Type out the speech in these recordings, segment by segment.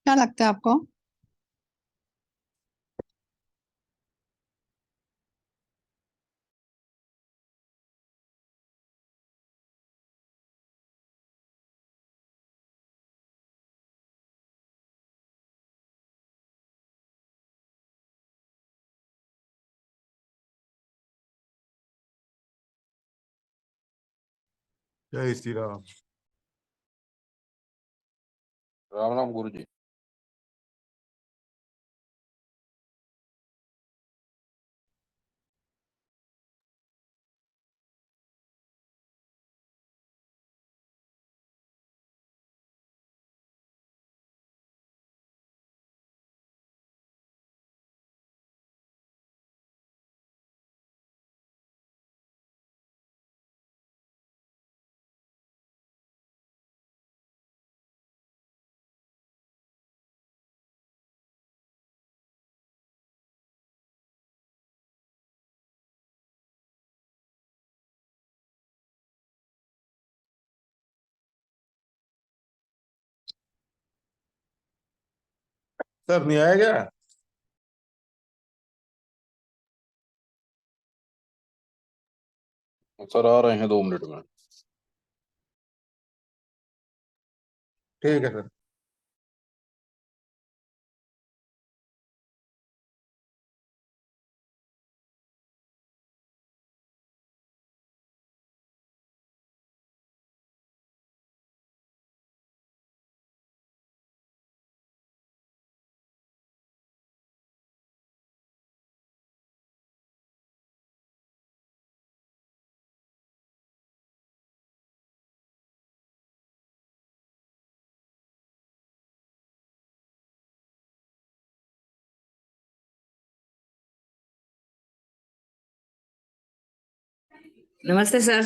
क्या लगता है आपको? जय श्री राम। राम राम गुरु जी। सर नहीं आया क्या? सर आ रहे हैं 2 मिनट में। ठीक है सर। नमस्ते सर।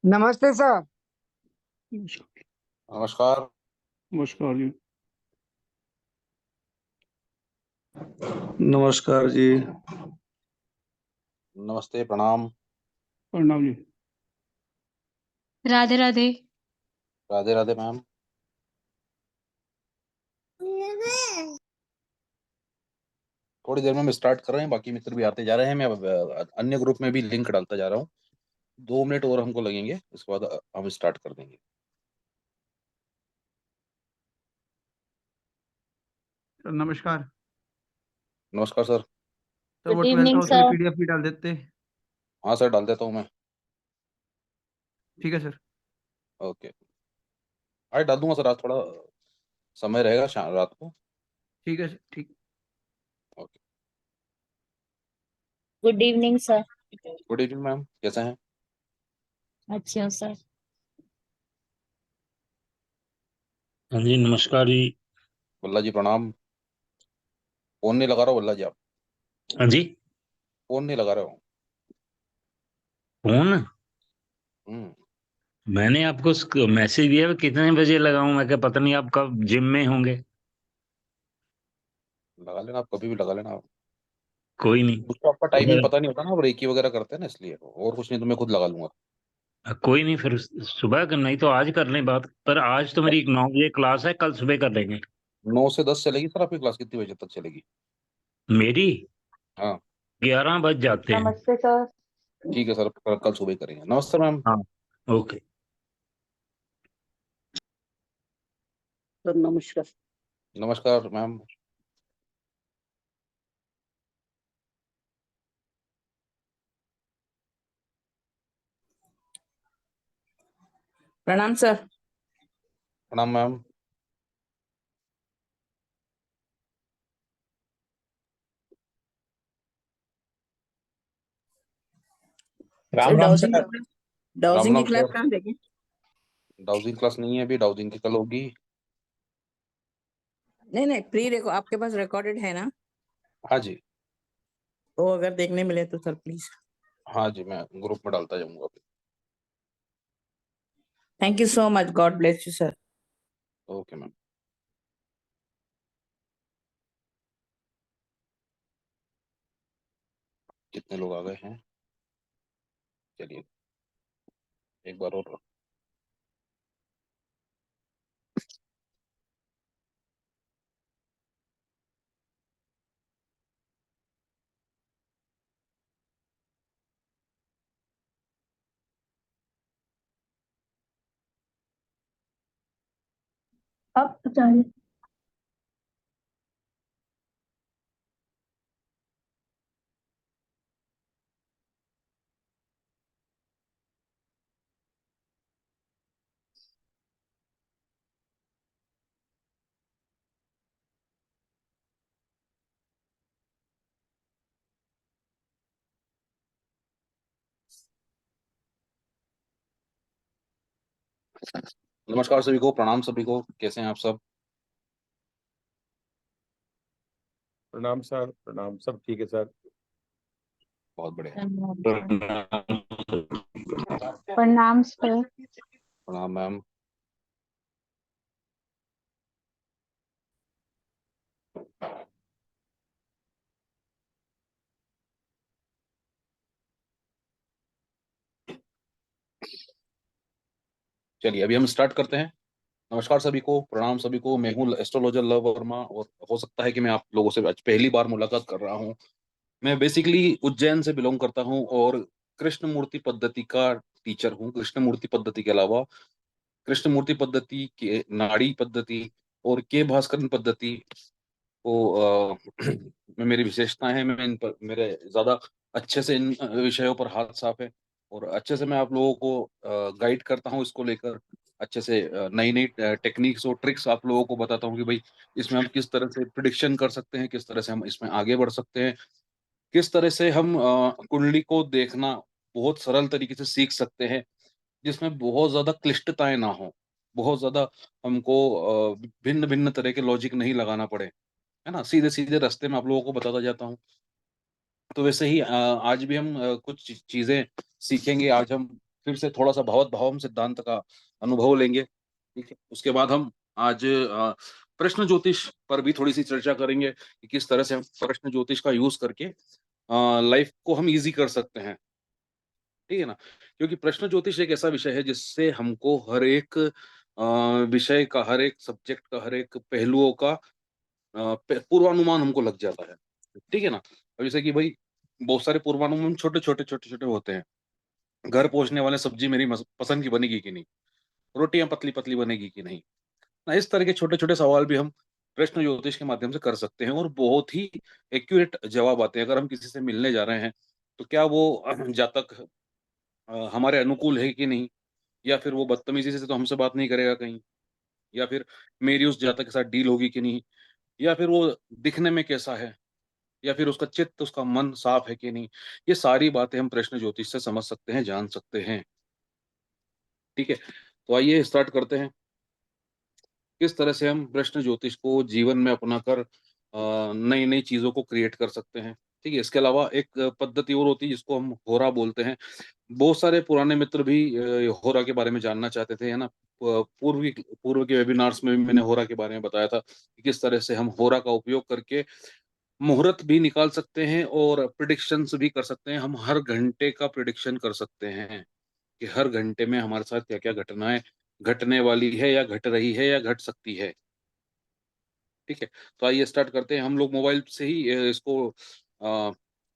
नमस्ते सर। नमस्कार। नमस्कार जी। नमस्कार जी। नमस्ते, प्रणाम। प्रणाम जी। राधे राधे। राधे राधे मैम। थोड़ी देर में हम स्टार्ट कर रहे हैं, बाकी मित्र भी आते जा रहे हैं। मैं अन्य ग्रुप में भी लिंक डालता जा रहा हूँ। 2 मिनट और हमको लगेंगे, उसके बाद हम स्टार्ट कर देंगे। नमस्कार। नमस्कार सर। सर वो गुड 12th इवनिंग हाउस की सर। पीडीएफ भी डाल देते। हाँ सर, डाल देता हूँ मैं। ठीक है सर। ओके, आज डाल दूंगा सर। आज थोड़ा समय रहेगा रात को। ठीक है सर, ठीक। Okay. Good evening sir. Good evening ma'am, कैसे हैं? अच्छा सर। हाँ जी, नमस्कार जी। बल्ला जी प्रणाम। फोन नहीं लगा रहा हो वल्ला जी आप? हाँ जी। फोन नहीं लगा रहे हो? फोन हम्म। मैंने आपको मैसेज दिया, कितने बजे लगाऊं? मैं क्या पता नहीं आप कब जिम में होंगे। लगा लेना आप, कभी भी लगा लेना आप। कोई नहीं। मुझको आपका टाइमिंग अगर पता नहीं होता ना, आप रेकी वगैरह करते हैं ना, इसलिए। और कुछ नहीं तो मैं खुद लगा लूंगा। कोई नहीं, फिर सुबह कर, नहीं तो आज कर लें बात। पर आज तो मेरी 9 बजे क्लास है, कल सुबह कर लेंगे। 9 से 10 चलेगी सर आपकी क्लास? कितनी बजे तक चलेगी? मेरी हाँ। 11 बज जाते हैं। नमस्ते सर। ठीक है सर, कल सुबह ही करेंगे। नमस्ते मैम। हाँ, ओके। सर नमस्कार। नमस्कार मैम। प्रणाम सर। प्रणाम ma'am. Sir Ram Ram dowsing sir. की राम डाउजिंग की राम क्लास सर। कहाँ देंगे? डाउजिंग क्लास नहीं है अभी, डाउजिंग की कल होगी। नहीं नहीं, प्री रेको आपके पास रिकॉर्डेड है ना? हाँ जी। वो अगर देखने मिले तो सर प्लीज। हाँ जी, मैं ग्रुप में डालता जाऊंगा अभी। Thank you so much, God bless you sir. Okay ma'am. कितने लोग आ गए हैं? चलिए एक बार और। अब बताइए। नमस्कार सभी को, प्रणाम सभी को, कैसे हैं आप सब? प्रणाम सर, प्रणाम, सब ठीक है सर। बहुत बढ़िया। प्रणाम सर। प्रणाम मैम। चलिए अभी हम स्टार्ट करते हैं। नमस्कार सभी को, प्रणाम सभी को। मैं हूँ एस्ट्रोलॉजर लव वर्मा, और हो सकता है कि मैं आप लोगों से आज पहली बार मुलाकात कर रहा हूँ। मैं बेसिकली उज्जैन से बिलोंग करता हूँ, और कृष्ण मूर्ति पद्धति का टीचर हूँ। कृष्ण मूर्ति पद्धति के अलावा कृष्ण मूर्ति पद्धति के नाड़ी पद्धति और के भास्करन पद्धति को में मेरी विशेषताएं हैं। मैं इन पर मेरे ज्यादा अच्छे से इन विषयों पर हाथ साफ है, और अच्छे से मैं आप लोगों को गाइड करता हूँ इसको लेकर। अच्छे से नई नई टेक्निक्स और ट्रिक्स आप लोगों को बताता हूँ कि भाई इसमें हम किस तरह से प्रिडिक्शन कर सकते हैं, किस तरह से हम इसमें आगे बढ़ सकते हैं, किस तरह से हम कुंडली को देखना बहुत सरल तरीके से सीख सकते हैं, जिसमें बहुत ज्यादा क्लिष्टताएं ना हो, बहुत ज्यादा हमको भिन्न भिन्न तरह के लॉजिक नहीं लगाना पड़े, है ना। सीधे सीधे रास्ते में आप लोगों को बताता जाता हूँ। तो वैसे ही आज भी हम कुछ चीजें सीखेंगे। आज हम फिर से थोड़ा सा भगवत भावम सिद्धांत का अनुभव लेंगे, ठीक है। उसके बाद हम आज प्रश्न ज्योतिष पर भी थोड़ी सी चर्चा करेंगे कि किस तरह से हम प्रश्न ज्योतिष का यूज करके लाइफ को हम इजी कर सकते हैं, ठीक है ना। क्योंकि प्रश्न ज्योतिष एक ऐसा विषय है जिससे हमको हर एक विषय का, हर एक सब्जेक्ट का, हर एक पहलुओं का पूर्वानुमान हमको लग जाता है, ठीक है ना। अब जैसे कि भाई बहुत सारे पूर्वानुमान छोटे छोटे छोटे छोटे होते हैं। घर पहुंचने वाले सब्जी मेरी पसंद की बनेगी कि नहीं, रोटियां पतली पतली बनेगी कि नहीं, ना। इस तरह के छोटे छोटे सवाल भी हम प्रश्न ज्योतिष के माध्यम से कर सकते हैं, और बहुत ही एक्यूरेट जवाब आते हैं। अगर हम किसी से मिलने जा रहे हैं तो क्या वो जातक हमारे अनुकूल है कि नहीं, या फिर वो बदतमीजी से तो हमसे बात नहीं करेगा कहीं, या फिर मेरी उस जातक के साथ डील होगी कि नहीं, या फिर वो दिखने में कैसा है, या फिर उसका चित्त, उसका मन साफ है कि नहीं। ये सारी बातें हम प्रश्न ज्योतिष से समझ सकते हैं, जान सकते हैं, ठीक है। तो आइए स्टार्ट करते हैं। किस तरह से हम प्रश्न ज्योतिष को जीवन में अपनाकर नई नई चीजों को क्रिएट कर सकते हैं। ठीक है, इसके अलावा एक पद्धति और होती है जिसको हम होरा बोलते हैं। बहुत सारे पुराने मित्र भी होरा के बारे में जानना चाहते थे, है ना। पूर्व के वेबिनार्स में भी मैंने होरा के बारे में बताया था कि किस तरह से हम होरा का उपयोग करके मुहूर्त भी निकाल सकते हैं और प्रिडिक्शंस भी कर सकते हैं। हम हर घंटे का प्रिडिक्शन कर सकते हैं कि हर घंटे में हमारे साथ क्या क्या घटनाएं घटने वाली है या घट रही है या घट सकती है। ठीक है, तो आइए स्टार्ट करते हैं। हम लोग मोबाइल से ही इसको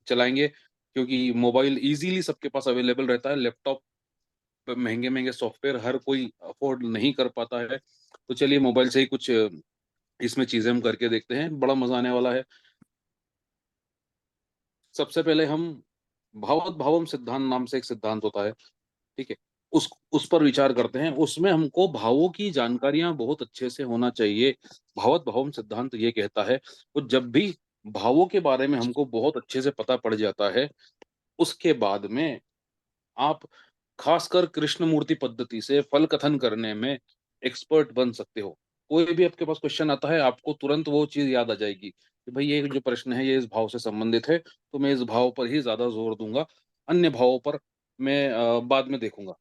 चलाएंगे, क्योंकि मोबाइल इजीली सबके पास अवेलेबल रहता है। लैपटॉप पे महंगे महंगे सॉफ्टवेयर हर कोई अफोर्ड नहीं कर पाता है। तो चलिए मोबाइल से ही कुछ इसमें चीजें हम करके देखते हैं, बड़ा मजा आने वाला है। सबसे पहले हम भावत भावम सिद्धांत नाम से एक सिद्धांत होता है। ठीक है, उस पर विचार करते हैं। उसमें हमको भावों की जानकारियां बहुत अच्छे से होना चाहिए। भावत भावम सिद्धांत ये कहता है, तो जब भी भावों के बारे में हमको बहुत अच्छे से पता पड़ जाता है, उसके बाद में आप खासकर कृष्ण मूर्ति पद्धति से फल कथन करने में एक्सपर्ट बन सकते हो। कोई भी आपके पास क्वेश्चन आता है, आपको तुरंत वो चीज याद आ जाएगी कि भाई ये जो प्रश्न है ये इस भाव से संबंधित है, तो मैं इस भाव पर ही ज्यादा जोर दूंगा, अन्य भावों पर मैं बाद में देखूंगा,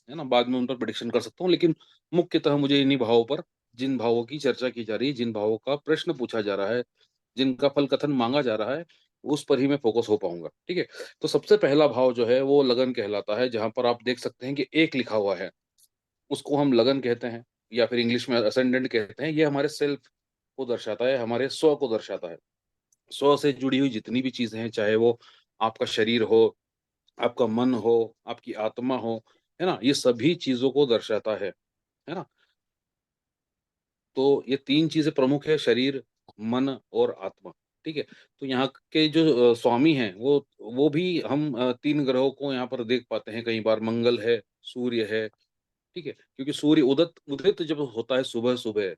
है ना। बाद में उन पर प्रिडिक्शन कर सकता हूँ, लेकिन मुख्यतः मुझे इन्हीं भावों पर, जिन भावों की चर्चा की जा रही है, जिन भावों का प्रश्न पूछा जा रहा है, जिनका फल कथन मांगा जा रहा है, उस पर ही मैं फोकस हो पाऊंगा। ठीक है, तो सबसे पहला भाव जो है वो लगन कहलाता है। जहां पर आप देख सकते हैं कि एक लिखा हुआ है, उसको हम लगन कहते हैं, या फिर इंग्लिश में असेंडेंट कहते हैं। ये हमारे सेल्फ को दर्शाता है, हमारे स्व को दर्शाता है। स्व से जुड़ी हुई जितनी भी चीजें हैं, चाहे वो आपका शरीर हो, आपका मन हो, आपकी आत्मा हो, है ना, ये सभी चीजों को दर्शाता है ना। तो ये तीन चीजें प्रमुख है, शरीर, मन और आत्मा। ठीक है, तो यहाँ के जो स्वामी हैं, वो भी हम तीन ग्रहों को यहाँ पर देख पाते हैं। कई बार मंगल है, सूर्य है। ठीक है, क्योंकि सूर्य उदित उदित जब होता है सुबह सुबह,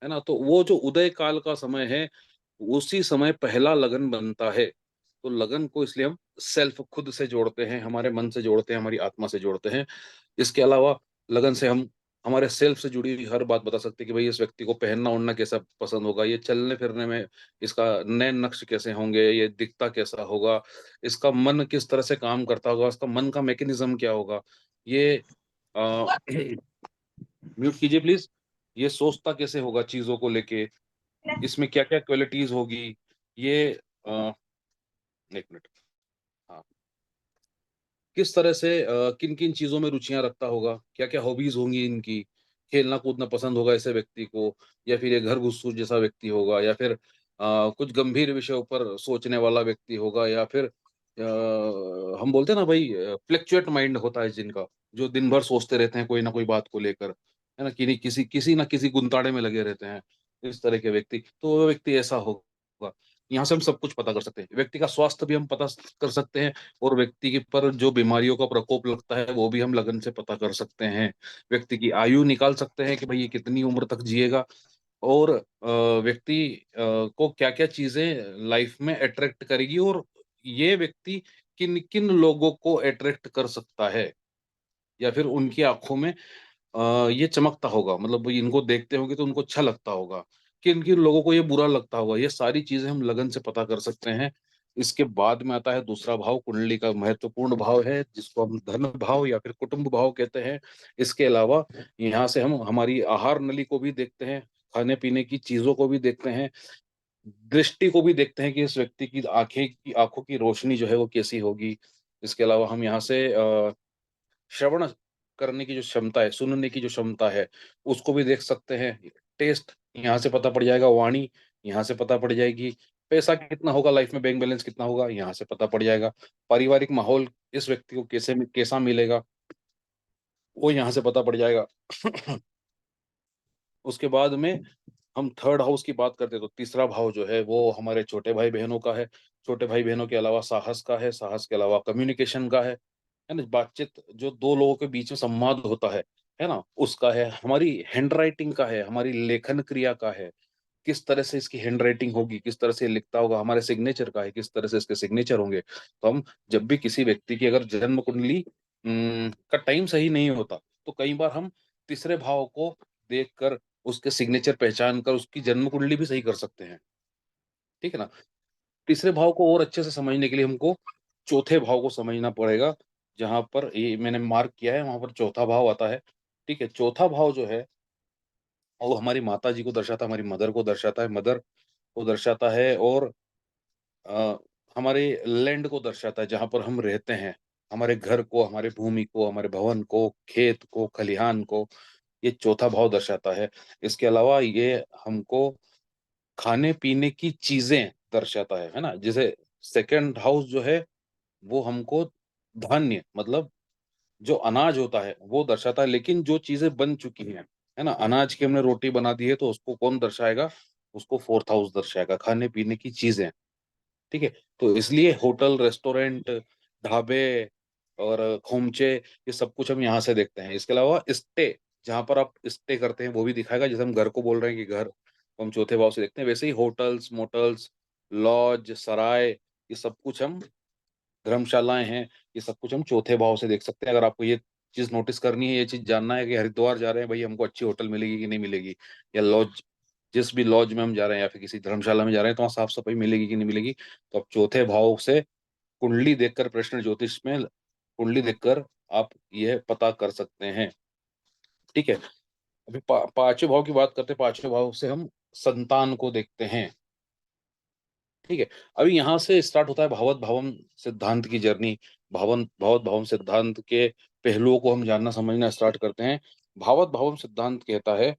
है ना, तो वो जो उदय काल का समय है, उसी समय पहला लगन बनता है। तो लगन को इसलिए हम सेल्फ, खुद से जोड़ते हैं, हमारे मन से जोड़ते हैं, हमारी आत्मा से जोड़ते हैं। इसके अलावा लगन से हम हमारे सेल्फ से जुड़ी हुई हर बात बता सकते हैं कि भाई इस व्यक्ति को पहनना ओढ़ना कैसा पसंद होगा, ये चलने फिरने में इसका नैन नक्श कैसे होंगे, ये दिखता कैसा होगा, इसका मन किस तरह से काम करता होगा, इसका मन का मैकेनिज्म क्या होगा, ये म्यूट कीजिए प्लीज, ये सोचता कैसे होगा चीजों को लेके, इसमें क्या क्या क्वालिटीज होगी, ये एक मिनट, हाँ, किस तरह से किन किन चीजों में रुचियां रखता होगा, क्या क्या हॉबीज होंगी इनकी, खेलना कूदना पसंद होगा ऐसे व्यक्ति को, या फिर ये घर घुस्सू जैसा व्यक्ति होगा, या फिर कुछ गंभीर विषयों पर सोचने वाला व्यक्ति होगा, या फिर हम बोलते हैं ना भाई, फ्लक्चुएट माइंड होता है जिनका, जो दिन भर सोचते रहते हैं कोई ना कोई बात को लेकर, है ना, कि किसी ना किसी गुंताड़े में लगे रहते हैं। इस तरह के व्यक्ति, तो वो व्यक्ति ऐसा होगा। यहाँ से हम सब कुछ पता कर सकते हैं, व्यक्ति का स्वास्थ्य भी हम पता कर सकते हैं, और व्यक्ति के पर जो बीमारियों का प्रकोप लगता है वो भी हम लगन से पता कर सकते हैं। व्यक्ति की आयु निकाल सकते हैं कि भाई ये कितनी उम्र तक जिएगा, और व्यक्ति को क्या क्या चीजें लाइफ में अट्रैक्ट करेगी, और ये व्यक्ति किन किन लोगों को अट्रैक्ट कर सकता है, या फिर उनकी आंखों में ये चमकता होगा, मतलब वो इनको देखते होंगे तो उनको अच्छा लगता होगा, किन किन लोगों को ये बुरा लगता होगा। ये सारी चीजें हम लगन से पता कर सकते हैं। इसके बाद में आता है दूसरा भाव, कुंडली का महत्वपूर्ण भाव है, जिसको हम धन भाव या फिर कुटुंब भाव कहते हैं। इसके अलावा यहाँ से हम हमारी आहार नली को भी देखते हैं, खाने पीने की चीजों को भी देखते हैं, दृष्टि को भी देखते हैं कि इस व्यक्ति की आंखों की रोशनी जो है वो कैसी होगी। इसके अलावा हम यहाँ से श्रवण करने की जो क्षमता है, सुनने की जो क्षमता है, उसको भी देख सकते हैं। टेस्ट यहाँ से पता पड़ जाएगा, वाणी यहाँ से पता पड़ जाएगी, पैसा कितना होगा लाइफ में, बैंक बैलेंस कितना होगा यहाँ से पता पड़ जाएगा, पारिवारिक माहौल इस व्यक्ति को कैसा मिलेगा वो यहाँ से पता पड़ जाएगा। उसके बाद में हम थर्ड हाउस की बात करते हैं, तो तीसरा भाव जो है वो हमारे छोटे भाई बहनों का है। छोटे भाई बहनों के अलावा साहस का है, साहस के अलावा कम्युनिकेशन का है ना, बातचीत जो दो लोगों के बीच में संवाद होता है ना, उसका है। हमारी हैंड राइटिंग का है, हमारी लेखन क्रिया का है, किस तरह से इसकी हैंड राइटिंग होगी, किस तरह से लिखता होगा, हमारे सिग्नेचर का है, किस तरह से इसके सिग्नेचर होंगे। तो हम जब भी किसी व्यक्ति की अगर जन्म कुंडली का टाइम सही नहीं होता, तो कई बार हम तीसरे भाव को देखकर उसके सिग्नेचर पहचान कर उसकी जन्म कुंडली भी सही कर सकते हैं। ठीक है ना। तीसरे भाव को और अच्छे से समझने के लिए हमको चौथे भाव को समझना पड़ेगा। जहां पर ये मैंने मार्क किया है वहां पर चौथा भाव आता है। ठीक है, चौथा भाव जो है वो हमारी माता जी को दर्शाता है, हमारी मदर को दर्शाता है, मदर को दर्शाता है, और अ, हमारे लैंड को दर्शाता है, जहां पर हम रहते हैं, हमारे घर को, हमारे भूमि को, हमारे भवन को, खेत को, खलिहान को, ये चौथा भाव दर्शाता है। इसके अलावा ये हमको खाने पीने की चीजें दर्शाता है ना। जैसे सेकंड हाउस जो है वो हमको धान्य, मतलब जो अनाज होता है वो दर्शाता है। लेकिन जो चीजें बन चुकी हैं, है ना, अनाज की हमने रोटी बना दी है तो उसको कौन दर्शाएगा? उसको फोर्थ हाउस दर्शाएगा, खाने पीने की चीजें। ठीक है, तो इसलिए होटल, रेस्टोरेंट, ढाबे और खोमचे, ये सब कुछ हम यहाँ से देखते हैं। इसके अलावा स्टे, जहां पर आप स्टे करते हैं वो भी दिखाएगा। जैसे हम घर को बोल रहे हैं कि घर को हम चौथे भाव से देखते हैं, वैसे ही होटल्स, मोटल्स, लॉज, सराय, ये सब कुछ हम, धर्मशालाएं हैं, ये सब कुछ हम चौथे भाव से देख सकते हैं। अगर आपको ये चीज नोटिस करनी है, ये चीज जानना है कि हरिद्वार जा रहे हैं भाई, हमको अच्छी होटल मिलेगी कि नहीं मिलेगी, या लॉज, जिस भी लॉज में हम जा रहे हैं या फिर किसी धर्मशाला में जा रहे हैं तो वहाँ साफ सफाई मिलेगी कि नहीं मिलेगी, तो आप चौथे भाव से कुंडली देखकर, प्रश्न ज्योतिष में कुंडली देखकर आप यह पता कर सकते हैं। ठीक है, अभी पांचवें भाव की बात करते हैं। पांचवें भाव से हम संतान को देखते हैं। ठीक है, अभी यहाँ से स्टार्ट होता है भावत भावम सिद्धांत की जर्नी। भावत भावम सिद्धांत के पहलुओं को हम जानना समझना स्टार्ट करते हैं। भावत भावम सिद्धांत कहता है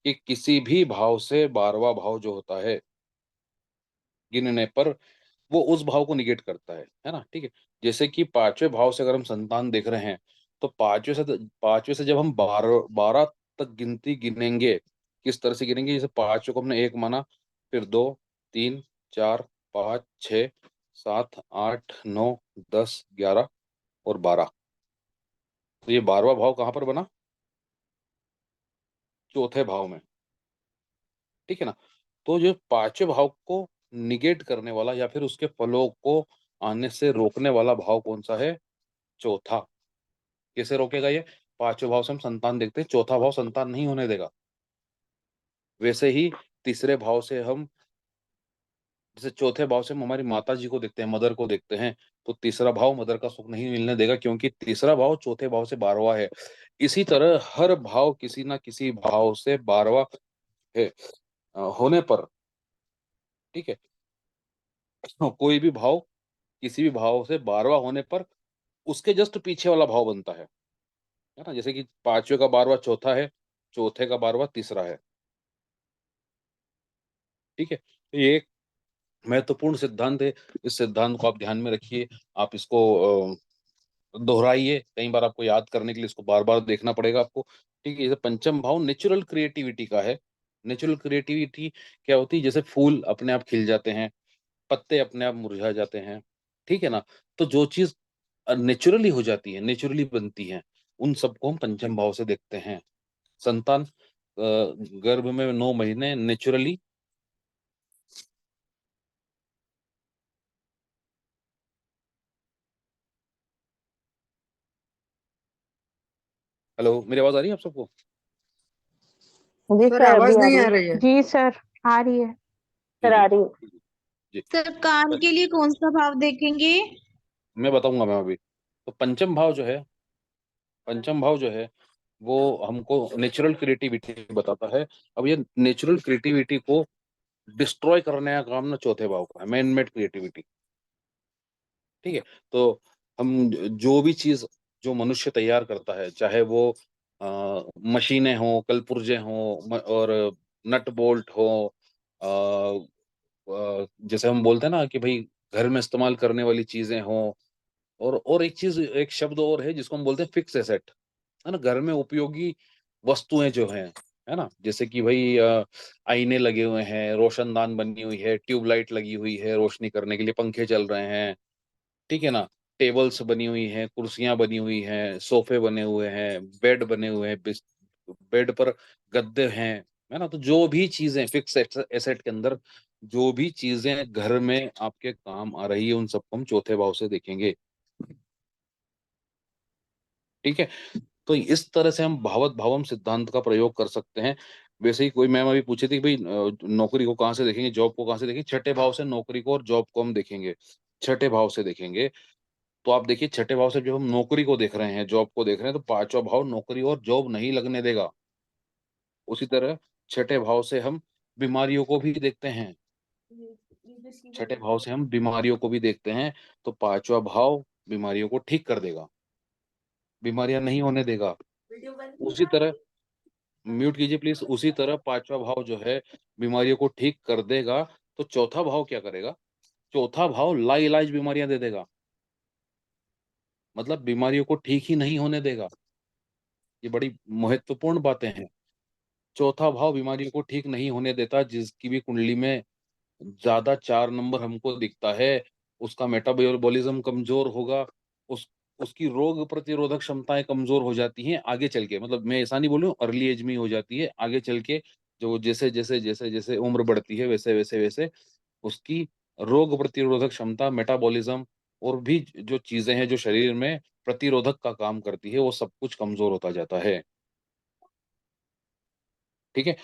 कि किसी भी भाव से 12वां भाव जो होता है गिनने पर वो उस भाव को निगेट करता है ना। ठीक है, जैसे कि पांचवें भाव से अगर हम संतान देख रहे हैं तो पांचवें से जब हम 12 12 तक गिनती गिनेंगे, किस तरह से गिनेंगे? जैसे पांचवें को हमने एक माना, फिर 2, 3, 4, 5, 6, 7, 8, 9, 10, 11 और 12। तो ये 12वां भाव कहाँ पर बना? चौथे भाव में। ठीक है ना। तो जो पांचवें भाव को निगेट करने वाला या फिर उसके फलों को आने से रोकने वाला भाव कौन सा है? चौथा। कैसे रोकेगा ये? पांचवें भाव से हम संतान देखते हैं, चौथा भाव संतान नहीं होने देगा। वैसे ही तीसरे भाव से हम, जैसे चौथे भाव से हम हमारी माता जी को देखते हैं, मदर को देखते हैं, तो तीसरा भाव मदर का सुख नहीं मिलने देगा, क्योंकि तीसरा भाव चौथे भाव से 12वां है। इसी तरह हर भाव किसी ना किसी भाव से 12वां है होने पर, ठीक है, कोई भी भाव किसी भी भाव से 12वां होने पर उसके जस्ट पीछे वाला भाव बनता है ना। जैसे कि पांचवे का 12वां चौथा है, चौथे का 12वां तीसरा है। ठीक है, तो ये एक महत्वपूर्ण सिद्धांत है। इस सिद्धांत को आप ध्यान में रखिए, आप इसको दोहराइए। कई बार आपको याद करने के लिए इसको बार बार देखना पड़ेगा आपको। ठीक है, जैसे पंचम भाव नेचुरल क्रिएटिविटी का है। नेचुरल क्रिएटिविटी क्या होती है? जैसे फूल अपने आप खिल जाते हैं, पत्ते अपने आप मुरझा जाते हैं। ठीक है ना। तो जो चीज नेचुरली हो जाती है, नेचुरली बनती है, उन सबको हम पंचम भाव से देखते हैं। संतान गर्भ में 9 महीने नेचुरली, हेलो, मेरी आवाज आ रही है आप सबको? जी सर सर, अभी आवाज आ नहीं रही आ है। रही है। जी सर, आ रही है। जी सर जी आ रही है। जी। सर कान के लिए कौन सा भाव देखेंगे? मैं बताऊंगा मैं अभी। तो पंचम भाव जो है, पंचम भाव जो है वो हमको नेचुरल क्रिएटिविटी बताता है। अब ये नेचुरल क्रिएटिविटी को डिस्ट्रॉय करने का काम ना चौथे भाव का है, मैन मेड क्रिएटिविटी। ठीक है, तो हम जो भी चीज जो मनुष्य तैयार करता है, चाहे वो मशीनें हो, कलपुर्जे हो, और नट बोल्ट हो, जैसे हम बोलते हैं ना कि भाई घर में इस्तेमाल करने वाली चीजें हो, और एक चीज, एक शब्द और है जिसको हम बोलते हैं फिक्स एसेट, है ना। घर में उपयोगी वस्तुएं जो हैं, है ना, जैसे कि भाई आईने लगे हुए हैं, रोशनदान बनी हुई है, ट्यूबलाइट लगी हुई है रोशनी करने के लिए, पंखे चल रहे हैं, ठीक है ना, टेबल्स बनी हुई हैं, कुर्सियां बनी हुई हैं, सोफे बने हुए हैं, बेड बने हुए हैं, बेड पर गद्दे हैं, है ना। तो जो भी चीजें फिक्स एसेट के अंदर जो भी चीजें घर में आपके काम आ रही है, उन सबको हम चौथे भाव से देखेंगे। ठीक है, तो इस तरह से हम भावत भावम सिद्धांत का प्रयोग कर सकते हैं। वैसे ही कोई मैम अभी पूछी थी कि भाई नौकरी को कहाँ से देखेंगे, जॉब को कहाँ से देखेंगे। छठे भाव से नौकरी को और जॉब को हम देखेंगे, छठे भाव से देखेंगे। तो आप देखिए छठे भाव से जब हम नौकरी को देख रहे हैं, जॉब को देख रहे हैं, तो पांचवा भाव नौकरी और जॉब नहीं लगने देगा। उसी तरह छठे भाव से हम बीमारियों को भी देखते हैं, छठे भाव से हम बीमारियों को भी देखते हैं। तो पांचवा भाव बीमारियों को ठीक कर देगा, बीमारियां नहीं होने देगा। उसी तरह, म्यूट कीजिए प्लीज। उसी तरह पांचवा भाव जो है बीमारियों को ठीक कर देगा, तो चौथा भाव क्या करेगा? चौथा भाव लाइलाज बीमारियां दे देगा, मतलब बीमारियों को ठीक ही नहीं होने देगा। ये बड़ी महत्वपूर्ण बातें हैं। चौथा भाव बीमारियों को ठीक नहीं होने देता। जिसकी भी कुंडली में ज्यादा 4 नंबर हमको दिखता है, उसका मेटाबॉलिज्म कमजोर होगा, उस उसकी रोग प्रतिरोधक क्षमताएं कमजोर हो जाती हैं आगे चल के। मतलब मैं ऐसा नहीं बोल रहा हूँ, अर्ली एज में ही हो जाती है, आगे चल के जो जैसे जैसे जैसे जैसे उम्र बढ़ती है वैसे वैसे वैसे उसकी रोग प्रतिरोधक क्षमता, मेटाबॉलिज्म और भी जो चीजें हैं जो शरीर में प्रतिरोधक का काम करती है, वो सब कुछ कमजोर होता जाता है। ठीक है,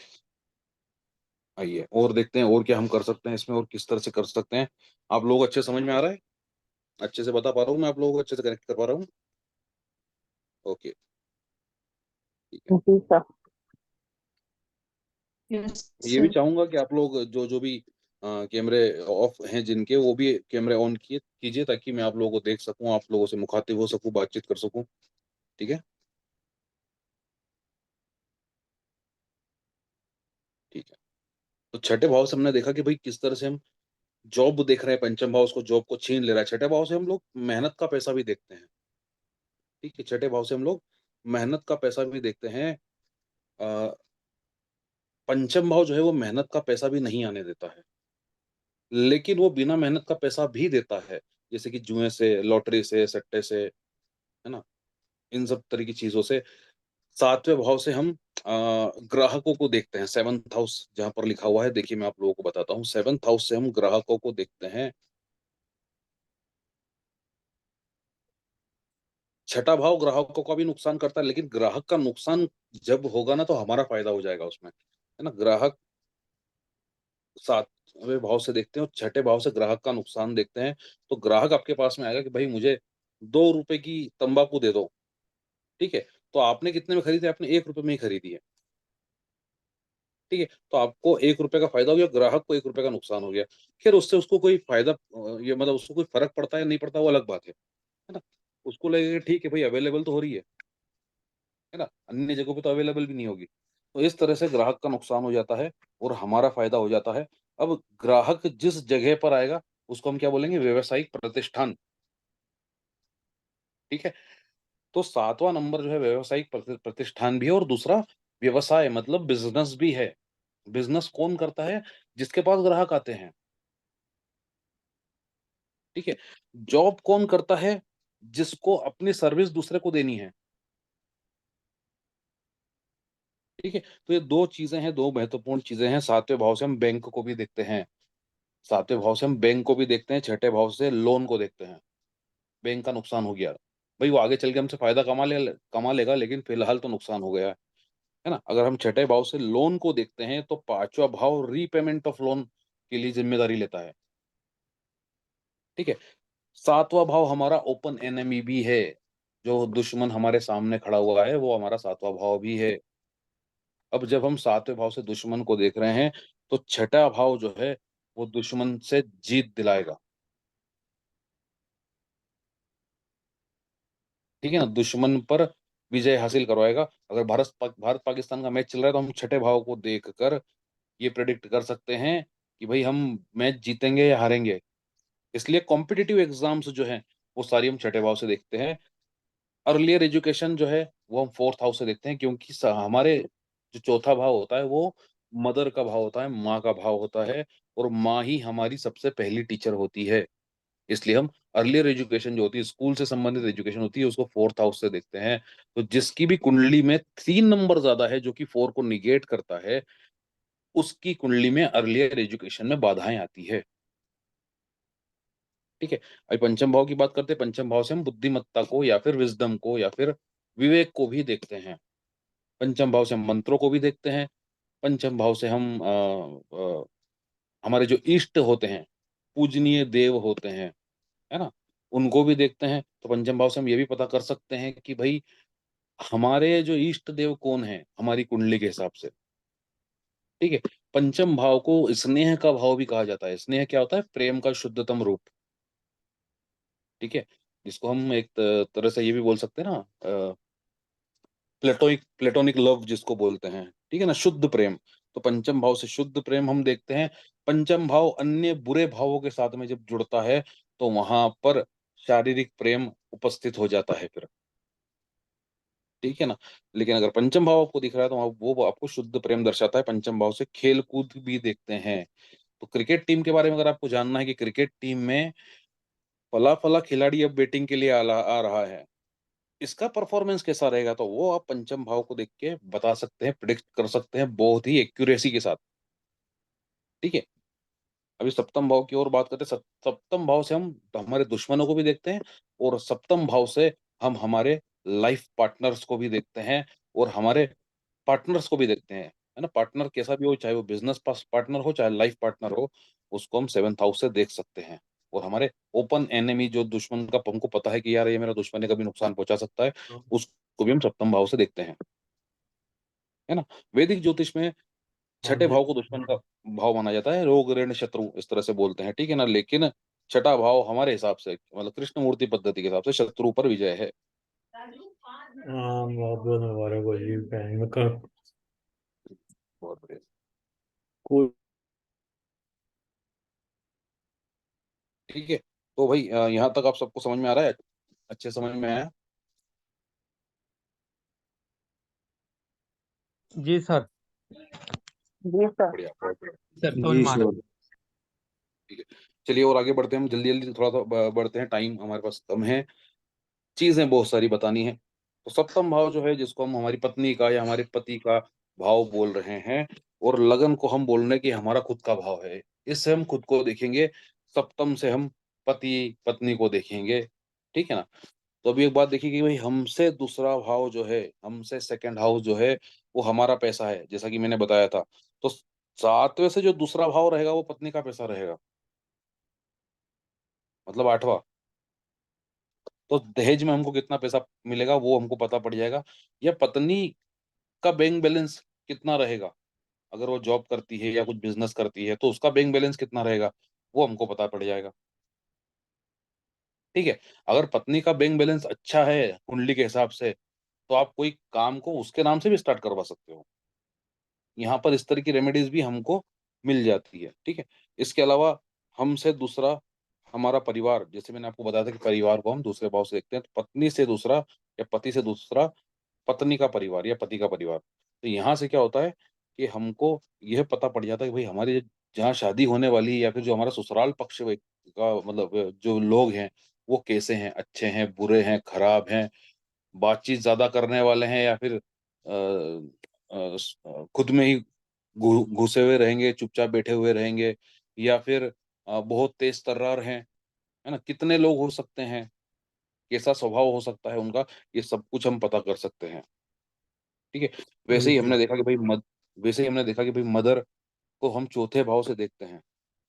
आइए और देखते हैं और क्या हम कर सकते हैं इसमें, और किस तरह से कर सकते हैं। आप लोग अच्छे समझ में आ रहा है? अच्छे से बता पा रहा हूँ मैं, आप लोगों को अच्छे से कनेक्ट कर पा रहा हूँ? ओके, ठीक है। जी सर। यस ये भी सर। चाहूंगा कि आप लोग जो जो भी कैमरे ऑफ हैं जिनके, वो भी कैमरे ऑन किए कीजिए, ताकि मैं आप लोगों को देख सकूं, आप लोगों से मुखातिब हो सकूं, बातचीत कर सकूं। ठीक है, ठीक है। तो छठे भाव से हमने देखा कि भाई किस तरह से हम जॉब देख रहे हैं, पंचम भाव उसको जॉब को छीन ले रहा है। छठे भाव से हम लोग मेहनत का पैसा भी देखते हैं। ठीक है, छठे भाव से हम लोग मेहनत का पैसा भी देखते हैं। अ, पंचम भाव जो है वो मेहनत का पैसा भी नहीं आने देता है, लेकिन वो बिना मेहनत का पैसा भी देता है, जैसे कि जुए से, लॉटरी से, सट्टे से, है ना, इन सब तरह की चीजों से। सातवें भाव से हम ग्राहकों को देखते हैं। सेवंथ हाउस जहां पर लिखा हुआ है, देखिए मैं आप लोगों को बताता हूँ। सेवंथ हाउस से हम ग्राहकों को देखते हैं। छठा भाव ग्राहकों का भी नुकसान करता है, लेकिन ग्राहक का नुकसान जब होगा ना, तो हमारा फायदा हो जाएगा उसमें, है ना। ग्राहक सातवें भाव से देखते हैं और छठे भाव से ग्राहक का नुकसान देखते हैं। तो ग्राहक आपके पास में आएगा कि भाई मुझे 2 रुपए की तंबाकू दे दो। ठीक है, तो आपने कितने में खरीदी? आपने 1 रुपए में ही खरीदी है। ठीक है, तो आपको 1 रुपए का फायदा हो गया, ग्राहक को 1 रुपए का नुकसान हो गया। फिर उससे उसको कोई फायदा ये मतलब उसको कोई फर्क पड़ता है नहीं पड़ता, वो अलग बात है ना। उसको लगेगा ठीक है भाई, अवेलेबल तो हो रही है ना, अन्य जगहों पे तो अवेलेबल भी नहीं होगी। तो इस तरह से ग्राहक का नुकसान हो जाता है और हमारा फायदा हो जाता है। अब ग्राहक जिस जगह पर आएगा उसको हम क्या बोलेंगे? व्यवसायिक प्रतिष्ठान। ठीक है, तो सातवां नंबर जो है व्यवसायिक प्रतिष्ठान भी है, और दूसरा व्यवसाय मतलब बिजनेस भी है। बिजनेस कौन करता है? जिसके पास ग्राहक आते हैं। ठीक है, जॉब कौन करता है? जिसको अपनी सर्विस दूसरे को देनी है। ठीक है, तो ये दो चीजें हैं, दो महत्वपूर्ण चीजें हैं। सातवें भाव से हम बैंक को भी देखते हैं, सातवें भाव से हम बैंक को भी देखते हैं। छठे भाव से लोन को देखते हैं। बैंक का नुकसान हो गया भाई, वो आगे चल के हमसे फायदा कमा लेगा, लेकिन फिलहाल तो नुकसान हो गया है ना। अगर हम छठे भाव से लोन को देखते हैं, तो पांचवा भाव रीपेमेंट ऑफ लोन के लिए जिम्मेदारी लेता है। ठीक है, सातवां भाव हमारा ओपन एनिमी भी है। जो दुश्मन हमारे सामने खड़ा हुआ है वो हमारा सातवां भाव भी है। अब जब हम सातवें भाव से दुश्मन को देख रहे हैं, तो छठा भाव जो है वो दुश्मन से जीत दिलाएगा। ठीक है ना, दुश्मन पर विजय हासिल करवाएगा। अगर भारत पाकिस्तान का मैच चल रहा है, तो हम छठे भाव को देखकर ये प्रेडिक्ट कर सकते हैं कि भाई हम मैच जीतेंगे या हारेंगे। इसलिए कॉम्पिटिटिव एग्जाम्स जो है वो सारी हम छठे भाव से देखते हैं। अर्लियर एजुकेशन जो है वो हम फोर्थ हाउस से देखते हैं, क्योंकि हमारे जो चौथा भाव होता है वो मदर का भाव होता है, माँ का भाव होता है, और माँ ही हमारी सबसे पहली टीचर होती है। इसलिए हम अर्लियर एजुकेशन जो होती है, स्कूल से संबंधित एजुकेशन होती है, उसको फोर्थ हाउस से देखते हैं। तो जिसकी भी कुंडली में 3 नंबर ज्यादा है, जो कि 4 को निगेट करता है, उसकी कुंडली में अर्लियर एजुकेशन में बाधाएं आती है। ठीक है, अभी पंचम भाव की बात करते हैं। पंचम भाव से हम बुद्धिमत्ता को या फिर विजडम को या फिर विवेक को भी देखते हैं। पंचम भाव से हम मंत्रों को भी देखते हैं। पंचम भाव से हम हमारे जो इष्ट होते हैं, पूजनीय देव होते हैं, है ना, उनको भी देखते हैं। तो पंचम भाव से हम ये भी पता कर सकते हैं कि भाई हमारे जो इष्ट देव कौन है हमारी कुंडली के हिसाब से। ठीक है। पंचम भाव को स्नेह का भाव भी कहा जाता है। स्नेह क्या होता है? प्रेम का शुद्धतम रूप। ठीक है। जिसको हम एक तरह से ये भी बोल सकते हैं ना, प्लेटोनिक लव जिसको बोलते हैं। ठीक है ना, शुद्ध प्रेम। तो पंचम भाव से शुद्ध प्रेम हम देखते हैं। पंचम भाव अन्य बुरे भावों के साथ में जब जुड़ता है तो वहां पर शारीरिक प्रेम उपस्थित हो जाता है फिर। ठीक है ना। लेकिन अगर पंचम भाव आपको दिख रहा है तो वो आपको शुद्ध प्रेम दर्शाता है। पंचम भाव से खेल कूद भी देखते हैं। तो क्रिकेट टीम के बारे में अगर आपको जानना है कि क्रिकेट टीम में फला फला खिलाड़ी अब बैटिंग के लिए आ रहा है, इसका परफॉर्मेंस कैसा रहेगा, तो वो आप पंचम भाव को देख के बता सकते हैं, प्रिडिक्ट कर सकते हैं बहुत ही एक्यूरेसी के साथ। ठीक है। अभी सप्तम भाव की ओर बात करते हैं। सप्तम भाव से हम हमारे दुश्मनों को भी देखते हैं, और सप्तम भाव से हम हमारे लाइफ पार्टनर्स को भी देखते हैं, और हमारे पार्टनर्स को भी देखते हैं। है ना, पार्टनर कैसा भी हो, चाहे वो बिजनेस पार्टनर हो चाहे लाइफ पार्टनर हो, उसको हम सेवंथ हाउस से देख सकते हैं। और हमारे ओपन एनिमी जो दुश्मन का हमको पता है कि यार ये मेरा दुश्मन है, कभी नुकसान पहुंचा सकता है, उसको भी हम सप्तम भाव से देखते हैं। है ना। वैदिक ज्योतिष में छठे भाव को दुश्मन का भाव माना जाता है, रोग ऋण शत्रु इस तरह से बोलते हैं। ठीक है ना। लेकिन छठा भाव हमारे हिसाब से, मतलब कृष्ण मूर्ति पद्धति के हिसाब से, शत्रु पर विजय है। बहुत बहुत मुबारक हो जी, बहन का बहुत बढ़िया। कोई। ठीक है। तो भाई यहाँ तक आप सबको समझ में आ रहा है? अच्छे समझ में आया? जी सर। जी सर। बढ़िया, बहुत बढ़िया। सर समझ जी में आ रहा श्योर। ठीक है। चलिए और आगे बढ़ते हैं हम, जल्दी जल्दी थोड़ा सा बढ़ते हैं, टाइम हमारे पास कम है, चीजें बहुत सारी बतानी है। तो सप्तम भाव जो है, जिसको हम हमारी पत्नी का या हमारे पति का भाव बोल रहे हैं, और लगन को हम बोल रहे हैं कि हमारा खुद का भाव है, इससे हम खुद को देखेंगे। सप्तम से हम पति पत्नी को देखेंगे। ठीक है ना। तो अभी एक बात देखिए कि भाई हमसे दूसरा भाव जो है, हमसे सेकंड हाउस जो है, वो हमारा पैसा है, जैसा कि मैंने बताया था। तो सातवें से जो दूसरा भाव रहेगा वो पत्नी का पैसा रहेगा, मतलब आठवां। तो दहेज में हमको कितना पैसा मिलेगा वो हमको पता पड़ जाएगा। या पत्नी का बैंक बैलेंस कितना रहेगा, अगर वो जॉब करती है या कुछ बिजनेस करती है तो उसका बैंक बैलेंस कितना रहेगा, वो हमको पता पड़ जाएगा। ठीक है। अगर पत्नी का बैंक बैलेंस अच्छा है कुंडली के हिसाब से, तो आप कोई काम को उसके नाम से भी स्टार्ट करवा सकते हो। यहाँ पर इस तरह की रेमेडीज भी हमको मिल जाती है। ठीक है। इसके अलावा हमसे दूसरा हमारा परिवार, जैसे मैंने आपको बताया था कि परिवार को हम दूसरे भाव से देखते हैं, तो पत्नी से दूसरा या पति से दूसरा पत्नी का परिवार या पति का परिवार। तो यहाँ से क्या होता है कि हमको यह पता पड़ जाता है कि भाई हमारी जहाँ शादी होने वाली है, या फिर जो हमारा ससुराल पक्ष का मतलब जो लोग हैं वो कैसे हैं, अच्छे हैं, बुरे हैं, खराब हैं, बातचीत ज्यादा करने वाले हैं, या फिर खुद में ही घुसे हुए रहेंगे, चुपचाप बैठे हुए रहेंगे, या फिर बहुत तेज तर्रार हैं। है ना, कितने लोग हो सकते हैं, कैसा स्वभाव हो सकता है उनका, ये सब कुछ हम पता कर सकते हैं। ठीक है। वैसे ही हमने देखा कि भाई वैसे ही हमने देखा कि भाई मदर को हम चौथे भाव से देखते हैं।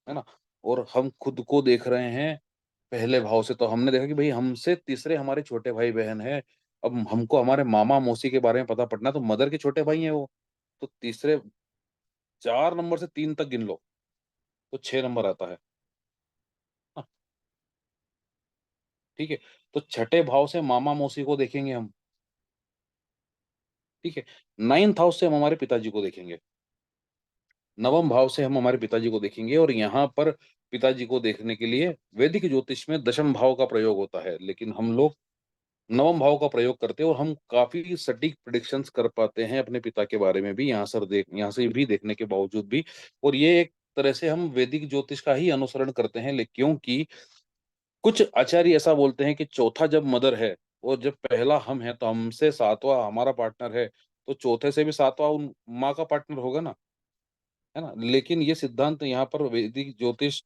है ना। और हम खुद को देख रहे हैं पहले भाव से, तो हमने देखा कि भाई हमसे तीसरे हमारे छोटे भाई बहन है। अब हमको हमारे मामा मौसी के बारे में पता पड़ना, तो मदर के छोटे भाई हैं वो। तो तीसरे 4 नंबर से 3 तक गिन लो तो 6 नंबर आता है। हाँ, ठीक है। तो छठे भाव से मामा मौसी को देखेंगे हम। ठीक है। नाइन्थ हाउस से हम हमारे पिताजी को देखेंगे। नवम भाव से हम हमारे पिताजी को देखेंगे, और यहाँ पर पिताजी को देखने के लिए वैदिक ज्योतिष में दशम भाव का प्रयोग होता है, लेकिन हम लोग नवम भाव का प्रयोग करते हैं, और हम काफी सटीक प्रिडिक्शंस कर पाते हैं अपने पिता के बारे में भी, यहाँ से भी देखने के बावजूद भी। और ये एक तरह से हम वैदिक ज्योतिष का ही अनुसरण करते हैं, लेकिन क्योंकि कुछ आचार्य ऐसा बोलते हैं कि चौथा जब मदर है, और जब पहला हम है, तो हमसे सातवां हमारा पार्टनर है, तो चौथे से भी सातवां उन माँ का पार्टनर होगा ना। है ना। लेकिन ये सिद्धांत यहाँ पर वैदिक ज्योतिष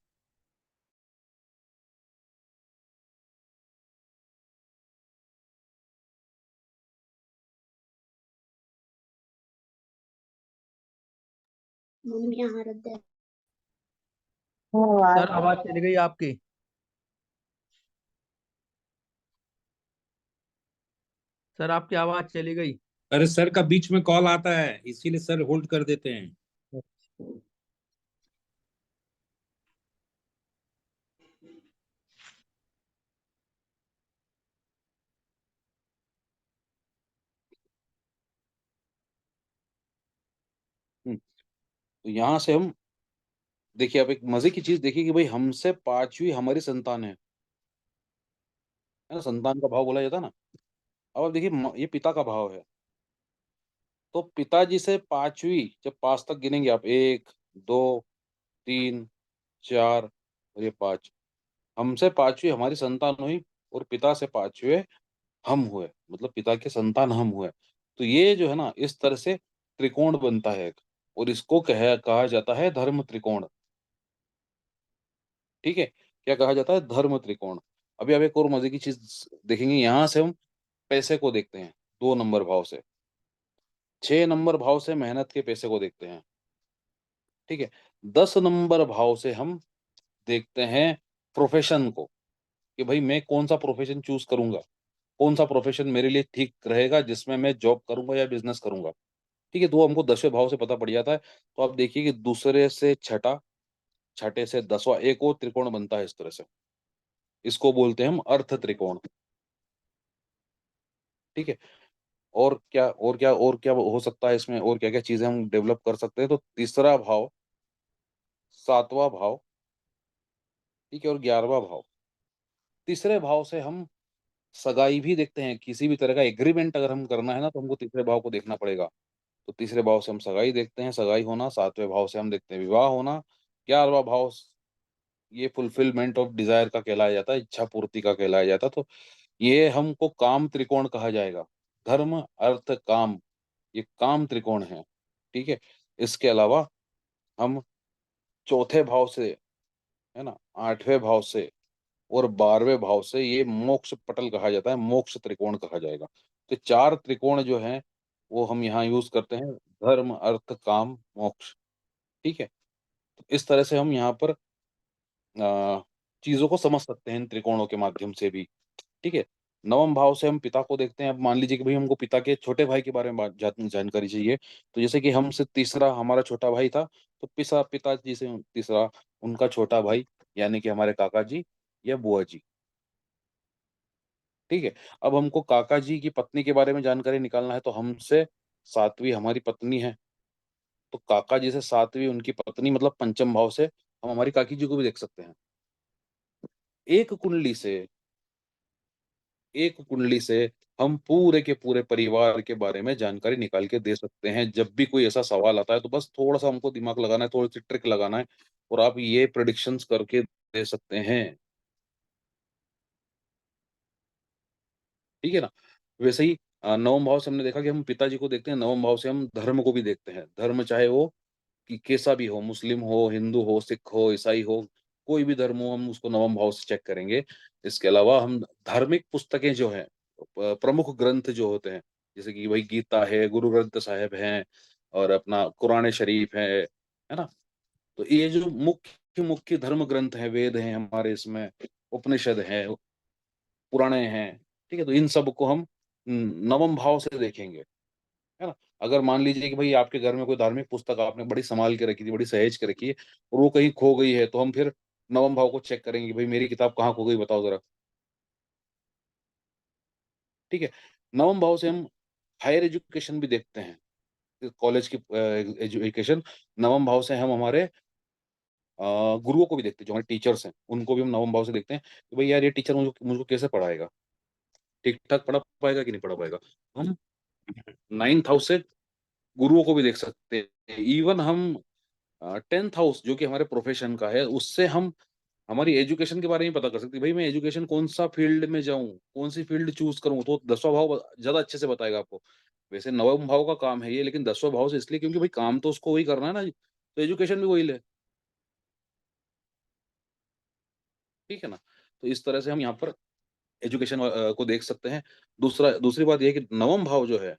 सर आवाज चली गई आपकी। सर आपकी आवाज चली गई। अरे सर का बीच में कॉल आता है, इसीलिए सर होल्ड कर देते हैं। तो यहाँ से हम देखिए, अब एक मजे की चीज देखिए कि भाई हमसे पांचवी हमारी संतान है ना, संतान का भाव बोला जाता है ना। अब आप देखिए ये पिता का भाव है, तो पिताजी से पांचवी, जब पांच तक गिनेंगे आप, एक, दो, तीन, चार और ये पांच, हमसे पांचवी हमारी संतान हुई और पिता से पांचवे हम हुए, मतलब पिता के संतान हम हुए। तो ये जो है ना, इस तरह से त्रिकोण बनता है एक, और इसको कहा जाता है धर्म त्रिकोण। ठीक है, क्या कहा जाता है? धर्म त्रिकोण। अभी आप एक और मजे की चीज देखेंगे, यहां से हम पैसे को देखते हैं 2 नंबर भाव से, 6 नंबर भाव से मेहनत के पैसे को देखते हैं। ठीक है, 10 नंबर भाव से हम देखते हैं प्रोफेशन को, कि भाई मैं कौन सा प्रोफेशन चूज करूंगा, कौन सा प्रोफेशन मेरे लिए ठीक रहेगा, जिसमें मैं जॉब करूंगा या बिजनेस करूंगा। ठीक है, तो हमको 10वें भाव से पता पड़ जाता है। तो आप देखिए कि दूसरे से छठा, छठे से 10वां, एक और त्रिकोण बनता है इस तरह से, इसको बोलते हैं हम अर्थ त्रिकोण। ठीक है, और क्या हो सकता है इसमें, और क्या क्या चीजें हम डेवलप कर सकते हैं? तो तीसरा भाव, 7वां भाव, ठीक है, और 11वां भाव। तीसरे भाव से हम सगाई भी देखते हैं, किसी भी तरह का एग्रीमेंट अगर हम करना है ना, तो हमको तीसरे भाव को देखना पड़ेगा। तो तीसरे भाव से हम सगाई देखते हैं, सगाई होना। 7वें भाव से हम देखते हैं विवाह होना। 11वां भाव, ये फुलफिलमेंट ऑफ डिजायर का कहलाया जाता है, इच्छा पूर्ति का कहलाया जाता है। तो ये हमको काम त्रिकोण कहा जाएगा। धर्म, अर्थ, काम, ये काम त्रिकोण है। ठीक है, इसके अलावा हम चौथे भाव से, है ना, 8वें भाव से और 12वें भाव से ये मोक्ष पटल कहा जाता है, मोक्ष त्रिकोण कहा जाएगा। तो 4 त्रिकोण जो हैं वो हम यहाँ यूज करते हैं, धर्म, अर्थ, काम, मोक्ष। ठीक है, तो इस तरह से हम यहाँ पर चीजों को समझ सकते हैं इन त्रिकोणों के माध्यम से भी। ठीक है, 9वें भाव से हम पिता को देखते हैं। अब मान लीजिए कि भाई हमको पिता के छोटे भाई के बारे में जानकारी चाहिए, तो जैसे कि हमसे तीसरा हमारा छोटा भाई था, तो पिताजी से तीसरा उनका छोटा भाई, यानी कि हमारे काका जी या बुआ जी। ठीक है, अब हमको काका जी की पत्नी के बारे में जानकारी निकालना है, तो हमसे सातवीं हमारी पत्नी है, तो काका जी से सातवीं उनकी पत्नी, मतलब पंचम भाव से हम हमारी काकी जी को भी देख सकते हैं। एक कुंडली से, एक कुंडली से हम पूरे के पूरे परिवार के बारे में जानकारी निकाल के दे सकते हैं। जब भी कोई ऐसा सवाल आता है, तो बस थोड़ा सा हमको दिमाग लगाना है, थोड़ी सी ट्रिक लगाना है, और आप ये प्रेडिक्शंस करके दे सकते हैं। ठीक है ना? वैसे ही 9वें भाव से हमने देखा कि हम पिताजी को देखते हैं, 9वें भाव से हम धर्म को भी देखते हैं। धर्म चाहे वो कि कैसा भी हो, मुस्लिम हो, हिंदू हो, सिख हो, ईसाई हो, कोई भी धर्म हो, हम उसको 9वें भाव से चेक करेंगे। इसके अलावा हम धार्मिक पुस्तकें जो हैं, प्रमुख ग्रंथ जो होते हैं, जैसे कि भाई गीता है, गुरु ग्रंथ साहिब हैं, और अपना कुरान शरीफ है ना। तो ये जो मुख्य मुख्य धर्म ग्रंथ हैं, वेद हैं हमारे, इसमें उपनिषद हैं, पुराणे हैं। ठीक है, तो इन सब को हम 9वें भाव से देखेंगे, है ना। अगर मान लीजिए कि भाई आपके घर में कोई धार्मिक पुस्तक आपने बड़ी संभाल के रखी थी, बड़ी सहेज के रखी है, और वो कहीं खो गई है, तो हम फिर 9वें भाव को चेक करेंगे कि भाई मेरी किताब कहाँ खो गई, बताओ जरा। ठीक है, 9वें भाव से हम हायर एजुकेशन भी देखते हैं, कॉलेज की एजुकेशन। 9वें भाव से हम हमारे गुरुओं को भी देखते हैं, जो हमारे टीचर्स हैं उनको भी हम 9वें भाव से देखते हैं कि भाई यार ये टीचर मुझको मुझको कैसे पढ़ाएगा, ठीक ठाक पढ़ा पाएगा कि नहीं पढ़ा पाएगा। हम 9th हाउस से गुरुओं को भी देख सकते हैं। इवन हम 10th हाउस, जो कि हमारे प्रोफेशन का है, उससे हम हमारी एजुकेशन के बारे में पता कर सकते हैं। भाई मैं एजुकेशन कौन सा फील्ड में जाऊं, कौन सी फील्ड चूज करूं, तो 10वां भाव ज्यादा अच्छे से बताएगा आपको। वैसे 9वें भाव का काम है ये, लेकिन 10वां भाव से इसलिए क्योंकि भाई काम तो उसको वही करना है ना, तो एजुकेशन भी वही ले। ठीक है ना, तो इस तरह से हम यहाँ पर एजुकेशन को देख सकते हैं। दूसरी बात यह है कि 9वां भाव जो है,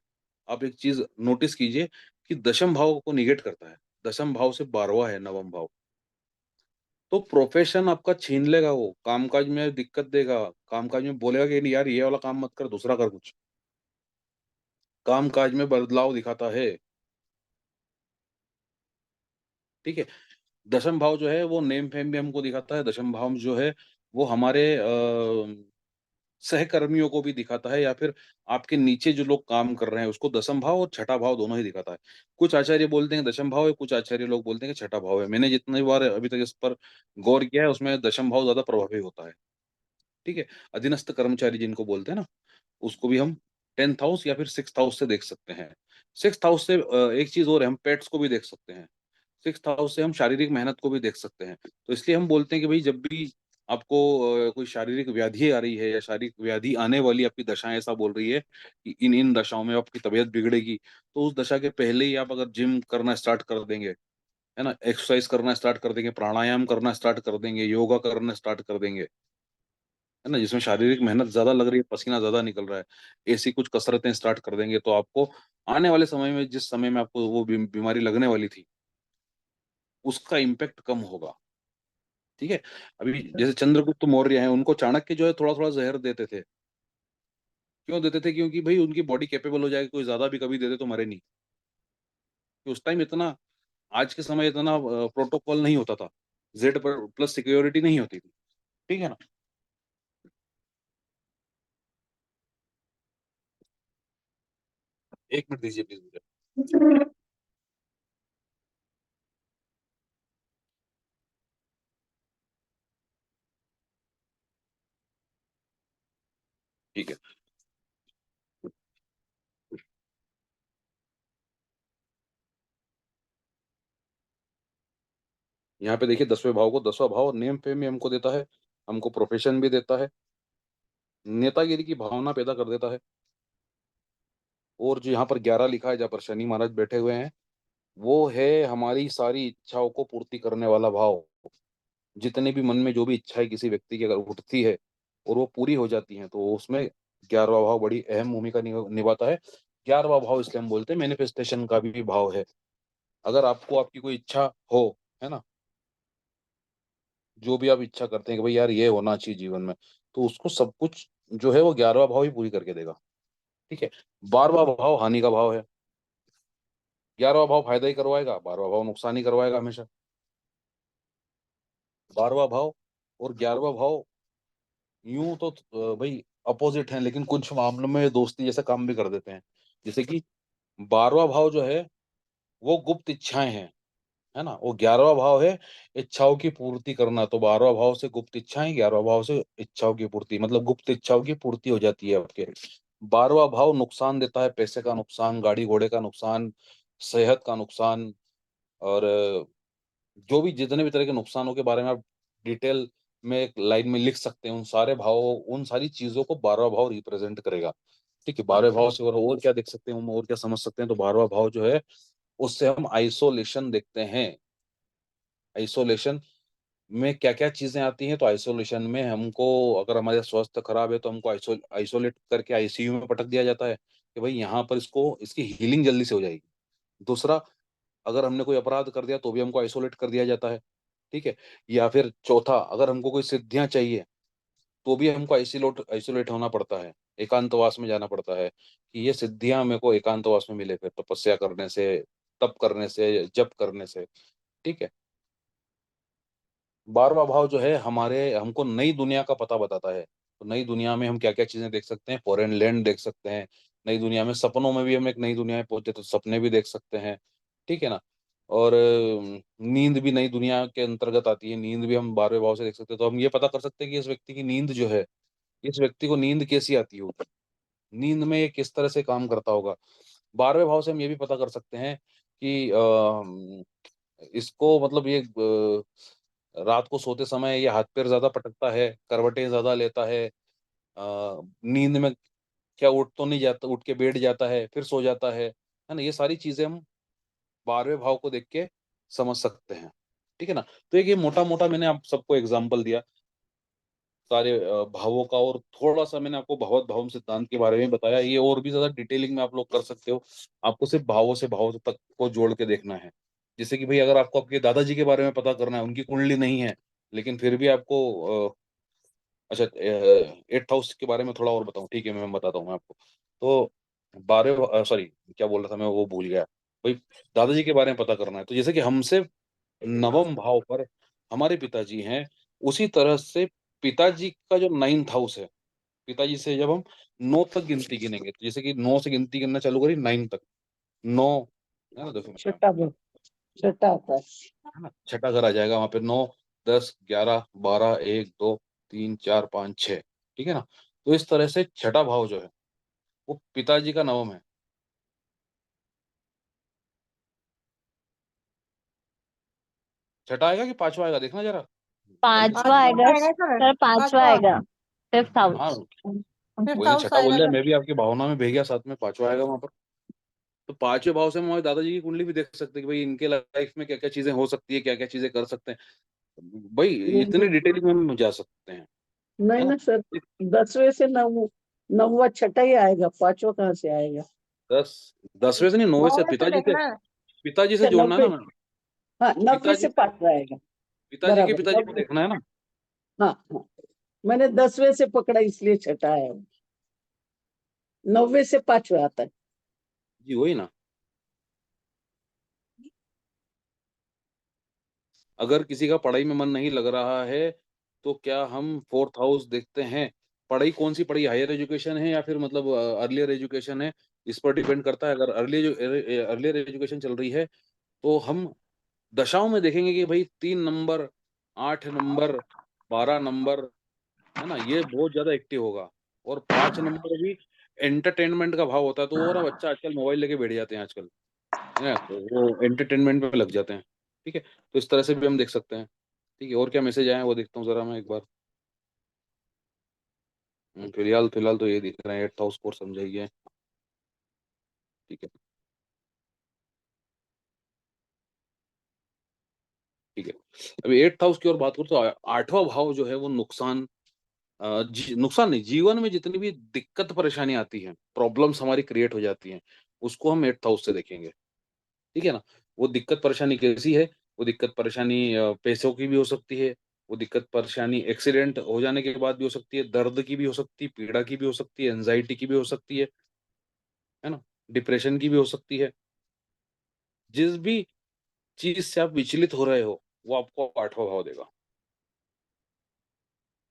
आप एक चीज नोटिस कीजिए कि 10वें भाव को निगेट करता है। दशम भाव से 12वां है नवम भाव। तो प्रोफेशन आपका छीन लेगा, वो कामकाज में दिक्कत देगा, कामकाज में बोलेगा कि नहीं यार ये वाला काम मत कर, दूसरा कर कुछ। कामकाज में बदलाव दिखाता है। ठीक है। दशम भाव जो है वो नेम फेम भी हमको दिखाता है। दशम भाव जो है वो हमारे सहकर्मियों को भी दिखाता है, या फिर आपके नीचे जो लोग काम कर रहे हैं उसको दशम भाव और छठा भाव दोनों ही दिखाता है। कुछ आचार्य बोलते हैं दशम भाव है, कुछ आचार्य लोग बोलते हैं कि छठा भाव है। मैंने जितनी बार अभी तक इस पर गौर किया है उसमें दशम भाव ज्यादा प्रभावी होता है। ठीक है। अधीनस्थ कर्मचारी जिनको बोलते हैं ना, उसको भी हम 10th हाउस या फिर 6th हाउस से देख सकते हैं। 6th हाउस से एक चीज और है, हम पेट्स को भी देख सकते हैं। 6th हाउस से हम शारीरिक मेहनत को भी देख सकते हैं। तो इसलिए हम बोलते हैं कि भाई जब भी आपको कोई शारीरिक व्याधि आ रही है या शारीरिक व्याधि आने वाली आपकी दशाएं ऐसा बोल रही है कि इन इन दशाओं में आपकी तबीयत बिगड़ेगी, तो उस दशा के पहले ही आप अगर जिम करना स्टार्ट कर देंगे, है ना, एक्सरसाइज करना स्टार्ट कर देंगे, प्राणायाम करना स्टार्ट कर देंगे, योगा करना स्टार्ट कर देंगे, है ना, जिसमें शारीरिक मेहनत ज्यादा लग रही है, पसीना ज्यादा निकल रहा है, ऐसी कुछ कसरतें स्टार्ट कर देंगे, तो आपको आने वाले समय में, जिस समय में आपको वो बीमारी लगने वाली थी, उसका इम्पैक्ट कम होगा। ठीक है। अभी जैसे चंद्रगुप्त मौर्य हैं, उनको चाणक्य जो है थोड़ा थोड़ा जहर देते थे। क्यों देते थे? क्योंकि भाई उनकी बॉडी कैपेबल हो जाएगी, कोई ज्यादा भी कभी दे दे तो मरे नहीं। कि उस टाइम इतना, आज के समय इतना प्रोटोकॉल नहीं होता था, जेड पर प्लस सिक्योरिटी नहीं होती थी। ठीक है ना। एक मिनट दीजिए प्लीज मुझे। ठीक है। यहाँ पे देखिए 10वें भाव को, 10वां भाव नेम फेम भी हमको देता है, हमको प्रोफेशन भी देता है, नेतागिरी की भावना पैदा कर देता है। और जो यहाँ पर 11 लिखा है, जहाँ पर शनि महाराज बैठे हुए हैं, वो है हमारी सारी इच्छाओं को पूर्ति करने वाला भाव। जितने भी मन में जो भी इच्छाएं किसी व्यक्ति की अगर उठती है और वो पूरी हो जाती हैं, तो उसमें 11वां भाव बड़ी अहम भूमिका निभाता है। 11वां भाव इसलिए हम बोलते हैं मैनिफेस्टेशन का भी भाव है। अगर आपको आपकी कोई इच्छा हो, है ना, जो भी आप इच्छा करते हैं कि भाई यार ये होना चाहिए जीवन में, तो उसको सब कुछ जो है वो 11वां भाव ही पूरी करके देगा। ठीक है। 12वां भाव हानि का भाव है। 11वां भाव फायदा ही करवाएगा, 12वां भाव नुकसान ही करवाएगा हमेशा। 12वां भाव और 11वां भाव यूं तो भाई अपोजिट हैं, लेकिन कुछ मामलों में दोस्ती जैसा काम भी कर देते हैं। जैसे कि 12वां भाव जो है वो गुप्त इच्छाएं हैं, है ना, वो 11वां भाव है इच्छाओं की पूर्ति करना। तो 12वां भाव से गुप्त इच्छाएं, 11वां भाव से इच्छाओं की पूर्ति, मतलब गुप्त इच्छाओं की पूर्ति हो जाती है आपके। 12वां भाव नुकसान देता है, पैसे का नुकसान, गाड़ी घोड़े का नुकसान, सेहत का नुकसान, और जो भी जितने भी तरह के नुकसानों के बारे में आप डिटेल में एक लाइन में लिख सकते हैं, उन सारे भावों, उन सारी चीजों को 12वां भाव रिप्रेजेंट करेगा। ठीक है। 12वें भाव से और क्या देख सकते हैं हम, और क्या समझ सकते हैं, तो 12वां भाव जो है उससे हम आइसोलेशन देखते हैं। आइसोलेशन में क्या क्या चीजें आती हैं, तो आइसोलेशन में हमको, अगर हमारे स्वास्थ्य खराब है तो हमको आइसोलेट करके आईसीयू में पटक दिया जाता है कि भाई यहाँ पर इसको, इसकी हीलिंग जल्दी से हो जाएगी। दूसरा, अगर हमने कोई अपराध कर दिया तो भी हमको आइसोलेट कर दिया जाता है। ठीक है। या फिर चौथा, अगर हमको कोई सिद्धियां चाहिए तो भी हमको आइसोलेट आइसोलेट होना पड़ता है, एकांतवास में जाना पड़ता है कि ये सिद्धियां मेरे को एकांतवास में मिले, फिर तपस्या करने से, तप करने से, जप करने से। ठीक है। 12वां भाव जो है हमारे, हमको नई दुनिया का पता बताता है। तो नई दुनिया में हम क्या क्या चीजें देख सकते हैं, फॉरेन लैंड देख सकते हैं। नई दुनिया में सपनों में भी हम एक नई दुनिया में पहुंचे तो सपने भी देख सकते हैं। ठीक है ना। और नींद भी नई दुनिया के अंतर्गत आती है, नींद भी हम 12वें भाव से देख सकते हैं। तो हम ये पता कर सकते हैं कि इस व्यक्ति की नींद जो है, इस व्यक्ति को नींद कैसी आती होगी, नींद में ये किस तरह से काम करता होगा। 12वें भाव से हम ये भी पता कर सकते हैं कि इसको, मतलब ये रात को सोते समय ये हाथ पैर ज्यादा पटकता है, करवटें ज्यादा लेता है, नींद में क्या उठ तो नहीं जाता, उठ के बैठ जाता है फिर सो जाता है ना। ये सारी चीजें हम 12वें भाव को देख के समझ सकते हैं। ठीक है ना। तो एक ये मोटा मोटा मैंने आप सबको एग्जाम्पल दिया सारे भावों का, और थोड़ा सा मैंने आपको भगवत भाव सिद्धांत के बारे में बताया। ये और भी ज्यादा डिटेलिंग में आप लोग कर सकते हो, आपको सिर्फ भावों से भाव तक को जोड़ के देखना है। जैसे कि भाई अगर आपको आपके दादाजी के बारे में पता करना है, उनकी कुंडली नहीं है, लेकिन फिर भी आपको अच्छा 8th हाउस के बारे में थोड़ा और बताऊं, ठीक है मैं बताता हूँ आपको। तो 12 सॉरी क्या बोल रहा था मैं, वो भूल गया भाई। दादाजी के बारे में पता करना है, तो जैसे कि हमसे नवम भाव पर हमारे पिताजी हैं, उसी तरह से पिताजी का जो 9th हाउस है, पिताजी से जब हम 9 तक गिनती गिनेंगे, तो जैसे कि 9 से गिनती गिनना चालू करी 9 तक, 9 है ना, देखो छठा भाव, छठा आता है। है ना, छठा घर आ जाएगा वहां पे, 9 10 11 12 1 2 3 4 5 6, ठीक है ना। तो इस तरह से छठा भाव जो है वो पिताजी का नवम है। छठा आएगा कि पांचवा आएगा, देखना जरा। पांचवा आएगा सर, पांचवा आएगा, 5th हाँ हाउस। वही ना, छठा बोल रहे मैं भी आपकी भावना में भेज गया, साथ में पांचवा आएगा वहां पर। तो पांचवें भाव से हम हमारे दादाजी की कुंडली भी देख सकते हैं कि भाई इनके लाइफ में क्या क्या चीजें हो सकती है, क्या क्या चीजें कर सकते हैं भाई, इतनी डिटेलिंग में हम जा सकते हैं, नहीं है ना। ना सर, 10वें से 9वां छठा ही आएगा, पांचवा कहाँ से आएगा? 10वें से नहीं, 9वें से, पिताजी से अच्छा, जोड़ना है 90, ना मैडम। हाँ 90 पिताजी से से, पांचवा आएगा। पिताजी के बराबर, पिताजी को 90, देखना है ना। हाँ हाँ, मैंने 10वें से पकड़ा इसलिए छठा है। 90 से पांचवा आता है। जी वही ना। अगर किसी का पढ़ाई में मन नहीं लग रहा है, तो क्या हम 4th हाउस देखते हैं? पढ़ाई कौन सी पढ़ाई, हायर एजुकेशन है या फिर मतलब अर्लियर एजुकेशन है, इस पर डिपेंड करता है। अगर अर्लियर एजुकेशन चल रही है, तो हम दशाओं में देखेंगे कि भाई 3 नंबर, 8 नंबर, 12 नंबर, है ना, ये बहुत ज्यादा एक्टिव होगा। और 5 नंबर भी एंटरटेनमेंट का भाव होता है, तो वो ना बच्चा आजकल मोबाइल लेके बैठ जाते हैं आजकल, है ना, तो वो एंटरटेनमेंट में लग जाते हैं। ठीक है, तो इस तरह से भी हम देख सकते हैं। ठीक है, और क्या मैसेज आए हैं वो देखता हूँ जरा मैं एक बार। फिलहाल फिलहाल तो ये दिख रहा है, 8th हाउस कोर्स समझाइए। ठीक है, ठीक है। अभी 8th हाउस की और बात करूँ तो 8वां भाव जो है वो नुकसान, नुकसान नहीं, जीवन में जितनी भी दिक्कत परेशानी आती है, प्रॉब्लम्स हमारी क्रिएट हो जाती हैं, उसको हम 8th हाउस से देखेंगे। ठीक है ना। वो दिक्कत परेशानी कैसी है? वो दिक्कत परेशानी पैसों की भी हो सकती है, वो दिक्कत परेशानी एक्सीडेंट हो जाने के बाद भी हो सकती है, दर्द की भी हो सकती है, पीड़ा की भी हो सकती है, एंजाइटी की भी हो सकती है ना, डिप्रेशन की भी हो सकती है। जिस भी चीज से आप विचलित हो रहे हो, वो आपको 8वां भाव देगा,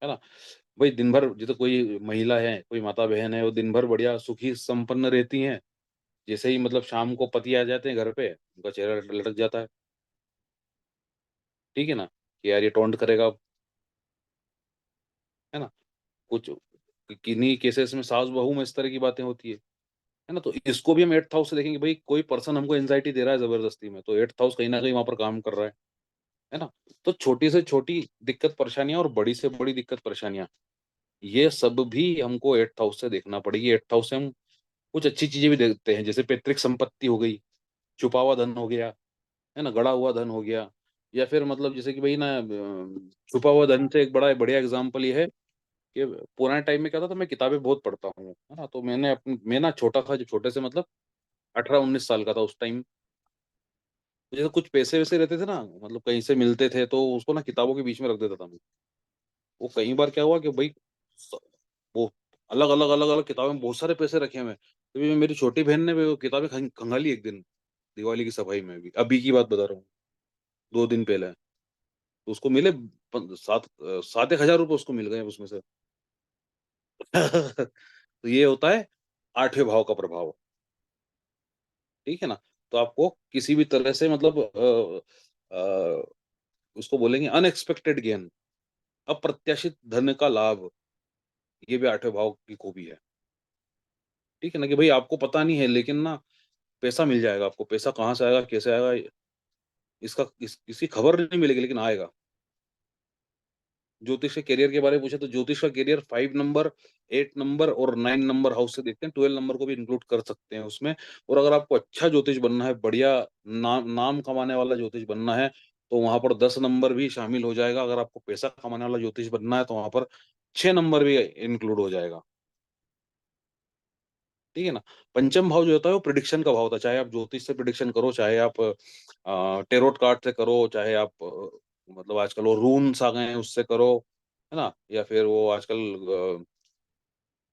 है ना। भाई दिन भर, जैसे कोई महिला है, कोई माता बहन है, वो दिन भर बढ़िया सुखी संपन्न रहती हैं, जैसे ही मतलब शाम को पति आ जाते हैं घर पे, उनका चेहरा लटक जाता है। ठीक है ना, कि यार ये टोंट करेगा अब, है ना। कुछ किन्हीं केसेस में सास बहू में इस तरह की बातें होती है ना। तो इसको भी हम 8th हाउस से देखेंगे, भाई कोई पर्सन हमको एंजाइटी दे रहा है जबरदस्ती में, तो 8th हाउस कहीं ना कहीं वहां पर काम कर रहा है ना। तो छोटी से छोटी दिक्कत परेशानियां और बड़ी से बड़ी दिक्कत परेशानियां, ये सब भी हमको 8th हाउस से देखना पड़ेगी। 8th हाउस से हम कुछ अच्छी चीजें भी देखते हैं, जैसे पैतृक संपत्ति हो गई, छुपा हुआ धन हो गया, है ना, गड़ा हुआ धन हो गया, या फिर मतलब जैसे कि भाई ना छुपा हुआ धन से एक बड़ा बढ़िया एग्जाम्पल ये है कि पुराने टाइम में क्या था, मैं किताबें बहुत पढ़ता हूँ, है ना, तो मैं ना छोटा था, जब छोटे से मतलब 18-19 साल का था उस टाइम, तो जैसे कुछ पैसे वैसे रहते थे ना, मतलब कहीं से मिलते थे, तो उसको ना किताबों के बीच में रख देता था मैं। वो कई बार क्या हुआ कि भाई स- वो अलग अलग किताबें में बहुत सारे पैसे रखे हुए हैं, तो भी मेरी छोटी बहन ने भी वो किताबें खंगाली एक दिन, दिवाली की सफाई में, भी अभी की बात बता रहा हूँ, 2 दिन पहले। तो उसको मिले 7-8 हजार रुपये उसको मिल गए उसमें से। तो ये होता है 8वें भाव का प्रभाव। ठीक है ना। तो आपको किसी भी तरह से मतलब उसको बोलेंगे अनएक्सपेक्टेड गेन, अप्रत्याशित धन का लाभ, ये भी 8वें भाव की खूबी है। ठीक है ना, कि भाई आपको पता नहीं है, लेकिन ना पैसा मिल जाएगा आपको, पैसा कहाँ से आएगा कैसे आएगा इसकी खबर नहीं मिलेगी, लेकिन आएगा। ज्योतिष के करियर के बारे में पूछे तो ज्योतिष का करियर 5 नंबर, 8 नंबर और 9 नंबर हाउस से देखते हैं, 12 नंबर को भी इंक्लूड कर सकते हैं उसमें। और अगर आपको अच्छा ज्योतिष बनना है, बढ़िया नाम कमाने वाला ज्योतिष बनना है, तो वहां पर 10 नंबर भी शामिल हो जाएगा। अगर आपको पैसा कमाने वाला ज्योतिष बनना है, तो वहां पर 6 नंबर भी इंक्लूड हो जाएगा। ठीक है ना। पंचम भाव जो होता है वो प्रिडिक्शन का भाव होता है, चाहे आप ज्योतिष से प्रिडिक्शन करो, चाहे आप टेरोट कार्ड से करो, चाहे आप मतलब आजकल वो रून्स आ गए हैं उससे करो, है ना, या फिर वो आजकल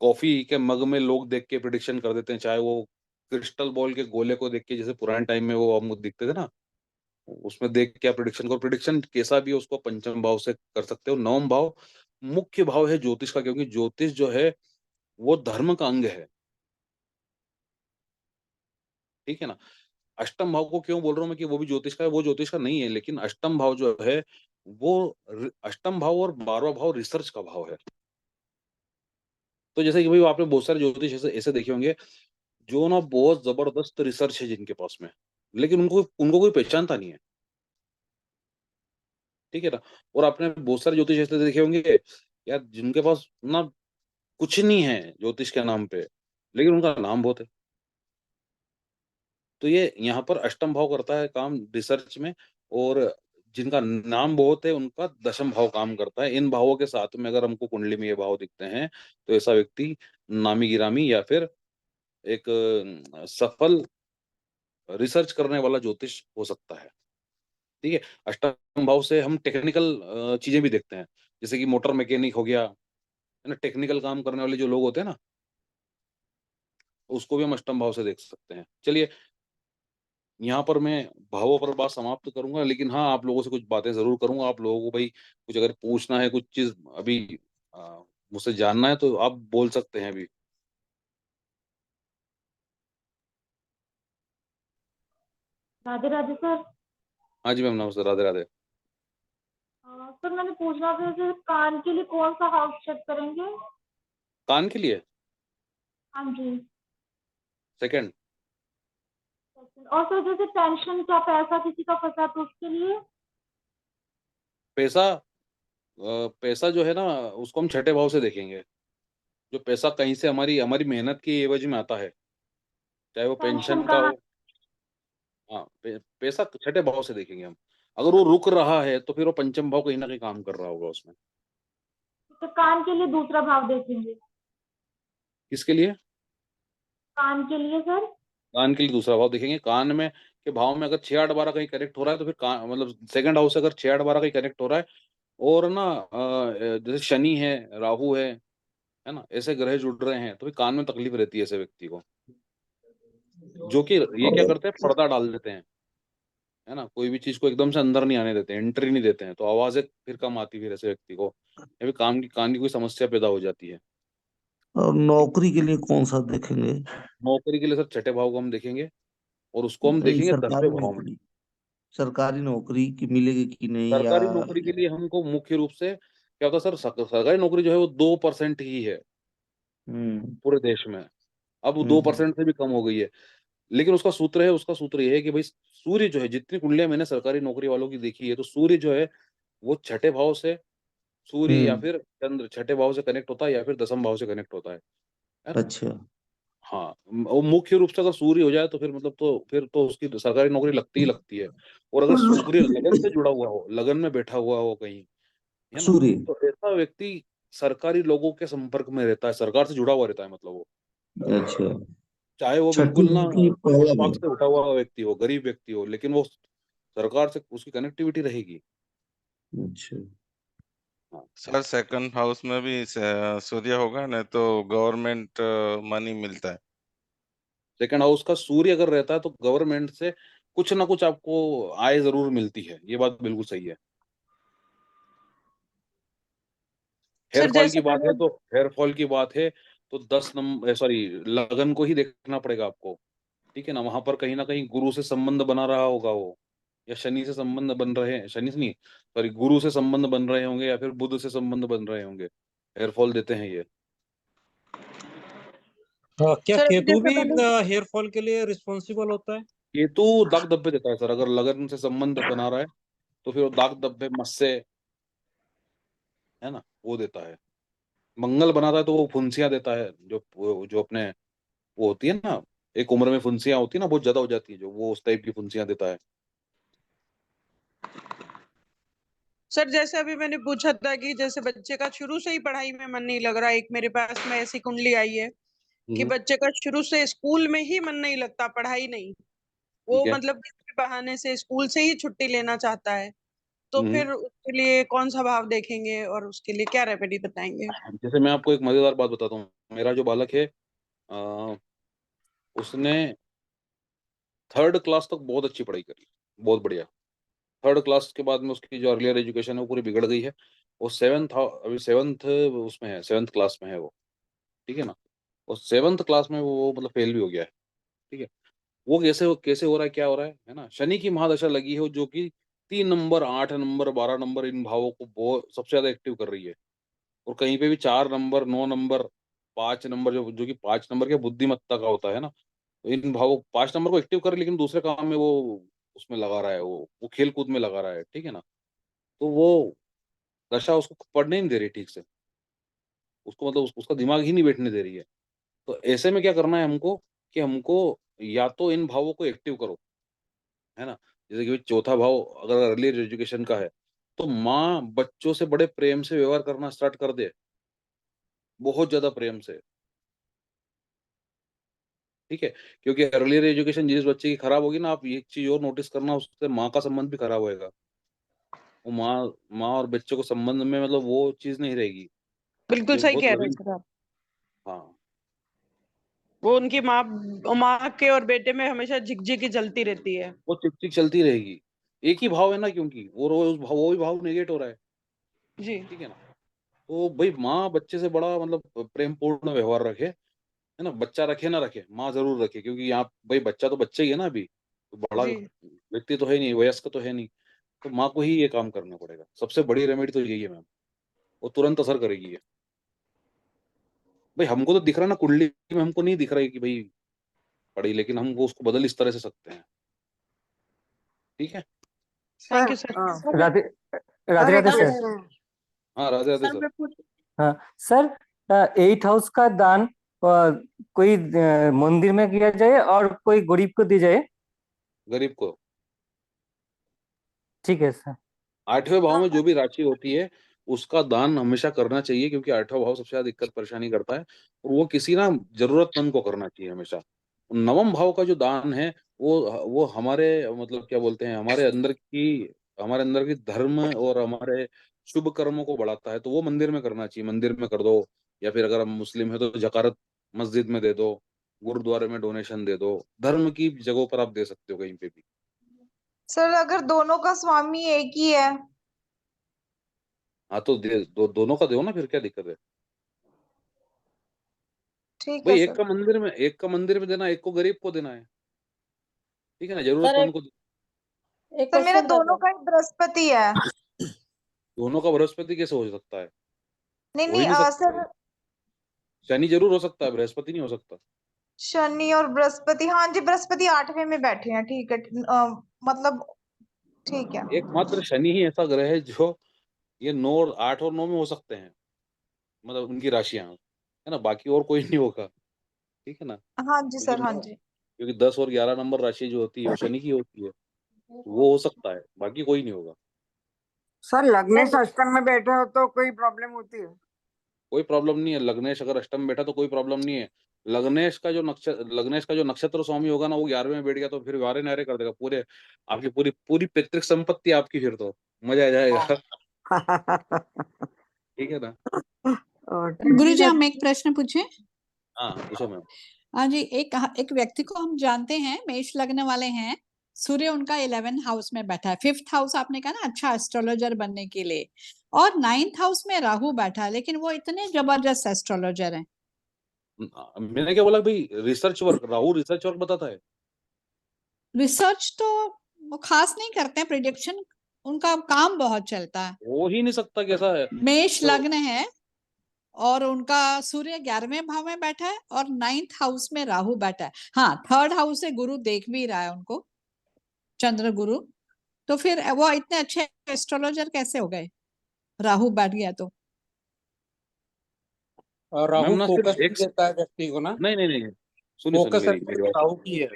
कॉफी के मग में लोग देख के प्रिडिक्शन कर देते हैं, चाहे वो क्रिस्टल बॉल के गोले को देख के, जैसे पुराने टाइम में वो हमको दिखते थे ना, उसमें देख के आप प्रिडिक्शन करो। प्रिडिक्शन कैसा भी है उसको पंचम भाव से कर सकते हो। नवम भाव मुख्य भाव है ज्योतिष का, क्योंकि ज्योतिष जो है वो धर्म का अंग है, ठीक है ना। अष्टम भाव को क्यों बोल रहा हूँ मैं कि वो भी ज्योतिष का है, वो ज्योतिष का नहीं है, लेकिन अष्टम भाव जो है वो अष्टम भाव और 12वां भाव रिसर्च का भाव है। तो जैसे कि भाई आपने बहुत सारे ज्योतिष ऐसे ऐसे देखे होंगे जो ना बहुत जबरदस्त रिसर्च है जिनके पास में, लेकिन उनको उनको कोई पहचानता नहीं है, ठीक है ना। और आपने बहुत सारे ज्योतिष ऐसे देखे होंगे यार जिनके पास ना कुछ नहीं है ज्योतिष के नाम पे, लेकिन उनका नाम बहुत है। तो ये यहाँ पर अष्टम भाव करता है काम रिसर्च में, और जिनका नाम बहुत है उनका दशम भाव काम करता है। इन भावों के साथ में अगर हमको कुंडली में ये भाव दिखते हैं तो ऐसा व्यक्ति नामी गिरामी या फिर एक सफल रिसर्च करने वाला ज्योतिष हो सकता है, ठीक है। अष्टम भाव से हम टेक्निकल चीजें भी देखते हैं, जैसे कि मोटर मैकेनिक हो गया, है ना, टेक्निकल काम करने वाले जो लोग होते हैं ना, उसको भी हम अष्टम भाव से देख सकते हैं। चलिए यहाँ पर मैं भावों पर बात समाप्त करूंगा, लेकिन हाँ आप लोगों से कुछ बातें जरूर करूंगा। आप लोगों को भाई कुछ अगर पूछना है, कुछ चीज अभी मुझसे जानना है तो आप बोल सकते हैं अभी। राधे राधे सर। हाँ जी मैम, नमस्ते, राधे राधे। सर मैंने पूछना था सर, कान के लिए कौन सा हाउस चेक करेंगे? कान के लिए हाँ जी। सेकंड। और सर जैसे पेंशन का पैसा किसी का फंसा तो उसके लिए? पैसा पैसा जो है ना उसको हम छठे भाव से देखेंगे। जो पैसा कहीं से हमारी हमारी मेहनत की एवज में आता है, चाहे वो पेंशन पेंशन का का हो, हाँ पैसा छठे भाव से देखेंगे हम। अगर वो रुक रहा है तो फिर वो पंचम भाव कहीं ना कहीं काम कर रहा होगा उसमें। तो कान के लिए दूसरा भाव देखेंगे? किसके लिए? कान के लिए सर? कान के लिए दूसरा भाव देखेंगे। कान में के भाव में अगर 6 8 12 कहीं कनेक्ट हो रहा है तो फिर कान मतलब सेकंड हाउस से अगर 6 8 12 कहीं कनेक्ट हो रहा है, और ना जैसे शनि है, राहु है ना, ऐसे ग्रह जुड़ रहे हैं तो फिर कान में तकलीफ रहती है ऐसे व्यक्ति को। जो कि ये क्या करते हैं, पर्दा डाल देते हैं, है ना, कोई भी चीज को एकदम से अंदर नहीं आने देते हैं, एंट्री नहीं देते हैं, तो आवाजें फिर कम आती है फिर ऐसे व्यक्ति को, या फिर कान की कोई समस्या पैदा हो जाती है। और नौकरी के लिए कौन सा देखेंगे? नौकरी के लिए सर छठे भाव को हम देखेंगे, और उसको हम नहीं, देखेंगे 10वें भाव में। सरकारी नौकरी की मिलेगी कि नहीं, या सरकारी नौकरी के लिए हमको मुख्य रूप से क्या होता है सर, सरकारी नौकरी जो है वो 2% ही है पूरे देश में। अब वो 2% से भी कम हो गई है, लेकिन उसका सूत्र ये है कि भाई सूर्य जो है, जितनी कुंडलियां मैंने सरकारी नौकरी वालों की देखी है, तो सूर्य जो है वो छठे भाव से, सूर्य या हम्म। फिर चंद्र छठे भाव से कनेक्ट होता है, या फिर दसम भाव से कनेक्ट होता है ना। अच्छा। हाँ, वो मुख्य रूप से अगर सूर्य हो जाए तो फिर मतलब तो फिर तो उसकी सरकारी नौकरी लगती ही लगती है। और अगर सूर्य लगन से जुड़ा हुआ हो, लगन में बैठा हुआ हो कहीं, है ना, सूर्य। तो ऐसा व्यक्ति सरकारी लोगों के संपर्क में रहता है, सरकार से जुड़ा हुआ रहता है, मतलब वो अच्छा। चाहे वो छठी बिल्कुल ना की पहला पाक भाव। से उठा हुआ व्यक्ति हो, गरीब व्यक्ति हो, लेकिन वो सरकार से उसकी कनेक्टिविटी रहेगी। अच्छा। हाँ, सर सेकंड हाउस में भी सूर्य होगा ना तो गवर्नमेंट मनी मिलता है। सेकंड हाउस का सूर्य अगर रहता है तो गवर्नमेंट से कुछ ना कुछ आपको आय जरूर मिलती है, ये बात बिल्कुल सही है। हेयर सर फॉल जैसे की बात है मैंने तो हेयर फॉल की बात है तो 10 नंबर सॉरी लगन को ही देखना पड़ेगा आपको, ठीक है ना। वहां पर कहीं ना कहीं गुरु से संबंध बना रहा होगा वो, या शनि से संबंध बन रहे हैं, शनि से नहीं सॉरी गुरु से संबंध बन रहे होंगे, या फिर बुध से संबंध बन रहे होंगे, हेयर फॉल देते हैं ये। क्या सर अभी केतु जैसे भी मैंने हेयर फॉल के लिए रिस्पॉन्सिबल होता है? केतु दाग धब्बे देता है सर, अगर लगन से संबंध बना रहा है तो फिर वो दाग धब्बे मस्से, है ना, वो देता है। मंगल बनाता है तो वो फुंसियां देता है, जो जो अपने वो होती है ना, एक उम्र में फुंसियां होती है ना, बहुत ज्यादा हो जाती है जो, वो उस टाइप की फुंसियां देता है। सर जैसे अभी मैंने पूछा था कि जैसे बच्चे का शुरू से ही पढ़ाई में मन नहीं लग रहा है, एक मेरे पास में ऐसी कुंडली आई है कि बच्चे का शुरू से स्कूल में ही मन नहीं लगता, पढ़ाई नहीं, वो ठीक है। मतलब किसी बहाने से स्कूल से ही छुट्टी लेना चाहता है, तो फिर उसके लिए कौन सा भाव देखेंगे और उसके लिए क्या रेमेडी बताएंगे? जैसे मैं आपको एक मजेदार बात बताता हूँ। मेरा जो बालक है उसने 3rd क्लास तक बहुत अच्छी पढ़ाई करी, बहुत बढ़िया। 3rd क्लास के बाद में उसकी जो अर्लियर एजुकेशन है वो पूरी बिगड़ गई है। वो 7th अभी 7th उसमें है, 7th क्लास में है वो, ठीक है ना। और 7th क्लास में वो मतलब फेल भी हो गया है, ठीक है। वो कैसे हो रहा है, क्या हो रहा है ना। शनि की महादशा लगी है जो कि 3 नंबर, 8 नंबर, 12 नंबर इन भावों को बहुत सबसे ज्यादा एक्टिव कर रही है। और कहीं पे भी 4 नंबर, 9 नंबर, 5 नंबर, जो कि 5 नंबर के बुद्धिमत्ता का होता है ना, तो इन भावों 5 नंबर को एक्टिव कर, लेकिन दूसरे काम में वो उसमें लगा रहा है, वो खेल कूद में लगा रहा है, ठीक है ना। तो वो दशा उसको पढ़ने नहीं दे रही ठीक से, उसको मतलब उसका दिमाग ही नहीं बैठने दे रही है। तो ऐसे में क्या करना है हमको, कि हमको या तो इन भावों को एक्टिव करो, है ना। जैसे कि भाई चौथा भाव अगर अर्लियर एजुकेशन का है, तो माँ बच्चों से बड़े प्रेम से व्यवहार करना स्टार्ट कर दे, बहुत ज्यादा प्रेम से, ठीक है। क्योंकि अर्लियर एजुकेशन जिस बच्चे की खराब होगी ना, आप एक चीज और नोटिस करना, उससे माँ का संबंध भी खराब होएगा। वो माँ और बच्चे को संबंध में मतलब वो चीज नहीं रहेगी बिल्कुल जो सही बहुत कह रहे हैं लविंग। सर आप। हाँ, वो उनकी माँ के और बेटे में हमेशा झिकझिकी जलती रहती है। वो चिक चलती रहेगी। एक ही भाव है ना, क्योंकि वो भी भाव नेगेट हो रहा है, जी। ठीक है ना। तो भाई माँ बच्चे से बड़ा मतलब प्रेम पूर्ण व्यवहार रखे, है ना। बच्चा रखे ना रखे, माँ जरूर रखे, क्योंकि यहाँ भाई बच्चा तो बच्चा ही है ना, अभी तो बड़ा जी। व्यक्ति तो है नहीं, वयस्क तो है नहीं। तो माँ को ही ये काम करना पड़ेगा। सबसे बड़ी रेमेडी तो यही है मैम, वो तुरंत असर करेगी ये। भाई हमको तो दिख रहा है ना, कुंडली में हमको नहीं दिख रहा है कि भाई पढ़ी, लेकिन हम वो उसको बदल इस तरह से सकते हैं, ठीक है। Thank you sir. Radhe Radhe Radhe sir. हाँ, राधे राधे सर। हाँ सर, 8 हाउस का दान कोई मंदिर में किया जाए और कोई गरीब को दी जाए। गरीब को। ठीक है सर। 8वें भाव में जो भी राशि होती है उसका दान हमेशा करना चाहिए, क्योंकि 8वां भाव सबसे ज्यादा दिक्कत परेशानी करता है, और वो किसी ना जरूरतमंद को करना चाहिए हमेशा। 9वें भाव का जो दान है वो हमारे मतलब क्या बोलते हैं, हमारे अंदर की धर्म और हमारे शुभ कर्मों को बढ़ाता है। तो वो मंदिर में करना चाहिए, मंदिर में कर दो, या फिर अगर हम मुस्लिम है तो जकारत मस्जिद में दे दो, गुरुद्वारे में डोनेशन दे दो, धर्म की जगहों पर आप दे सकते हो कहीं पे भी। सर अगर दोनों का स्वामी एक ही है? हाँ तो दोनों का दो ना, फिर क्या दिक्कत है। ठीक है भाई सर। एक का मंदिर में देना, एक को गरीब को देना है, ठीक है ना, सर जरूरतमंद को। एक सर मेरा क्वेश्चन दोनों का ही बृहस्पति है। दोनों का बृहस्पति कैसे हो सकता है, नहीं हो ही नहीं नहीं सकता है। सर, शनि जरूर हो सकता है, बृहस्पति नहीं हो सकता। शनि और बृहस्पति, हाँ जी बृहस्पति 8वें में बैठे हैं, ठीक है। मतलब ठीक है। एकमात्र शनि ही ऐसा ग्रह है जो ये 9 और 8 और 9 में हो सकते हैं, मतलब उनकी राशियां, है ना। बाकी और कोई नहीं होगा, ठीक है ना। हाँ जी क्योंकि सर, हाँ जी। क्योंकि 10 और 11 नंबर राशि जो होती है वो शनि की होती है, वो हो सकता है, बाकी कोई नहीं होगा। सर लग्नेश अष्टम में बैठे हो तो कोई प्रॉब्लम होती है? कोई प्रॉब्लम नहीं है। लग्नेश अगर अष्टम में बैठा तो कोई प्रॉब्लम नहीं है। लग्नेश का जो नक्षत्र स्वामी होगा ना, वो 11वें में बैठ गया तो फिर वारे नारे कर देगा पूरे, आपकी पूरी पूरी पैतृक संपत्ति आपकी, फिर तो मजा आ जाएगा। ठीक है ना। गुरुजी हम एक प्रश्न पूछे। हाँ पूछो मैम। हाँ जी, एक व्यक्ति को हम जानते हैं, मेष लग्न वाले हैं, सूर्य उनका 11 हाउस में बैठा है, 5th हाउस आपने कहा ना अच्छा एस्ट्रोलॉजर बनने के लिए, और 9th हाउस में राहु बैठा है, लेकिन वो इतने जबरदस्त एस्ट्रोलॉजर हैं। मैंने क्या बोला भाई, research work, Rahu research work बताता है। रिसर्च तो वो खास नहीं करते हैं, प्रिडिक्शन उनका काम बहुत चलता है। हो ही नहीं सकता, कैसा है। मेष तो लग्न है और उनका सूर्य 11वें भाव में बैठा है और 9th हाउस में राहु बैठा है। हाँ 3rd हाउस से गुरु देख भी रहा है उनको, चंद्र गुरु। तो फिर वो इतने अच्छे एस्ट्रोलॉजर कैसे हो गए, राहु बैठ गया तो? और मैम राहु ना फोकस सिर्फ भी देता है व्यक्ति को ना, नहीं नहीं नहीं, सुनिए फोकस मेरी बात। राहु की है।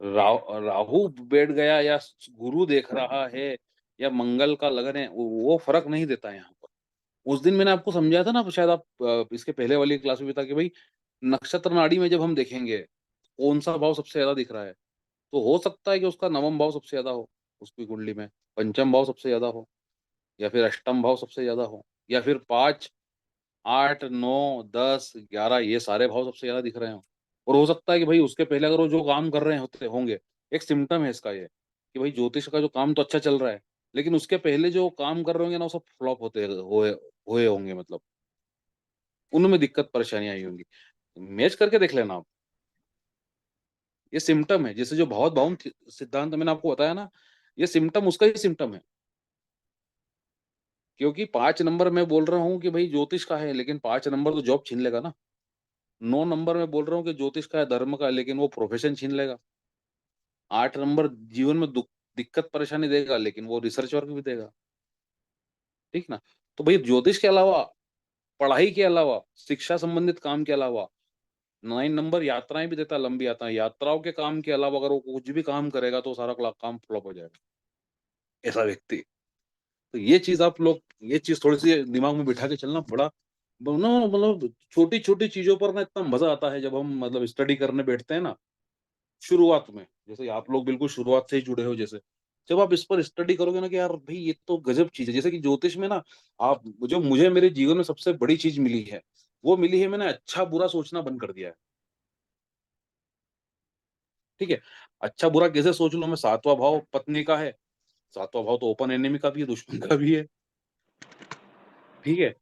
राहु बैठ गया या गुरु देख रहा है या मंगल का लगन है, वो फर्क नहीं देता है यहाँ पर। उस दिन मैंने आपको समझाया था ना, शायद आप इसके पहले वाली क्लास में भी था कि भाई नक्षत्र नाड़ी में जब हम देखेंगे कौन सा भाव सबसे ज्यादा दिख रहा है, तो हो सकता है कि उसका नवम भाव सबसे ज्यादा हो उसकी कुंडली में, पंचम भाव सबसे ज्यादा हो, या फिर अष्टम भाव सबसे ज्यादा हो, या फिर 5, 8, 9, 10, 11 ये सारे भाव सबसे ज्यादा दिख रहे हो। और हो सकता है कि भाई उसके पहले अगर वो जो काम कर रहे होते होंगे, एक सिम्टम है इसका ये कि भाई ज्योतिष का जो काम तो अच्छा चल रहा है, लेकिन उसके पहले जो काम कर रहे होंगे ना वो सब फ्लॉप होते हुए हुए होंगे, मतलब उनमें दिक्कत परेशानियां आई होंगी। मैच करके देख लेना आप, ये सिम्टम है। जैसे जो भावत भावम सिद्धांत मैंने आपको बताया ना, ये सिम्टम उसका ही सिम्टम है। क्योंकि 5 नंबर मैं बोल रहा हूँ कि भाई ज्योतिष का है, लेकिन 5 नंबर तो जॉब छीन लेगा ना। 9 नंबर में बोल रहा हूँ कि ज्योतिष का है, धर्म का है, लेकिन वो प्रोफेशन छीन लेगा। 8 नंबर जीवन में दिक्कत परेशानी देगा, लेकिन वो रिसर्च वर्क भी देगा। ठीक ना। तो भाई ज्योतिष के अलावा, पढ़ाई के अलावा, शिक्षा संबंधित काम के अलावा 9 नंबर यात्राएं भी देता है, लंबी यात्राएं। यात्राओं के काम के अलावा अगर वो कुछ भी काम करेगा तो सारा काम फ्लॉप हो जाएगा, ऐसा व्यक्ति। तो ये चीज आप लोग, ये चीज थोड़ी सी दिमाग में बिठा के चलना बड़ा ना, मतलब छोटी छोटी चीजों पर ना इतना मजा आता है जब हम मतलब स्टडी करने बैठते हैं ना शुरुआत में। जैसे आप लोग बिल्कुल शुरुआत से ही जुड़े हो, जैसे जब आप इस पर स्टडी करोगे ना कि यार भाई ये तो गजब चीज है। जैसे कि ज्योतिष में ना, आप जो मुझे मेरे जीवन में सबसे बड़ी चीज मिली है, वो मिली है मैंने अच्छा बुरा सोचना बंद कर दिया है। ठीक है। अच्छा बुरा कैसे सोच लो मैं, 7वां भाव पत्नी का है, 7वां भाव तो ओपन एनिमी का भी है, दुश्मन का भी है। ठीक है।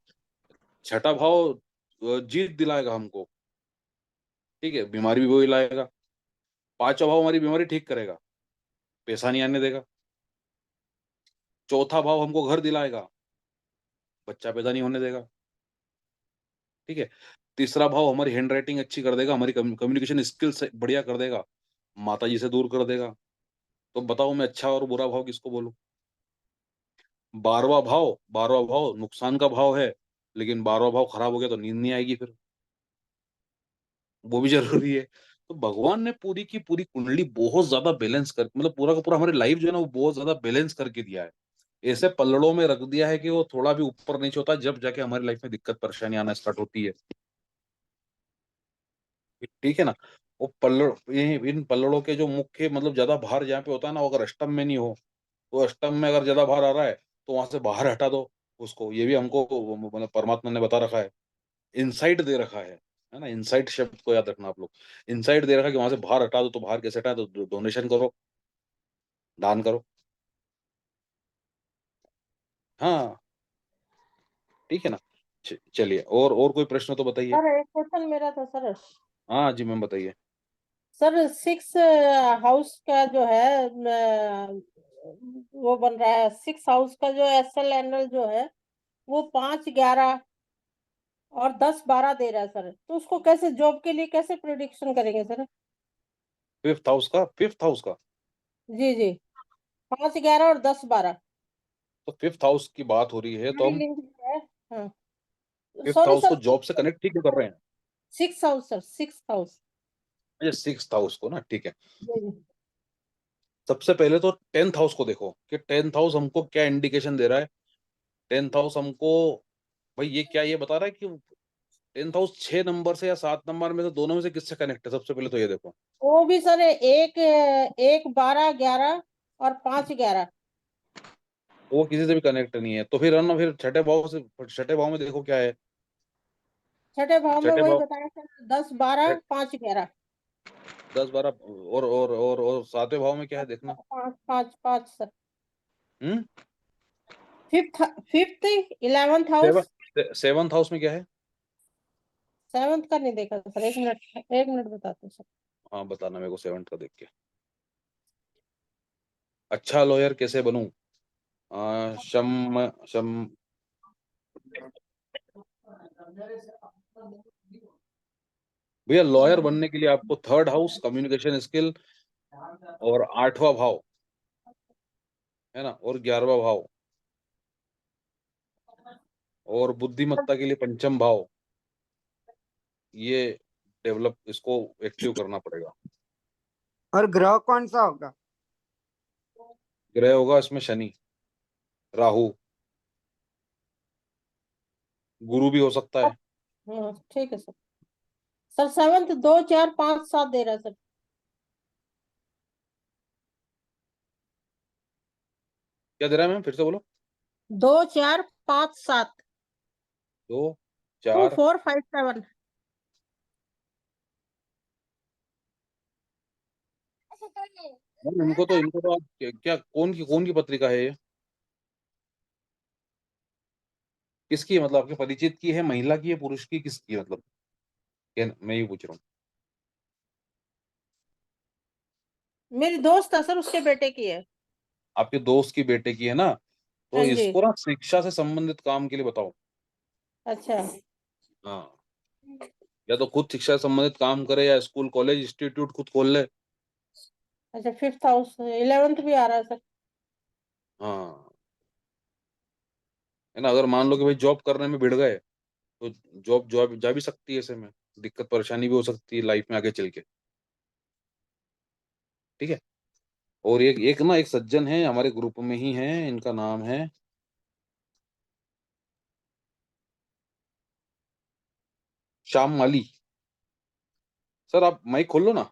6ठा भाव जीत दिलाएगा हमको। ठीक है, बीमारी भी वही लाएगा। 5वां भाव हमारी बीमारी ठीक करेगा, पैसा नहीं आने देगा। 4था भाव हमको घर दिलाएगा, बच्चा पैदा नहीं होने देगा। ठीक है। 3रा भाव हमारी हैंड राइटिंग अच्छी कर देगा, हमारी कम्युनिकेशन स्किल्स बढ़िया कर देगा, माता जी से दूर कर देगा। तो बताओ मैं अच्छा और बुरा भाव किसको बोलूं। 12वां भाव नुकसान का भाव है, लेकिन 12वां भाव खराब हो गया तो नींद नहीं आएगी फिर, वो भी जरूरी है। तो भगवान ने पूरी की पूरी कुंडली बहुत ज्यादा बैलेंस कर, मतलब पूरा का पूरा हमारी लाइफ जो है ना वो बहुत ज्यादा बैलेंस करके दिया है। ऐसे पल्लड़ों में रख दिया है कि वो थोड़ा भी ऊपर नीचे होता है, जब जाके हमारी लाइफ में दिक्कत परेशानी आना स्टार्ट होती है। ठीक है ना। वो पल्लड़, इन पल्लड़ों के जो मुख्य मतलब ज्यादा भार जहाँ पे होता है ना, वो अगर अष्टम में नहीं हो, तो अष्टम में अगर ज्यादा भार आ रहा है तो वहां से बाहर हटा दो उसको। ये भी हमको मतलब परमात्मा ने बता रखा है, इनसाइट दे रखा है ना। इनसाइट शब्द को याद रखना आप लोग। इनसाइट दे रखा है कि वहां से बाहर हटा दो। तो बाहर कैसे हटाए, तो डोनेशन करो, दान करो। हाँ, ठीक है ना। चलिए, और कोई प्रश्न तो बताइए। सर एक क्वेश्चन मेरा था सर। हाँ जी मैम, बताइए। सर 6 हाउस का जो है वो बन रहा है, 6 हाउस का जो SLNL जो है वो 5, 11 और 10, 12 दे रहा है सर। तो उसको कैसे जॉब के लिए कैसे प्रिडिक्शन करेंगे सर? 5th हाउस का जी जी, 5, 11 और 10, 12 तो 5th हाउस की बात हो रही है, तो हम लिंक है। हाँ 5th सॉरी हाउस को सर, जॉब से कनेक्ट ठीक कर रहे हैं। 6 हाउस सर, 6 हाउस। अच्छा, 6th हाउस को ना, ठीक है। जी जी। सबसे पहले तो 10th हाउस को देखो कि 10th हाउस हमको क्या इंडिकेशन दे रहा है। 10th हाउस हमको, भाई ये क्या ये बता रहा है कि 10th हाउस 6 नंबर से या 7 नंबर में से दोनों में से किससे कनेक्ट है। सबसे पहले तो ये देखो। वो भी सर 1, 12, 11 और 5, 11। वो किसी से भी कनेक्ट नहीं है, तो फिर है ना, फिर 6ठे भाव में देखो क्या है। छठे भाव में छठे वही भाव बताया सर, 10, 12, 5, 11। 10, 12 और 7वें भाव में क्या है देखना। 5, 5, 5 सर। हम्म। Fifth 11th house. 7th house में क्या है। 7th का नहीं देखा सर, एक मिनट बताते सर। हाँ बताना मेरे को 7th का देख के। अच्छा लॉयर कैसे बनूं। शम शम भैया लॉयर बनने के लिए आपको 3rd हाउस कम्युनिकेशन स्किल, और 8वां भाव है ना, और 11वां भाव, और बुद्धिमत्ता के लिए 5म भाव, ये डेवलप, इसको एक्टिव करना पड़ेगा। और ग्रह कौन सा होगा? ग्रह होगा इसमें शनि, राहु, गुरु भी हो सकता है। ठीक है सर। सर 7th 2 4 5 7 दे रहा है सर। क्या दे रहा है मैम, फिर से बोलो। 2 4 5 7 2 2 4 4 5 7। मैम इनको तो आप क्या कौन की पत्रिका है ये, किसकी है? मतलब आपके परिचित की है, महिला की है, पुरुष की, किसकी है? मतलब मैं ये पूछ रहा हूँ। मेरी दोस्त है सर, उसके बेटे की है। आपके दोस्त की बेटे की है ना, तो हाँ जी। इसको ना शिक्षा से संबंधित काम के लिए बताओ। अच्छा। हाँ, या तो खुद शिक्षा से संबंधित काम करे या स्कूल कॉलेज इंस्टीट्यूट खुद खोल ले। अच्छा 5th हाउस 11th भी आ रहा है सर। हाँ, है ना, अगर मान लो कि भाई जॉब करने में भिड़ गए तो जॉब जॉब जा भी सकती है, ऐसे में दिक्कत परेशानी भी हो सकती है लाइफ में आगे चल के। ठीक है। और एक एक ना एक सज्जन है हमारे ग्रुप में ही है, इनका नाम है श्याम माली। सर आप माइक खोल लो ना।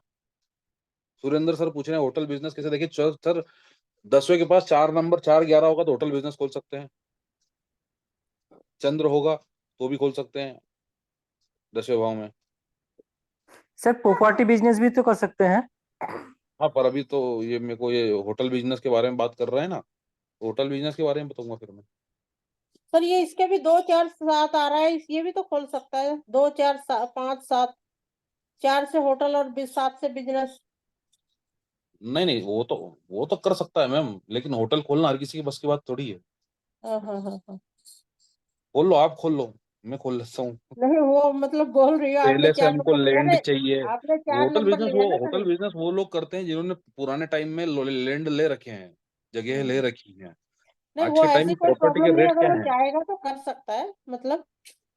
सुरेंद्र सर पूछ रहे हैं होटल बिजनेस कैसे। देखिए सर, 10वें के पास 4 नंबर 4 11 होगा तो होटल बिजनेस खोल सकते हैं। चंद्र होगा तो भी खोल सकते हैं 10वें भाव में। सर प्रॉपर्टी बिजनेस भी तो कर सकते हैं। हाँ, पर अभी तो ये मेरे को ये होटल बिजनेस के बारे में बात कर रहे हैं ना, तो होटल बिजनेस के बारे में बताऊंगा फिर मैं। सर ये इसके भी 2 4 7 आ रहा है, ये भी तो खोल सकता है। 2 4 5 7 4 से होटल और 7 से बिजनेस। नहीं नहीं, वो तो कर सकता है मैम, लेकिन होटल खोलना हर किसी की बस की बात थोड़ी है। हाँ हाँ हाँ हाँ। खोल लो, आप खोल लो, मैं खोल लेता हूँ। नहीं वो मतलब बोल रही हूँ, आपने पहले से 4 हमको नंबर लिया लैंड ना। चाहिए। आपने 4 नंबर लिया ना सर। होटल बिजनेस वो लोग करते हैं जिन्होंने पुराने टाइम में लैंड ले रखे हैं, जगह ले रखी है। नहीं आज वो के टाइम ऐसी में कोई प्रॉपर्टी के प्रॉब्लम नहीं, रेट अगर क्या वो है? चाहेगा तो कर सकता है, मतलब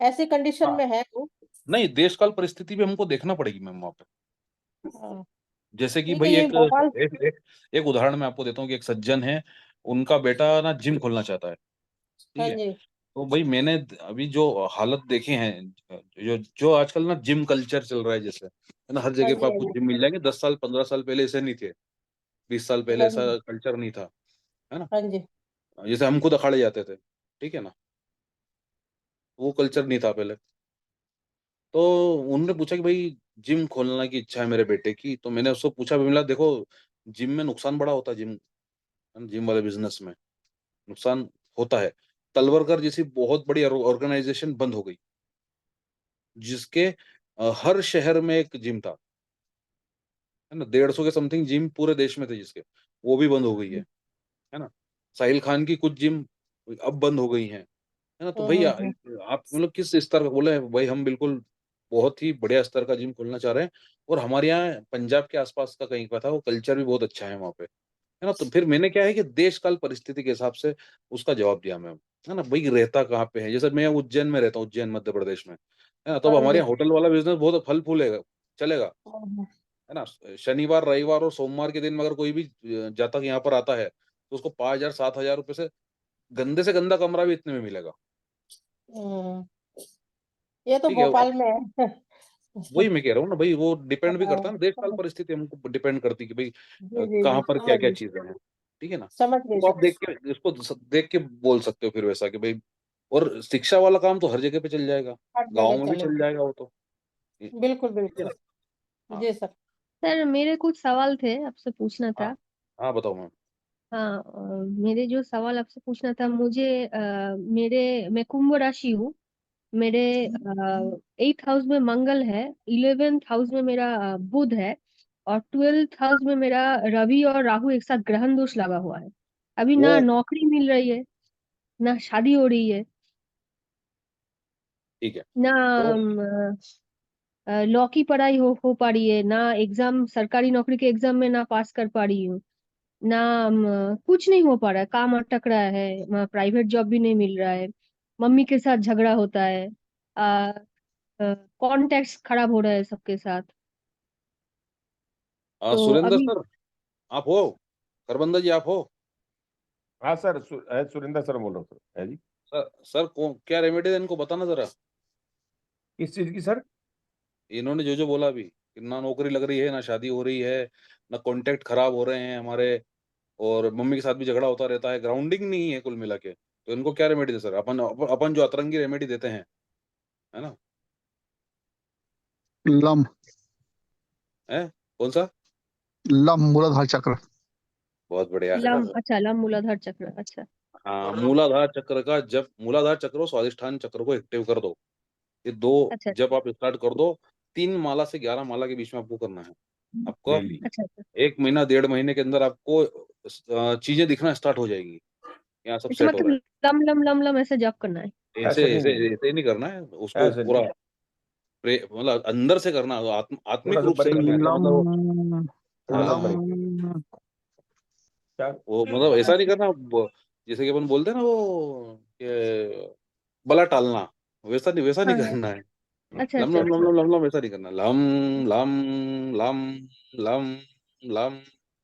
ऐसी कंडीशन हाँ, में है वो। नहीं देश काल परिस्थिति भी हमको देखना पड़ेगी मैम वहाँ पे। हाँ, जैसे कि ठीक है भाई ये एक भोपाल। एक एक, एक उदाहरण मैं आपको देता हूँ कि एक सज्जन है, उनका बेटा ना जिम खोलना चाहता है। ठीक हाँ है। जी। तो भाई मैंने अभी जो हालत देखे हैं, जो जो आजकल ना जिम कल्चर चल रहा है, जैसे है ना, हर हाँ जगह जी। पे हाँ आपको जी। जिम मिल जाएंगे। 10 साल 15 साल पहले ऐसे नहीं थे, 20 साल पहले हाँ ऐसा जी। कल्चर नहीं था, है ना। हाँ जी। जैसे हम खुद अखाड़े जाते थे, ठीक है ना, वो कल्चर नहीं था पहले। तो उन्होंने पूछा कि भाई जिम खोलने की इच्छा है मेरे बेटे की। तो मैंने उसको पूछा, मिला देखो जिम में नुकसान बड़ा होता है, जिम वाले बिजनेस में नुकसान होता है। तलवरकर जैसी बहुत बड़ी ऑर्गेनाइजेशन बंद हो गई, जिसके हर शहर में एक जिम था, है ना, 150 के समथिंग जिम पूरे देश में थे जिसके, वो भी बंद हो गई है ना। साहिल खान की कुछ जिम अब बंद हो गई हैं, है ना। तो भाई हम्म। आप मतलब किस स्तर का बोले हैं? भाई हम बिल्कुल बहुत ही बढ़िया स्तर का जिम खोलना चाह रहे हैं, और हमारे यहाँ पंजाब के आसपास का कहीं का था, वो कल्चर भी बहुत अच्छा है वहाँ पे, है ना। तो फिर मैंने क्या है कि देश काल परिस्थिति के हिसाब से उसका जवाब दिया मैं, है ना। भाई रहता कहाँ पे है, जैसे मैं उज्जैन में रहता हूँ, उज्जैन मध्य प्रदेश में, है ना। तो अब हाँ हमारे जी। यहाँ होटल वाला बिजनेस बहुत फल फूलेगा, चलेगा, हम्म। है ना। शनिवार रविवार और सोमवार के दिन में अगर कोई भी जातक यहाँ पर आता है तो उसको 5,000 7,000 रुपए से गंदा कमरा भी इतने में मिलेगा। ये तो ठीक है, अब भोपाल में है। वही मैं कह रहा हूँ ना भाई, वो डिपेंड भी हाँ, करता है ना, देश काल समझ। परिस्थिति हमको डिपेंड करती है कि भाई जी जी कहाँ जी पर क्या समझ क्या गई। चीजें हैं। ठीक है ना। समझ गई तो आप सर। देख के बोल सकते हो फिर वैसा कि भाई, और शिक्षा वाला काम तो हर जगह पे चल जाएगा, हर गाँव जगह में भी चल चलेगी। जाएगा वो तो। बिल्कुल ठीक है बिल्कुल। ना। हाँ जी सर। सर मेरे कुछ सवाल थे आपसे पूछना हाँ था। हाँ, बताओ मैम। हाँ मेरे जो सवाल आपसे पूछना था, मुझे मैं कुंभ राशि हूँ। मेरे 8th हाउस में मंगल है, 11th हाउस में मेरा बुध है, और 12th हाउस में मेरा रवि और राहु एक साथ ग्रहण दोष लगा हुआ है। अभी वो ना नौकरी मिल रही है, ना शादी हो रही है, ठीक है। ना तो लॉ की पढ़ाई हो पा रही है, ना एग्जाम सरकारी नौकरी के एग्जाम में ना पास कर पा रही हूँ, ना कुछ नहीं हो पा रहा है, काम अटक रहा है, प्राइवेट जॉब भी नहीं मिल रहा है, मम्मी के साथ झगड़ा होता है, कॉन्टेक्ट खराब हो रहा है सबके साथ। तो सुरेंद्र अभी सर आप हो? खरबंदा जी आप हो? हाँ सर, सुरेंद्र सर बोल रहा हूँ सर। है जी। सर क्या रेमेडी है इनको बताना जरा। किस चीज की सर? इन्होंने जो बोला अभी कि ना नौकरी लग रही है, ना शादी हो रही है, ना कॉन्टेक्ट खराब हो रहे हैं हमारे, और मम्मी के साथ भी झगड़ा होता रहता है, ग्राउंडिंग नहीं है कुल मिला के, तो इनको क्या रेमेडी दे सर? अपन जो अतरंगी रेमेडी देते हैं, है ना? लम है कौन सा? लम मूलाधार चक्र। बहुत बढ़िया। अच्छा लम मूलाधार चक्र, अच्छा। हाँ, मूलाधार चक्र का, जब मूलाधार चक्र और स्वादिष्ठान चक्र को एक्टिव कर दो, ये दो अच्छा जब आप स्टार्ट कर दो, 3 माला से 11 माला के बीच में आपको करना है। आपको अच्छा अच्छा 1 महीना 1.5 महीने के अंदर आपको चीजें दिखना स्टार्ट हो जाएंगी, यहाँ सब अच्छा, सेट हो रहा मतलब लम लम लम लम ऐसे जप करना है। है। ऐसे ऐसे ऐसे नहीं, ऐसे नहीं करना है उसको, ऐसे पूरा नहीं, मतलब अंदर से करना है, थोड़ा आत्मिक सा रूप से ऊपर ही करना है। इसका मतलब लम थोड़ा सा ऊपर ही लम क्या? वो मतलब ऐसा नहीं करना जैसे कि अपन बोलते हैं ना, वो कि बला टालना, वैसा नहीं हाँ हाँ, करना है। अच्छा लम अच्छा लम लम अच्छा लम लम लम ऐसा नहीं करना। Lump lump lump lump lump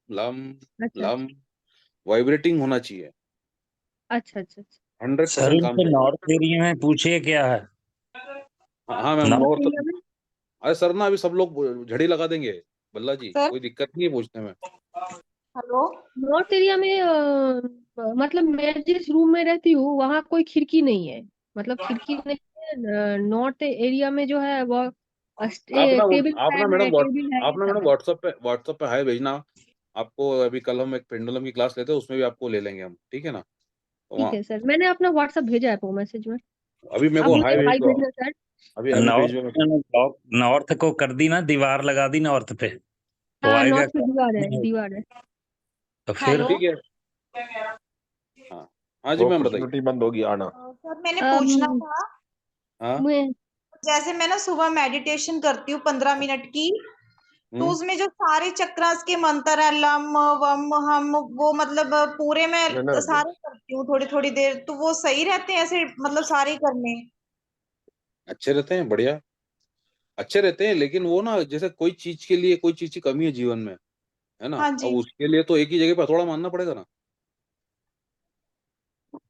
lump अच्छा लम, वाइब्रेटिंग होना चाहिए, अच्छा अच्छा अच्छा। सर 100% काम इनसे करेगा। नॉर्थ एरिया में पूछिए क्या है हाँ मैम, नॉर्थ नॉर्थ। एरिया में अरे सर ना, अभी सब लोग झड़ी लगा देंगे बल्ला जी, सर कोई दिक्कत नहीं है पूछने में। हेलो। नॉर्थ एरिया में मतलब मैं जिस रूम में रहती हूँ वहाँ कोई खिड़की नहीं है, मतलब खिड़की नहीं है। नॉर्थ एरिया में जो है वो टेबल आप ना फैन मैडम है, टेबल है, ये सब है। व्हाट्सएप पे हाय भेजना। आपको अभी कल हम एक पेंडुलम की क्लास लेते हैं, उसमें भी आपको ले लेंगे हम, ठीक है ना? तो ठीक वहाँ है सर, मैंने अपना व्हाट्सएप भेजा है वो मैसेज में। अभी मेरे आप को मुझे हाय भेज हाई दो। भेजना सर। अभी भेज नॉर्थ दो। नॉर्थ को कर दी ना, दीवार लगा दी नॉर्थ पे, तो हाँ आएगा नॉर्थ पे क्या? दीवार है, दीवार है। तो फिर हेलो। ठीक है। हाँ हाँ जी वो मैम बताइए। अपॉर्चुनिटी बंद होगी आना। सर मैंने पूछना अम, था, हाँ। मैं जैसे मैं ना सुबह मेडिटेशन करती हूँ 15 मिनट की, तो हम्म। उसमें जो सारे चक्रास के मंत्र है, लम वम हम, वो मतलब पूरे मैं रहने दो। सारे करती हूँ थोड़ी थोड़ी देर, तो वो सही रहते हैं ऐसे, मतलब सारे ही करने? अच्छे रहते हैं, बढ़िया अच्छे रहते हैं, लेकिन वो ना, जैसे कोई चीज के लिए कोई चीज की कमी है जीवन में, है ना, हाँ अब जी। उसके लिए तो एक ही जगह पर थोड़ा मानना पड़ेगा ना।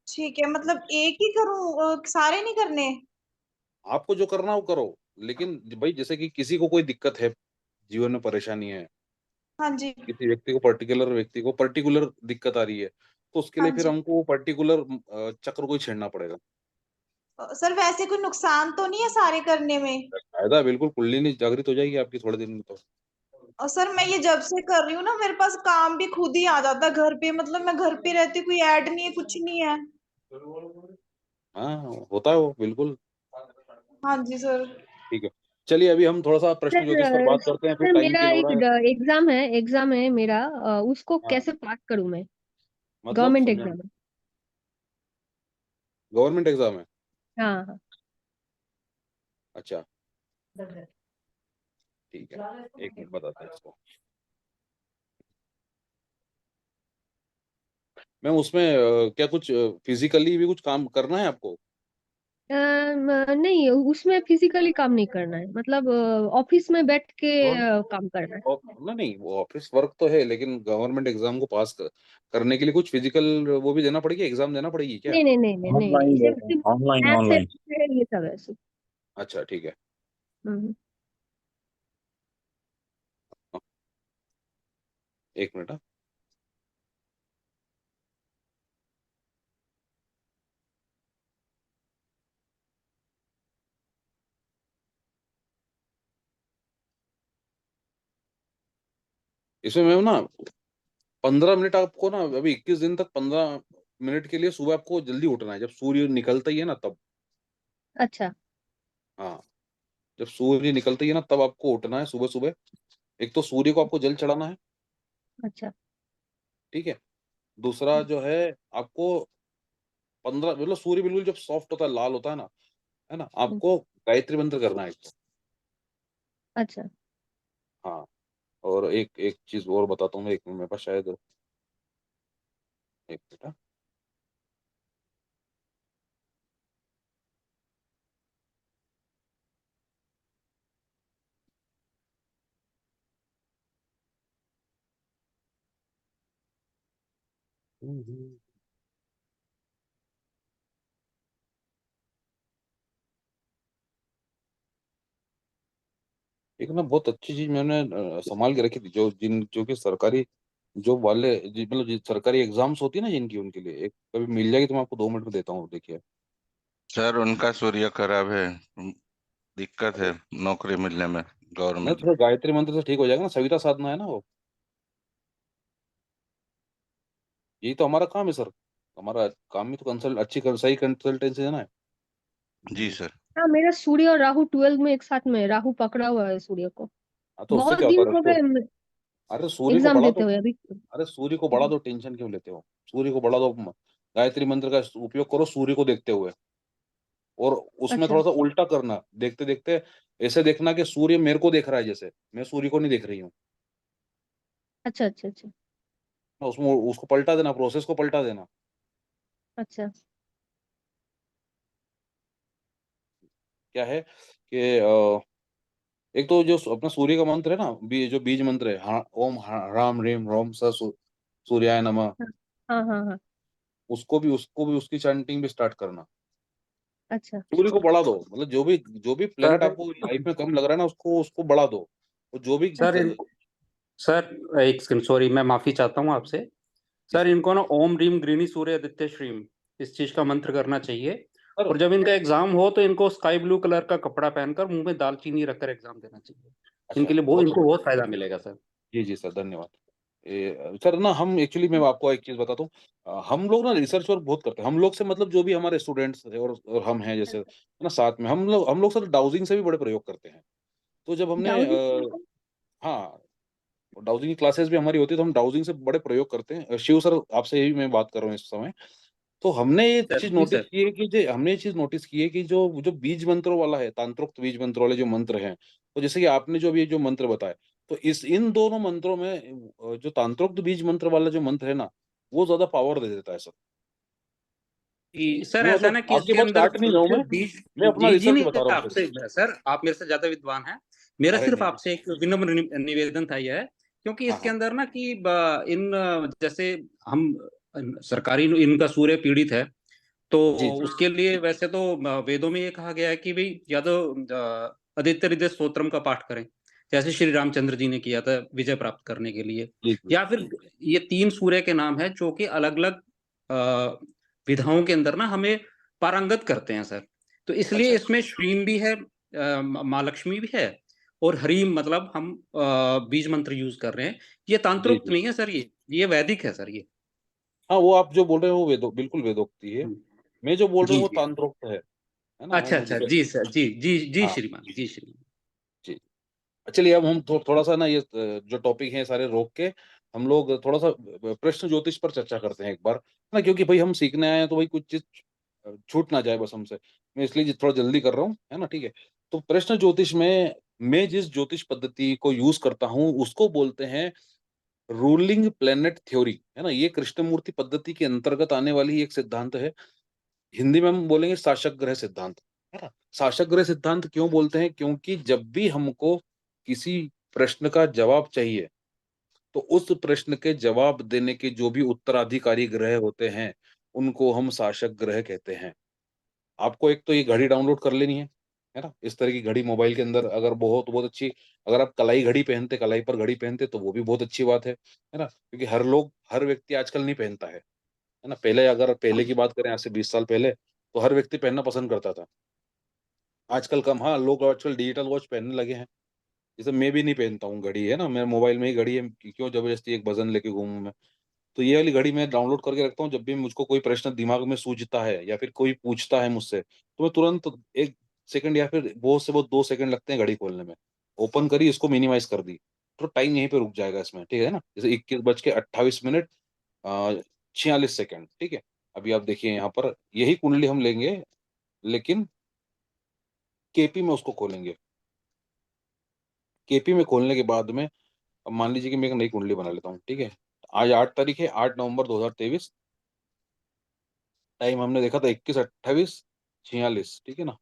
ठीक है, मतलब एक ही करूँ, सारे नहीं करने? आपको जो करना वो करो, लेकिन भाई जैसे कि किसी को कोई दिक्कत है, जीवन में परेशानी है, हाँ जी। किसी व्यक्ति को पर्टिकुलर दिक्कत आ रही है, तो उसके हाँ लिए फिर जी। हमको वो पर्टिकुलर चक्र को ही छेड़ना पड़ेगा। सर वैसे कोई नुकसान तो नहीं है सारे करने में? फायदा बिल्कुल, कुंडली जागृत हो जाएगी आपकी थोड़े दिन में तो। और सर मैं ये जब से कर रही हूँ ना, मेरे पास काम भी खुद ही आ जाता है घर पे, मतलब मैं घर पे रहती, कोई ऐड नहीं है, कुछ नहीं है। हाँ होता है वो बिल्कुल। हाँ जी सर। ठीक है, चलिए अभी हम थोड़ा सा प्रश्न ज्योतिष पर सर बात करते हैं, फिर सर टाइम मेरा किल हो एक रहा है। एग्जाम है मेरा, उसको हाँ, कैसे पास करूं मैं? मतलब गवर्नमेंट समझा एग्जाम नहीं। है। गवर्नमेंट एग्जाम है? हाँ हाँ। अच्छा ठीक है, एक मिनट बताते हैं इसको। मैम उसमें क्या कुछ फिजिकली भी कुछ काम करना है आपको? नहीं, उसमें फिजिकली काम नहीं करना है, मतलब ऑफिस में बैठ के काम करना है। ना नहीं, वो ऑफिस वर्क तो है, लेकिन गवर्नमेंट एग्जाम को करने के लिए कुछ फिजिकल वो भी देना पड़ेगी, एग्जाम देना पड़ेगी क्या? नहीं नहीं नहीं नहीं नहीं ऑनलाइन नहीं, दे सिर्फ रहे हैं, सिर्फ ऑनलाइन मैथ्स ऑनलाइन है, ये सब है सिर्फ। अच्छा ठीक है। हम्म। एक मिनट हाँ। इसमें मैम ना 15 मिनट आपको ना, अभी 21 दिन तक 15 मिनट के लिए सुबह आपको जल्दी उठना है, जब सूर्य निकलता ही है ना तब। अच्छा हाँ, जब सूर्य निकलता ही है ना तब आपको उठना है सुबह सुबह। एक तो सूर्य को आपको जल चढ़ाना है, अच्छा ठीक है। दूसरा जो है, आपको 15 मतलब सूर्य बिल्कुल जब सॉफ्ट होता है, लाल होता है ना, आपको गायत्री मंत्र करना है एक तो। अच्छा। हाँ, और एक एक चीज और बताता हूँ मैं, एक मिनट मेरे पास शायद, एक मिनट हाँ। एक ना बहुत अच्छी चीज मैंने संभाल के रखी थी, जो कि सरकारी जॉब वाले मतलब सरकारी एग्जाम्स होती है ना जिनकी, उनके लिए एक कभी मिल जाएगी तो मैं आपको 2 मिनट में देता हूँ, देखिए। सर उनका सूर्य खराब है, दिक्कत है नौकरी मिलने में नहीं, गवर्नमेंट। थोड़ा गायत्री मंत्र से ठीक हो जाएगा ना, सविता साधना है ना वो। यही तो हमारा काम है सर, हमारा काम ही तो कंसल्ट सही कंसल्टेंसी देना है। जी सर। हाँ, मेरा सूर्य और राहु 12 में एक साथ में है, राहु पकड़ा हुआ है सूर्य को। हाँ, तो उससे बहुत क्या होता दिन है हो उसको, गए अरे सूर्य को एग्जाम बढ़ा देते दो। हुए अभी। अरे सूर्य को बढ़ा दो, टेंशन क्यों लेते हो? सूर्य को बढ़ा दो, गायत्री मंत्र का उपयोग करो सूर्य को देखते हुए, और उसमें अच्छा थोड़ा सा उल्टा करना, देखते देखते ऐसे देखना कि सूर्य मेरे को देख रहा है, जैसे मैं सूर्य को नहीं देख रही हूँ। अच्छा अच्छा अच्छा उसमें उसको पलटा देना, प्रोसेस को पलटा देना। अच्छा। क्या है कि एक तो जो अपना सूर्य का मंत्र है ना, जो बीज मंत्र है, ओम राम रीम रोम सूर्याय नमः, हाँ हाँ हाँ हाँ, उसको भी उसकी चैंटिंग भी स्टार्ट करना। अच्छा सूर्य को बढ़ा दो, मतलब जो भी प्लेनेट सर आपको लाइफ में कम लग रहा है ना, उसको उसको बढ़ा दो, और जो भी सर इनको सर एक सेकंड, सॉरी, मैं माफी चाहता हूँ आपसे। सर इनको ना ओम रीम गृणी सूर्य आदित्य श्रीम इस चीज का मंत्र करना चाहिए। सर और जब इनका एग्जाम हो तो इनको स्काई ब्लू कलर का कपड़ा पहनकर मुंह में दालचीनी रखकर एग्जाम देना चाहिए। अच्छा, इनके लिए बहुत, इनको बहुत फायदा मिलेगा सर। जी जी सर, धन्यवाद। सर ना, हम एक्चुअली मैं आपको एक चीज बताता हूँ, हम लोग ना रिसर्च वर्क बहुत करते हैं। हम लोग से मतलब जो भी हमारे स्टूडेंट्स है और हम हैं जैसे, है ना, साथ में हम लोग सर डाउजिंग से भी बड़े प्रयोग करते हैं। तो जब हमने डाउजिंग। हाँ, डाउजिंग की क्लासेस भी हमारी होती है, तो हम डाउजिंग से बड़े प्रयोग करते हैं। शिव सर, आपसे यही मैं बात कर रहा हूँ इस समय। तो हमने ये सर चीज जी नोटिस सर। की है कि जो जो बीज मंत्रों वाला है, तांत्रोक्त बीज मंत्र वाले जो मंत्र हैं, तो जैसे कि आपने जो अभी जो मंत्र बताए, तो इन दोनों मंत्रों में जो तांत्रोक्त बीज मंत्र वाला जो मंत्र है ना, वो ज्यादा पावर दे देता है सर। सर मैं ऐसा मतलब ना कि आपकी इसके बात अंदर काट नहीं रहा हूँ जो मैं बीज, मैं अपना जी जी रिसर्च बता नहीं, रहा हूँ सिर्फ। आपसे सर आप मेरे से ज्यादा विद्वान हैं। मेरा अरे सिर्फ नहीं। आपसे एक विनम्र निवेदन था यह, क्योंकि हाँ इसके हाँ। अंदर ना कि जैसे हम सरकारी इनका सूर्य पीड़ित है, तो जी जी उसके लिए वैसे तो वेदों में ये कहा गया है कि भाई या तो आदित्य हृदय स्तोत्रम का पाठ करें, जैसे श्री रामचंद्र जी ने किया था विजय प्राप्त करने के लिए, जी जी या फिर ये 3 सूर्य के नाम है जो कि अलग अलग विधाओं के अंदर ना हमें पारंगत करते हैं सर। तो इसलिए अच्छा अच्छा। इसमें श्रीम भी है, माँ लक्ष्मी भी है, और हरीम मतलब हम बीज मंत्र यूज कर रहे हैं। ये जी तांत्रोक्त जी। नहीं है सर, ये वैदिक है सर ये। हाँ, वो आप जो बोल रहे हो वो बिल्कुल वेदोक्ति है। मैं जो बोल रहा जी हूँ वो जी। तांत्रोक्त है ना, वो अच्छा अच्छा, मुझे। जी सर, जी जी जी हाँ श्रीमान, जी श्रीमान। जी। चलिए, अब हम थोड़ा सा ना ये जो टॉपिक है सारे रोक के, हम लोग थोड़ा सा प्रश्न ज्योतिष पर चर्चा करते हैं एक बार, है ना, क्योंकि भाई हम सीखने आए हैं, तो भाई कुछ चीज छूट ना जाए बस हमसे। मैं इसलिए थोड़ा जल्दी कर रहा हूँ, है ना, ठीक है। तो प्रश्न ज्योतिष में मैं जिस ज्योतिष पद्धति को यूज करता हूँ उसको बोलते हैं रूलिंग प्लेनेट थ्योरी, है ना। ये कृष्णमूर्ति पद्धति के अंतर्गत आने वाली एक सिद्धांत है। हिंदी में हम बोलेंगे शासक ग्रह सिद्धांत, है ना। शासक ग्रह सिद्धांत क्यों बोलते हैं? क्योंकि जब भी हमको किसी प्रश्न का जवाब चाहिए, तो उस प्रश्न के जवाब देने के जो भी उत्तराधिकारी ग्रह होते हैं, उनको हम शासक ग्रह कहते हैं। आपको एक तो ये घड़ी डाउनलोड कर लेनी है ना। इस तरह की घड़ी मोबाइल के अंदर अगर बहुत बहुत अच्छी, अगर आप कलाई घड़ी पहनते, कलाई पर घड़ी पहनते, तो वो भी बहुत अच्छी बात है ना, क्योंकि हर व्यक्ति आजकल नहीं पहनता है ना। पहले की बात करें, आज से 20 साल पहले, तो हर व्यक्ति पहनना पसंद करता था। आजकल कम, हाँ, लोग आजकल डिजिटल वॉच पहनने लगे हैं। जैसे मैं भी नहीं पहनता हूँ घड़ी, है ना, मेरे मोबाइल में ही घड़ी है, क्यों जबरदस्ती एक वजन लेके घूमूं मैं। तो ये वाली घड़ी मैं डाउनलोड करके रखता हूँ। जब भी मुझको कोई प्रश्न दिमाग में सूझता है या फिर कोई पूछता है मुझसे, तो मैं तुरंत 1 सेकंड या फिर बहुत से बहुत 2 सेकंड लगते हैं घड़ी खोलने में, ओपन करी, इसको मिनिमाइज कर दी, तो टाइम यहीं पे रुक जाएगा इसमें, ठीक है ना। जैसे 21:28 46 सेकंड, ठीक है। अभी आप देखिए यहाँ पर यही कुंडली हम लेंगे, लेकिन केपी में उसको खोलेंगे। केपी में खोलने के बाद में, अब मान लीजिए कि मैं एक नई कुंडली बना लेता हूँ, ठीक है। आज 8 तारीख है, 8 नवंबर 2023। टाइम हमने देखा था 21:28 46, ठीक है ना।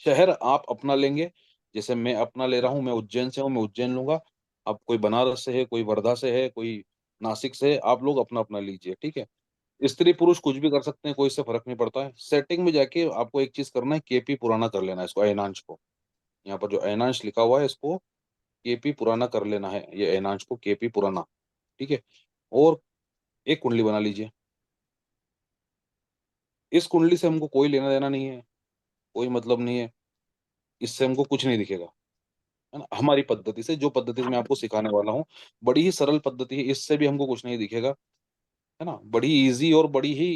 शहर आप अपना लेंगे, जैसे मैं अपना ले रहा हूँ, मैं उज्जैन से हूँ, मैं उज्जैन लूंगा। अब कोई बनारस से है, कोई वर्धा से है, कोई नासिक से है, आप लोग अपना अपना लीजिए, ठीक है। स्त्री पुरुष कुछ भी कर सकते हैं, कोई इससे फर्क नहीं पड़ता है। सेटिंग में जाके आपको एक चीज करना है, केपी पुराना कर लेना है इसको, ऐनांश को। यहाँ पर जो ऐनांश लिखा हुआ है इसको केपी पुराना कर लेना है, ये ऐनांश को केपी पुराना। ठीक है, और एक कुंडली बना लीजिए। इस कुंडली से हमको कोई लेना देना नहीं है, कोई मतलब नहीं है, इससे हमको कुछ नहीं दिखेगा, है ना। हमारी पद्धति से, जो पद्धति से मैं आपको सिखाने वाला हूँ, बड़ी ही सरल पद्धति है, इससे भी हमको कुछ नहीं दिखेगा, है ना। बड़ी इजी और बड़ी ही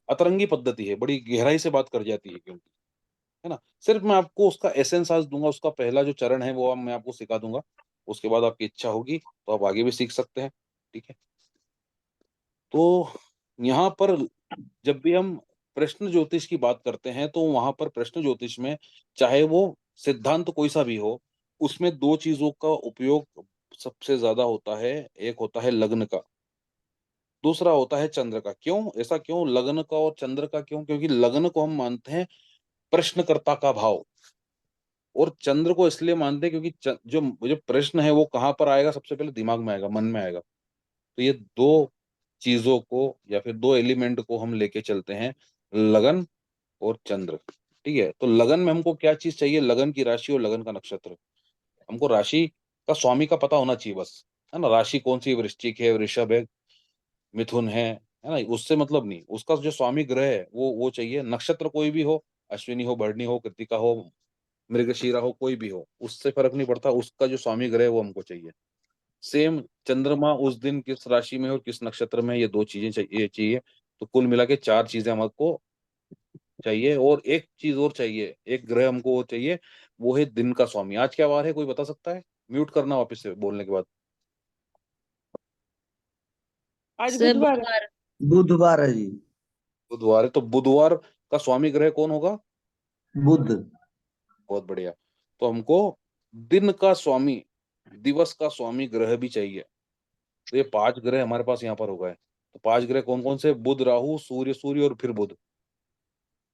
अतरंगी पद्धति है, बड़ी गहराई से बात कर जाती है, क्योंकि, है ना। सिर्फ मैं आपको उसका एसेंस आज दूंगा, उसका पहला जो चरण है वो मैं आपको सिखा दूंगा। उसके बाद आपकी इच्छा होगी तो आप आगे भी सीख सकते हैं। ठीक है, तो यहाँ पर जब भी हम प्रश्न ज्योतिष की बात करते हैं तो वहां पर प्रश्न ज्योतिष में, चाहे वो सिद्धांत कोई सा भी हो, उसमें दो चीजों का उपयोग सबसे ज्यादा होता है। एक होता है लग्न का, दूसरा होता है चंद्र का। क्यों ऐसा, क्यों लग्न का और चंद्र का? क्यों? क्योंकि लग्न को हम मानते हैं प्रश्नकर्ता का भाव, और चंद्र को इसलिए मानते हैं क्योंकि जो जो प्रश्न है वो कहाँ पर आएगा, सबसे पहले दिमाग में आएगा, मन में आएगा। तो ये दो चीजों को या फिर दो एलिमेंट को हम लेके चलते हैं, लगन और चंद्र। ठीक है, तो लगन में हमको क्या चीज चाहिए? लगन की राशि और लगन का नक्षत्र। हमको राशि का स्वामी का पता होना चाहिए बस, है ना। राशि कौन सी, वृश्चिक है, वृषभ है, मिथुन है ना, उससे मतलब नहीं। उसका जो स्वामी ग्रह है वो चाहिए। नक्षत्र कोई भी हो, अश्विनी हो, भरणी हो, कृतिका हो, मृगशीरा हो, कोई भी हो, उससे फर्क नहीं पड़ता, उसका जो स्वामी ग्रह है वो हमको चाहिए। सेम चंद्रमा उस दिन किस राशि में और किस नक्षत्र में, ये दो चीजें चाहिए। तो कुल मिला के चार चीजें हमको चाहिए, और एक चीज और चाहिए, एक ग्रह हमको और चाहिए, वो है दिन का स्वामी। आज क्या वार है, कोई बता सकता है? म्यूट करना वापस से बोलने के बाद। आज सर बुधवार है। बुधवार। बुधवार है जी। बुधवार है, तो बुधवार का स्वामी ग्रह कौन होगा? बुध। बहुत बढ़िया। तो हमको दिन का स्वामी, दिवस का स्वामी ग्रह भी चाहिए। तो ये पांच ग्रह हमारे पास यहाँ पर हो गए। तो पांच ग्रह कौन कौन से? बुध, राहु, सूर्य, सूर्य और फिर बुध।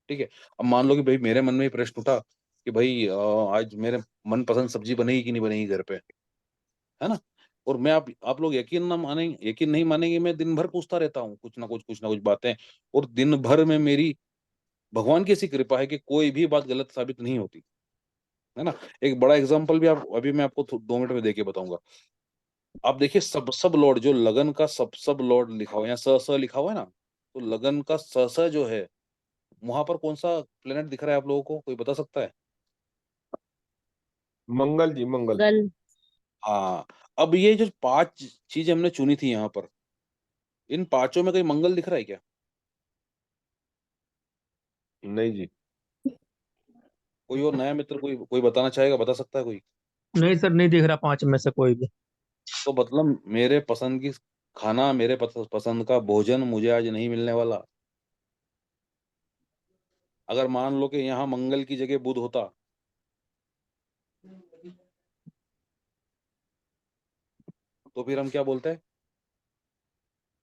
ठीक है, अब मान लो कि भाई मेरे मन में ये प्रश्न उठा कि भाई आज मेरे मन पसंद सब्जी बनेगी कि नहीं बनेगी घर पे, है ना। और मैं, आप लोग यकीन ना मानेंगे, यकीन नहीं मानेंगे, मैं दिन भर पूछता रहता हूँ कुछ ना कुछ बातें, और दिन भर में मेरी भगवान की ऐसी कृपा है कि कोई भी बात गलत साबित नहीं होती, है ना। एक बड़ा एग्जांपल भी आप अभी मैं आपको 2 मिनट में देके बताऊंगा। आप देखिए, सब लॉर्ड, जो लगन का सब लॉर्ड लिखा हुआ है, यहाँ स लिखा हुआ है ना, तो लगन का स जो है, वहां पर कौन सा प्लेनेट दिख रहा है आप लोगों को, कोई बता सकता है? मंगल जी, मंगल। गल। हाँ, अब ये जो पांच चीजें हमने चुनी थी यहाँ पर, इन पांचों में कहीं मंगल दिख रहा है क्या? नहीं जी। कोई और नया मित्र, कोई कोई बताना चाहेगा, बता सकता है कोई? नहीं सर, नहीं दिख रहा पांच में से कोई भी। तो मतलब मेरे पसंद की खाना, मेरे पसंद का भोजन मुझे आज नहीं मिलने वाला। अगर मान लो कि यहाँ मंगल की जगह बुध होता, तो फिर हम क्या बोलते हैं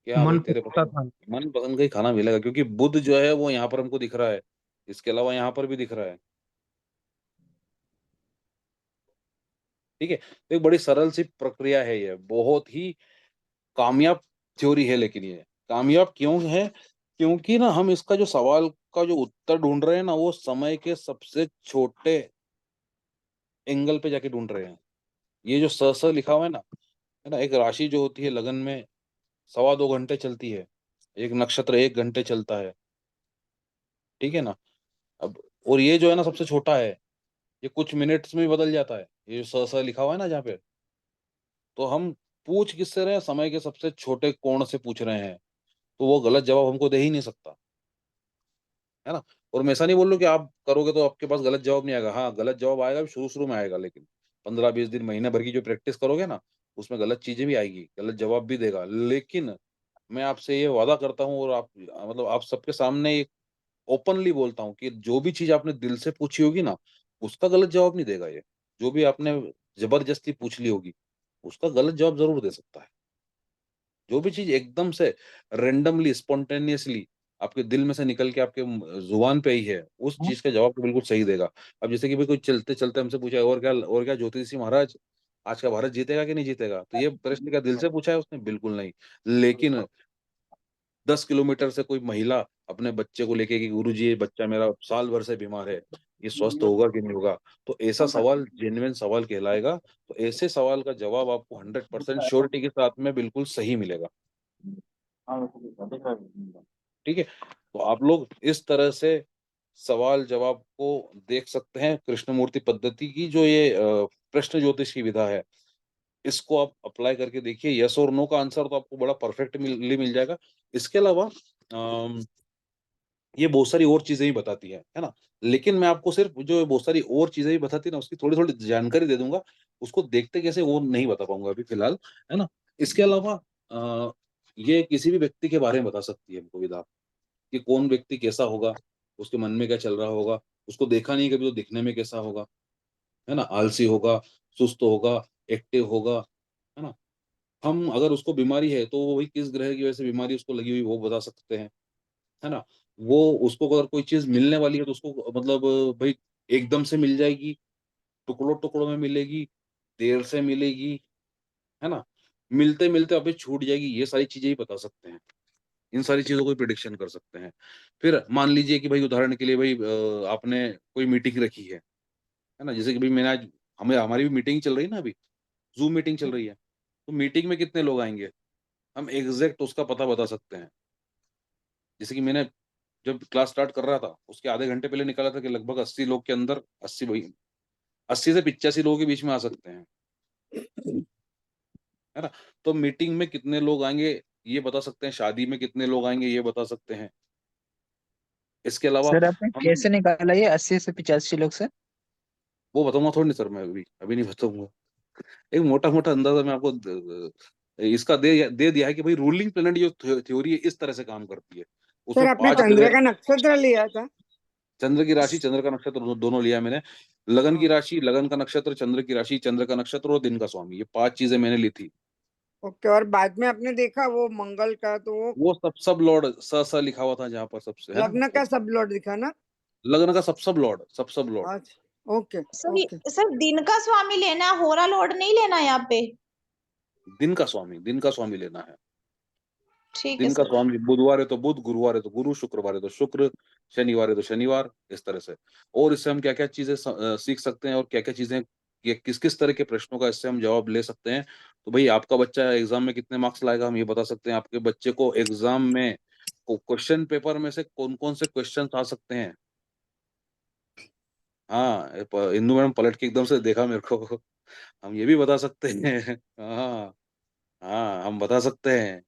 कि हाँ भाई मन तेरे पसंद का पसंद, खाना। मन पसंद का ही खाना मिलेगा, क्योंकि बुध जो है वो यहाँ पर हमको दिख रहा है, इसके अलावा यहाँ पर भी दिख रहा है। ठीक है, तो एक बड़ी सरल सी प्रक्रिया है, ये बहुत ही कामयाब थ्योरी है। लेकिन ये कामयाब क्यों है? क्योंकि ना हम इसका जो सवाल का जो उत्तर ढूंढ रहे हैं ना, वो समय के सबसे छोटे एंगल पे जाके ढूंढ रहे हैं। ये जो स लिखा हुआ है ना, एक राशि जो होती है लगन में 2.25 घंटे चलती है, एक नक्षत्र 1 घंटे चलता है। ठीक है ना। अब और ये जो है ना सबसे छोटा है, ये कुछ मिनट्स में भी बदल जाता है, ये जो स लिखा हुआ है ना जहाँ पे। तो हम पूछ किससे रहे हैं? समय के सबसे छोटे कोण से पूछ रहे हैं, तो वो गलत जवाब हमको दे ही नहीं सकता, है ना। और मैं ऐसा नहीं बोल रहा कि आप करोगे तो आपके पास गलत जवाब नहीं आएगा। हाँ, गलत जवाब आएगा, शुरू शुरू में आएगा, लेकिन 15-20 दिन, महीने भर की जो प्रैक्टिस करोगे ना, उसमें गलत चीजें भी आएगी, गलत जवाब भी देगा। लेकिन मैं आपसे ये वादा करता हूँ, और आप मतलब आप सबके सामने एक ओपनली बोलता हूँ कि जो भी चीज आपने दिल से पूछी होगी ना, उसका गलत जवाब नहीं देगा ये। जो भी आपने जबरदस्ती पूछ ली होगी, उसका गलत जवाब जरूर दे सकता है। जो भी चीज एकदम से रेंडमली, स्पॉन्टेनियसली आपके दिल में से निकल के आपके जुबान पे आई है, उस चीज का जवाब तो बिल्कुल सही देगा। अब जैसे कि भाई कोई चलते चलते हमसे पूछा, और क्या ज्योतिषी महाराज, आज का भारत जीतेगा कि नहीं जीतेगा, तो ये प्रश्न क्या दिल से पूछा है उसने? बिल्कुल नहीं। लेकिन 10 किलोमीटर से कोई महिला अपने बच्चे को लेके कि गुरुजी ये बच्चा मेरा साल भर से बीमार है, ये स्वस्थ होगा कि नहीं होगा, तो ऐसा सवाल जेन्युइन सवाल कहलाएगा। तो ऐसे सवाल का जवाब आपको 100% श्योरिटी के साथ में बिल्कुल सही मिलेगा। ठीक है, तो आप लोग इस तरह से सवाल जवाब को देख सकते हैं। कृष्णमूर्ति पद्धति की जो ये प्रश्न ज्योतिष की विधा है, इसको आप अप्लाई करके देखिए। यस और नो का आंसर तो आपको बड़ा परफेक्ट मिल जाएगा। इसके अलावा ये बहुत सारी और चीजें ही बताती है ना, लेकिन मैं आपको सिर्फ जो बहुत सारी और चीजें ही बताती है ना, उसकी थोड़ी थोड़ी जानकारी दे दूंगा। उसको देखते कैसे वो नहीं बता पाऊंगा अभी फिलहाल, है ना। इसके अलावा ये किसी भी व्यक्ति के बारे में बता सकती है हमको विधा, कि कौन व्यक्ति कैसा होगा, उसके मन में क्या चल रहा होगा, उसको देखा नहीं कभी तो दिखने में कैसा होगा, है ना, आलसी होगा, सुस्त होगा, एक्टिव होगा, है ना। हम अगर उसको बीमारी है तो वही किस ग्रह की वजह से बीमारी उसको लगी हुई वो बता सकते हैं, है ना। वो उसको अगर कोई चीज मिलने वाली है तो उसको मतलब भाई एकदम से मिल जाएगी, टुकड़ों टुकड़ों में मिलेगी, देर से मिलेगी, है ना, मिलते मिलते अभी छूट जाएगी, ये सारी चीजें ही बता सकते हैं। इन सारी चीजों को प्रिडिक्शन कर सकते हैं। फिर मान लीजिए कि भाई उदाहरण के लिए भाई आपने कोई मीटिंग रखी है ना, जैसे कि भाई मैंने आज हमारी भी मीटिंग चल रही है ना, अभी जूम मीटिंग चल रही है, तो मीटिंग में कितने लोग आएंगे हम एग्जैक्ट उसका पता बता सकते हैं। जैसे कि मैंने जब क्लास स्टार्ट कर रहा था उसके आधे घंटे पहले निकाला था कि लगभग 80 लोग के अंदर 80 से 85 लोगों के बीच में आ सकते हैं, है ना। तो मीटिंग में कितने लोग आएंगे ये बता सकते हैं, शादी में कितने लोग आएंगे ये बता सकते हैं। इसके अलावा सर आपने हम कैसे निकाला ये 80 से 85 लोग से? वो बताऊंगा थोड़ी नहीं सर, मैं अभी नहीं बताऊंगा। एक मोटा मोटा अंदाजा मैं आपको इसका दे दिया है कि भाई रूलिंग प्लेनेट जो थ्योरी है इस तरह से काम करती है। सर उसमें आपने 5 चंद्र ग्रह, का नक्षत्र लिया था? चंद्र की राशि चंद्र का नक्षत्र दोनों लिया मैंने। लगन की राशि, लगन का नक्षत्र, चंद्र की राशि, चंद्र का नक्षत्र और दिन का स्वामी, ये 5 चीजें मैंने ली थी। ओके, और बाद में आपने देखा वो मंगल का, तो वो वो सब लॉर्ड स लिखा हुआ था जहां पर सबसे, है ना। लग्न का सब लॉर्ड दिखा ना? लगन का सब लॉर्ड, सब लॉर्ड। अच्छा, ओके ओके। सर दिन का स्वामी लेना है, होरा लॉर्ड नहीं लेना यहाँ पे? दिन का स्वामी लेना है। ठीक है दिन का सर। स्वामी बुधवार है तो बुध, गुरुवार है तो गुरु, शुक्रवार है तो शुक्र, शनिवार है तो शनिवार, इस तरह से। और इससे हम क्या क्या चीजें सीख सकते हैं और क्या क्या चीजें, ये किस किस तरह के प्रश्नों का इससे हम जवाब ले सकते हैं। तो भाई आपका बच्चा एग्जाम में कितने मार्क्स लाएगा हम ये बता सकते हैं। आपके बच्चे को एग्जाम में क्वेश्चन पेपर में से कौन कौन से क्वेश्चन आ सकते हैं। हाँ, इंदु मैडम पलट के एकदम से देखा मेरे को। हम ये भी बता सकते हैं। हाँ हाँ, हम बता सकते हैं।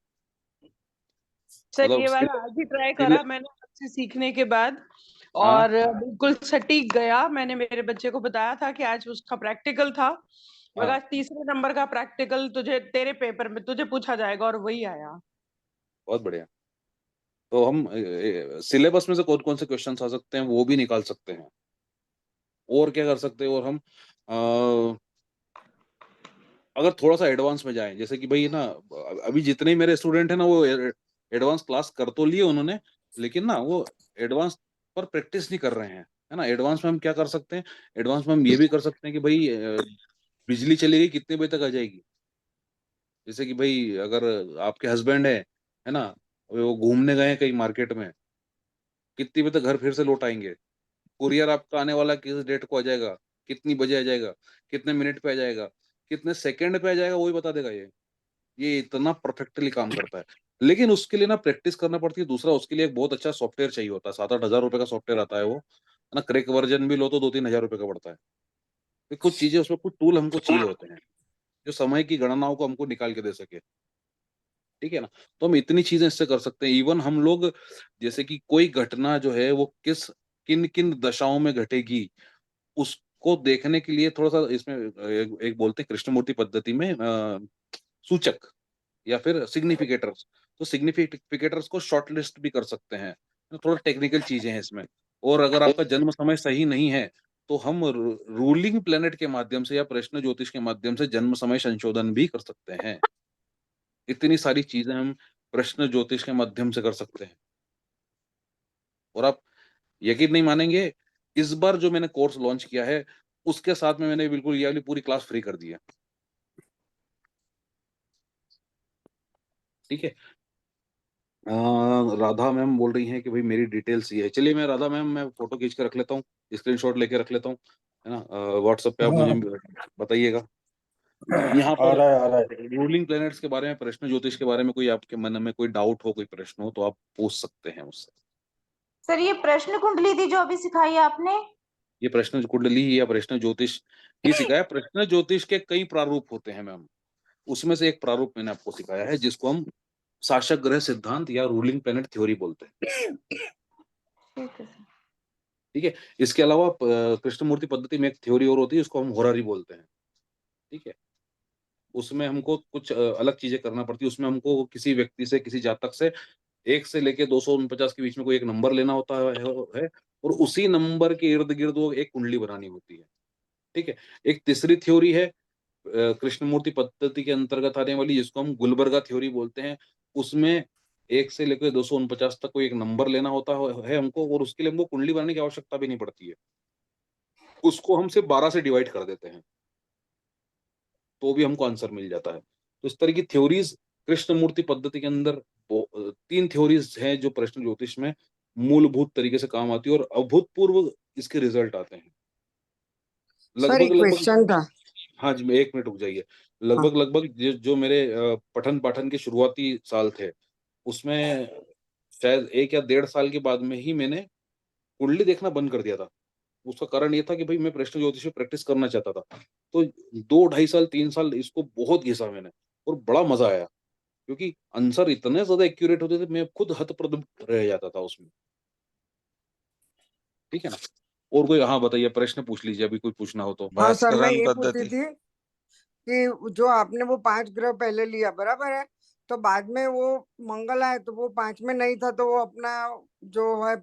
सर मतलब ये वाला आज ही ट्राई सिले- करा मैंने आपसे सीखने के बाद, हाँ और बिल्कुल सटीक गया। मैंने मेरे बच्चे को बताया था कि आज उसका प्रैक्टिकल था, हाँ, आज तीसरे नंबर का प्रैक्टिकल तुझे तेरे पेपर में तुझे पूछा जाएगा, और वही आया। बहुत बढ़िया। तो हम सिलेबस में से कौन कौन से क्वेश्चन आ सकते हैं वो भी निकाल सकते हैं। और क्या कर सकते हैं, और हम अगर थोड़ा सा एडवांस में जाएं, जैसे कि भाई ना अभी जितने ही मेरे स्टूडेंट हैं ना वो एडवांस क्लास कर तो लिए उन्होंने, लेकिन ना वो एडवांस पर प्रैक्टिस नहीं कर रहे हैं, है ना। एडवांस में हम क्या कर सकते हैं, एडवांस में हम ये भी कर सकते हैं कि भाई बिजली चली गई कितने बजे तक आ जाएगी। जैसे कि भाई अगर आपके हस्बैंड है ना, वो घूमने गए हैं कहीं मार्केट में, कितनी बजे तक घर फिर से लौट आएंगे। कुरियर आपका आने वाला किस डेट को आ जाएगा, कितनी बजे आ जाएगा, कितने मिनट पे आ जाएगा, कितने सेकंड पे आ जाएगा, वही बता देगा ये इतना परफेक्टली काम करता है। लेकिन उसके लिए ना प्रैक्टिस करना पड़ती है। दूसरा उसके लिए एक बहुत अच्छा सॉफ्टवेयर चाहिए होता है, 7-8 हजार रुपए का सॉफ्टवेयर आता है वो, है ना। क्रैक वर्जन भी लो तो 2-3 हजार रुपए का पड़ता है। तो कुछ चीजें उसमें, कुछ टूल हमको चाहिए होते हैं जो समय की गणनाओं को हमको निकाल के दे सके। ठीक है ना। तो हम इतनी चीजें इससे कर सकते हैं। इवन हम लोग जैसे कि कोई घटना जो है वो किन किन दशाओं में घटेगी उसको देखने के लिए थोड़ा सा इसमें एक बोलते हैं कृष्णमूर्ति पद्धति में सूचक या फिर सिग्निफिकेटर्स। तो सिग्निफिकेटर्स को शॉर्ट लिस्ट भी कर सकते हैं। तो थोड़ा टेक्निकल चीजें हैं इसमें। और अगर आपका जन्म समय सही नहीं है तो हम रूलिंग प्लेनेट के माध्यम से या प्रश्न ज्योतिष के माध्यम से जन्म समय संशोधन भी कर सकते हैं। इतनी सारी चीजें हम प्रश्न ज्योतिष के माध्यम से कर सकते हैं। और आप यकीन नहीं मानेंगे, इस बार जो मैंने कोर्स लॉन्च किया है उसके साथ में मैंने बिल्कुल ये वाली पूरी क्लास फ्री कर दी है। ठीक है। राधा मैम बोल रही हैं कि भाई मेरी डिटेल्स ये है। चलिए मैं राधा मैम मैं फोटो खींच के रख लेता हूँ, स्क्रीनशॉट लेके रख लेता हूँ, है ना। व्हाट्सएप पे आप मुझे बताइएगा। यहाँ आ पर रहा है, आ रहा है। रूलिंग प्लैनेट्स के बारे में, प्रश्न ज्योतिष के बारे में कोई आपके मन में कोई डाउट हो, कोई प्रश्न हो तो आप पूछ सकते हैं मुझसे। सर ये प्रश्न कुंडली थी जो अभी सिखाई है आपने? ये प्रश्न कुंडली या प्रश्न ज्योतिष ही सिखाया। प्रश्न ज्योतिष के कई प्रारूप होते हैं मैम, उसमें से एक प्रारूप मैंने आपको सिखाया है जिसको हम शासक ग्रह सिद्धांत या रूलिंग प्लैनेट थ्योरी बोलते हैं। ठीक है। इसके अलावा कृष्णमूर्ति पद्धति में एक थ्योरी और होती है, उसको हम होरारी बोलते हैं। ठीक है। उसमें हमको कुछ अलग चीजें करना पड़ती है। उसमें हमको किसी व्यक्ति से, किसी जातक से 1 से लेके 249 के बीच में कोई एक नंबर लेना होता है और उसी नंबर के इर्द गिर्द वो एक कुंडली बनानी होती है। ठीक है। एक तीसरी थ्योरी है कृष्णमूर्ति पद्धति के अंतर्गत आने वाली, जिसको हम गुलबर्गा थ्योरी बोलते हैं। उसमें 1 से लेकर 249 तक कोई एक नंबर लेना होता है हमको, और उसके लिए हमको कुंडली बनाने की आवश्यकता भी नहीं पड़ती है। उसको हम सिर्फ 12 से डिवाइड कर देते हैं तो भी हमको आंसर मिल जाता है। तो इस तरह की थ्योरीज कृष्णमूर्ति पद्धति के अंदर 3 थ्योरीज हैं जो प्रश्न ज्योतिष में मूलभूत तरीके से काम आती है और अभूतपूर्व इसके रिजल्ट आते हैं। सर एक लगभग क्वेश्चन था। हाँ जी, 1 मिनट रुक जाइए। हाँ। लगभग जो मेरे पठन पाठन के शुरुआती साल थे, उसमें शायद 1 या 1.5 साल के बाद में ही मैंने कुंडली देखना बंद कर दिया था। उसका कारण ये था कि भाई मैं प्रश्न ज्योतिष में प्रैक्टिस करना चाहता था। तो 2 ढाई साल 3 साल इसको बहुत घिसा मैंने और बड़ा मजा आया, क्योंकि आंसर इतने ज्यादा एक्यूरेट होते थे, मैं खुद हतप्रभ रह जाता था उसमें। ठीक है ना। और कोई, हाँ बताइए, प्रश्न पूछ लीजिए अभी कोई पूछना हो तो। हाँ सर, मैं भास्करन ये पूछती पद्धति। थी कि जो आपने वो 5 ग्रह पहले लिया बराबर है, तो बाद में वो मंगल आए तो वो 5 में नहीं था, तो वो अपना जो है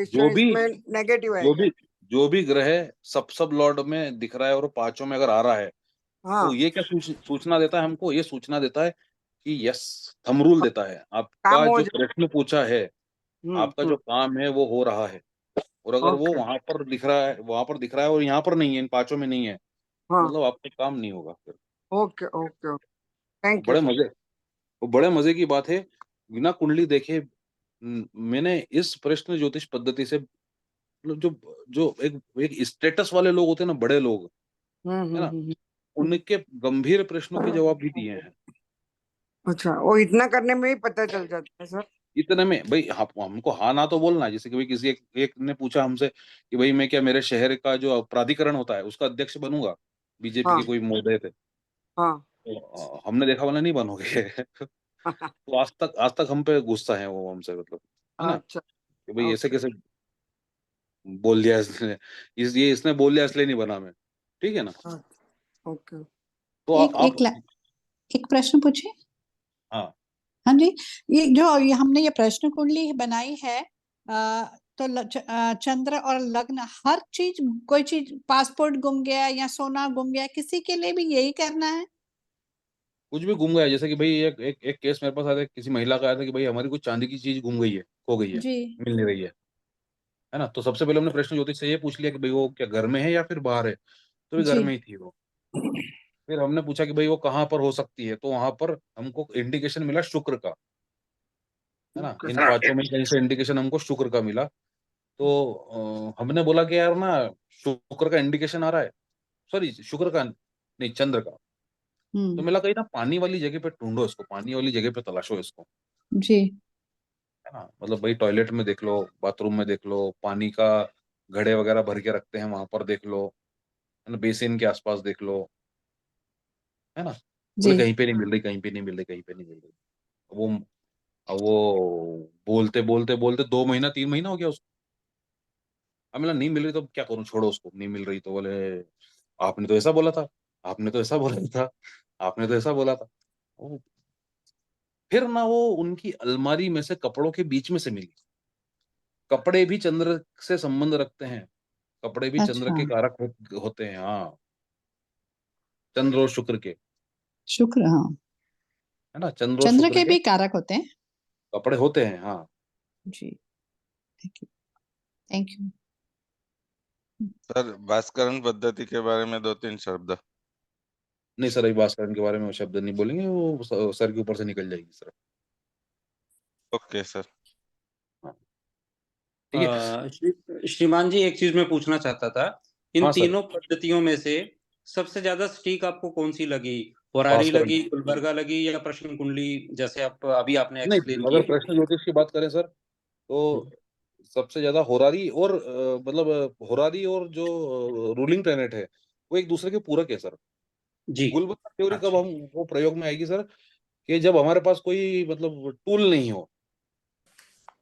जो भी इसमें नेगेटिव है जो क्या? भी जो भी ग्रह सब लॉर्ड में दिख रहा है और 5 में अगर आ रहा है, हाँ तो ये क्या सूचना देता है हमको? ये सूचना देता है कि यस, थंब रूल देता है काम आपका हो जो जाए। प्रश्न पूछा है, आपका जो काम है वो हो रहा है। और अगर वो ओके। वहां पर दिख रहा है, और यहाँ पर नहीं है, इन 5 में नहीं है, हाँ मतलब आपका काम नहीं होगा फिर। Okay okay okay, thank you बड़े सर। मजे बड़े मजे की बात है, बिना कुंडली देखे मैंने इस प्रश्न ज्योतिष पद्धति से मतलब जो जो एक स्टेटस वाले लोग होते हैं ना, बड़े लोग, है ना, उनके गंभीर प्रश्नों के जवाब भी दिए हैं। अच्छा, वो इतना करने में ही पता चल जाता है सर? इतने में भाई हमको हाँ ना तो बोलना है। जैसे कि भाई किसी एक ने पूछा हमसे कि भाई मैं क्या मेरे शहर का जो प्राधिकरण होता है उसका अध्यक्ष बनूंगा, बीजेपी हाँ के कोई महोदय थे, हाँ तो हमने देखा बोला नहीं बनोगे। तो आज तक हम पे गुस्सा है वो हमसे, मतलब, है ना, अच्छा कि भाई ऐसे ओके कैसे बोल दिया इसने, इसने बोल दिया इसलिए नहीं बना मैं। ठीक है ना। ओके। तो आप एक प्रश्न पूछे। हाँ हाँ जी, ये हमने ये प्रश्न कुंडली बनाई है, तो चंद्र और लग्न, हर चीज, कोई चीज, पासपोर्ट गुम गया या सोना गुम गया, किसी के लिए भी यही करना है? कुछ भी गुम गया, जैसे कि भाई एक केस मेरे पास आया था, किसी महिला का आया था कि भाई हमारी कुछ चांदी की चीज गुम गई है, खो गई है, जी मिल नहीं रही है ना। तो सबसे पहले हमने प्रश्न ज्योतिष से ये पूछ लिया कि भाई वो क्या घर में है या फिर बाहर है, तो भी घर जी में ही थी वो। फिर हमने पूछा कि भाई वो कहाँ पर हो सकती है, तो वहां पर हमको इंडिकेशन मिला शुक्र का, है ना। इन 5 में कहीं से इंडिकेशन हमको शुक्र का मिला। तो हमने बोला कि यार ना, शुक्र का इंडिकेशन आ रहा है, सॉरी शुक्र का नहीं, चंद्र का। तो मिला कहीं ना पानी वाली जगह पे ढूंढो इसको, पानी वाली जगह पे तलाशो इसको, जी है ना। मतलब भाई टॉयलेट में देख लो, बाथरूम में देख लो, पानी का घड़े वगैरह भर के रखते हैं वहां पर देख लो, है ना, बेसिन के आसपास देख लो, है ना। बोले जी कहीं पे नहीं मिल रही, कहीं पे नहीं मिल रही, कहीं पे नहीं मिल रही। वो अब वो बोलते बोलते बोलते 2 महीना 3 महीना हो गया उसको। अब मिला नहीं मिल रही तो क्या करूं, छोड़ो उसको, नहीं मिल रही तो बोले आपने तो ऐसा बोला था, आपने तो ऐसा बोला था, आपने तो ऐसा बोला था। वो फिर ना वो उनकी अलमारी में से कपड़ों के बीच में से मिली। कपड़े भी चंद्र से संबंध रखते हैं, कपड़े भी चंद्र अच्छा, के कारक होते हैं। हाँ, चंद्र और शुक्र के, शुक्र, हाँ, है ना, चंद्र और चंद्र शुक्र के के भी कारक होते हैं। कपड़े होते हैं। हाँ, जी, थैंक यू। सर भास्करन पद्धति के बारे में 2-3 शब्द। नहीं सर, अभी भास्करन के बारे में वो शब्द नहीं बोलेंगे, वो सर के ऊपर से निकल जाएगी सर। Okay sir. ठीक है। श्रीमान जी, एक चीज मैं पूछना चाहता था, इन हाँ सर। तीनों पद्धतियों में से सबसे ज्यादा सटीक आपको कौन सी लगी? होरारी भास्कर लगी, गुलबर्गा लगी, या प्रश्न कुंडली, जैसे आप अभी आपने नहीं, एक्सप्लेन अगर की? प्रश्न ज्योतिष की बात करें सर, तो सबसे ज्यादा होरारी और होरारी और जो रूलिंग प्लेनेट है वो एक दूसरे के पूरक है सर। जी। गुलबर्गा थ्योरी कब अच्छा। हम वो प्रयोग में आएगी सर, कि जब हमारे पास कोई टूल नहीं हो।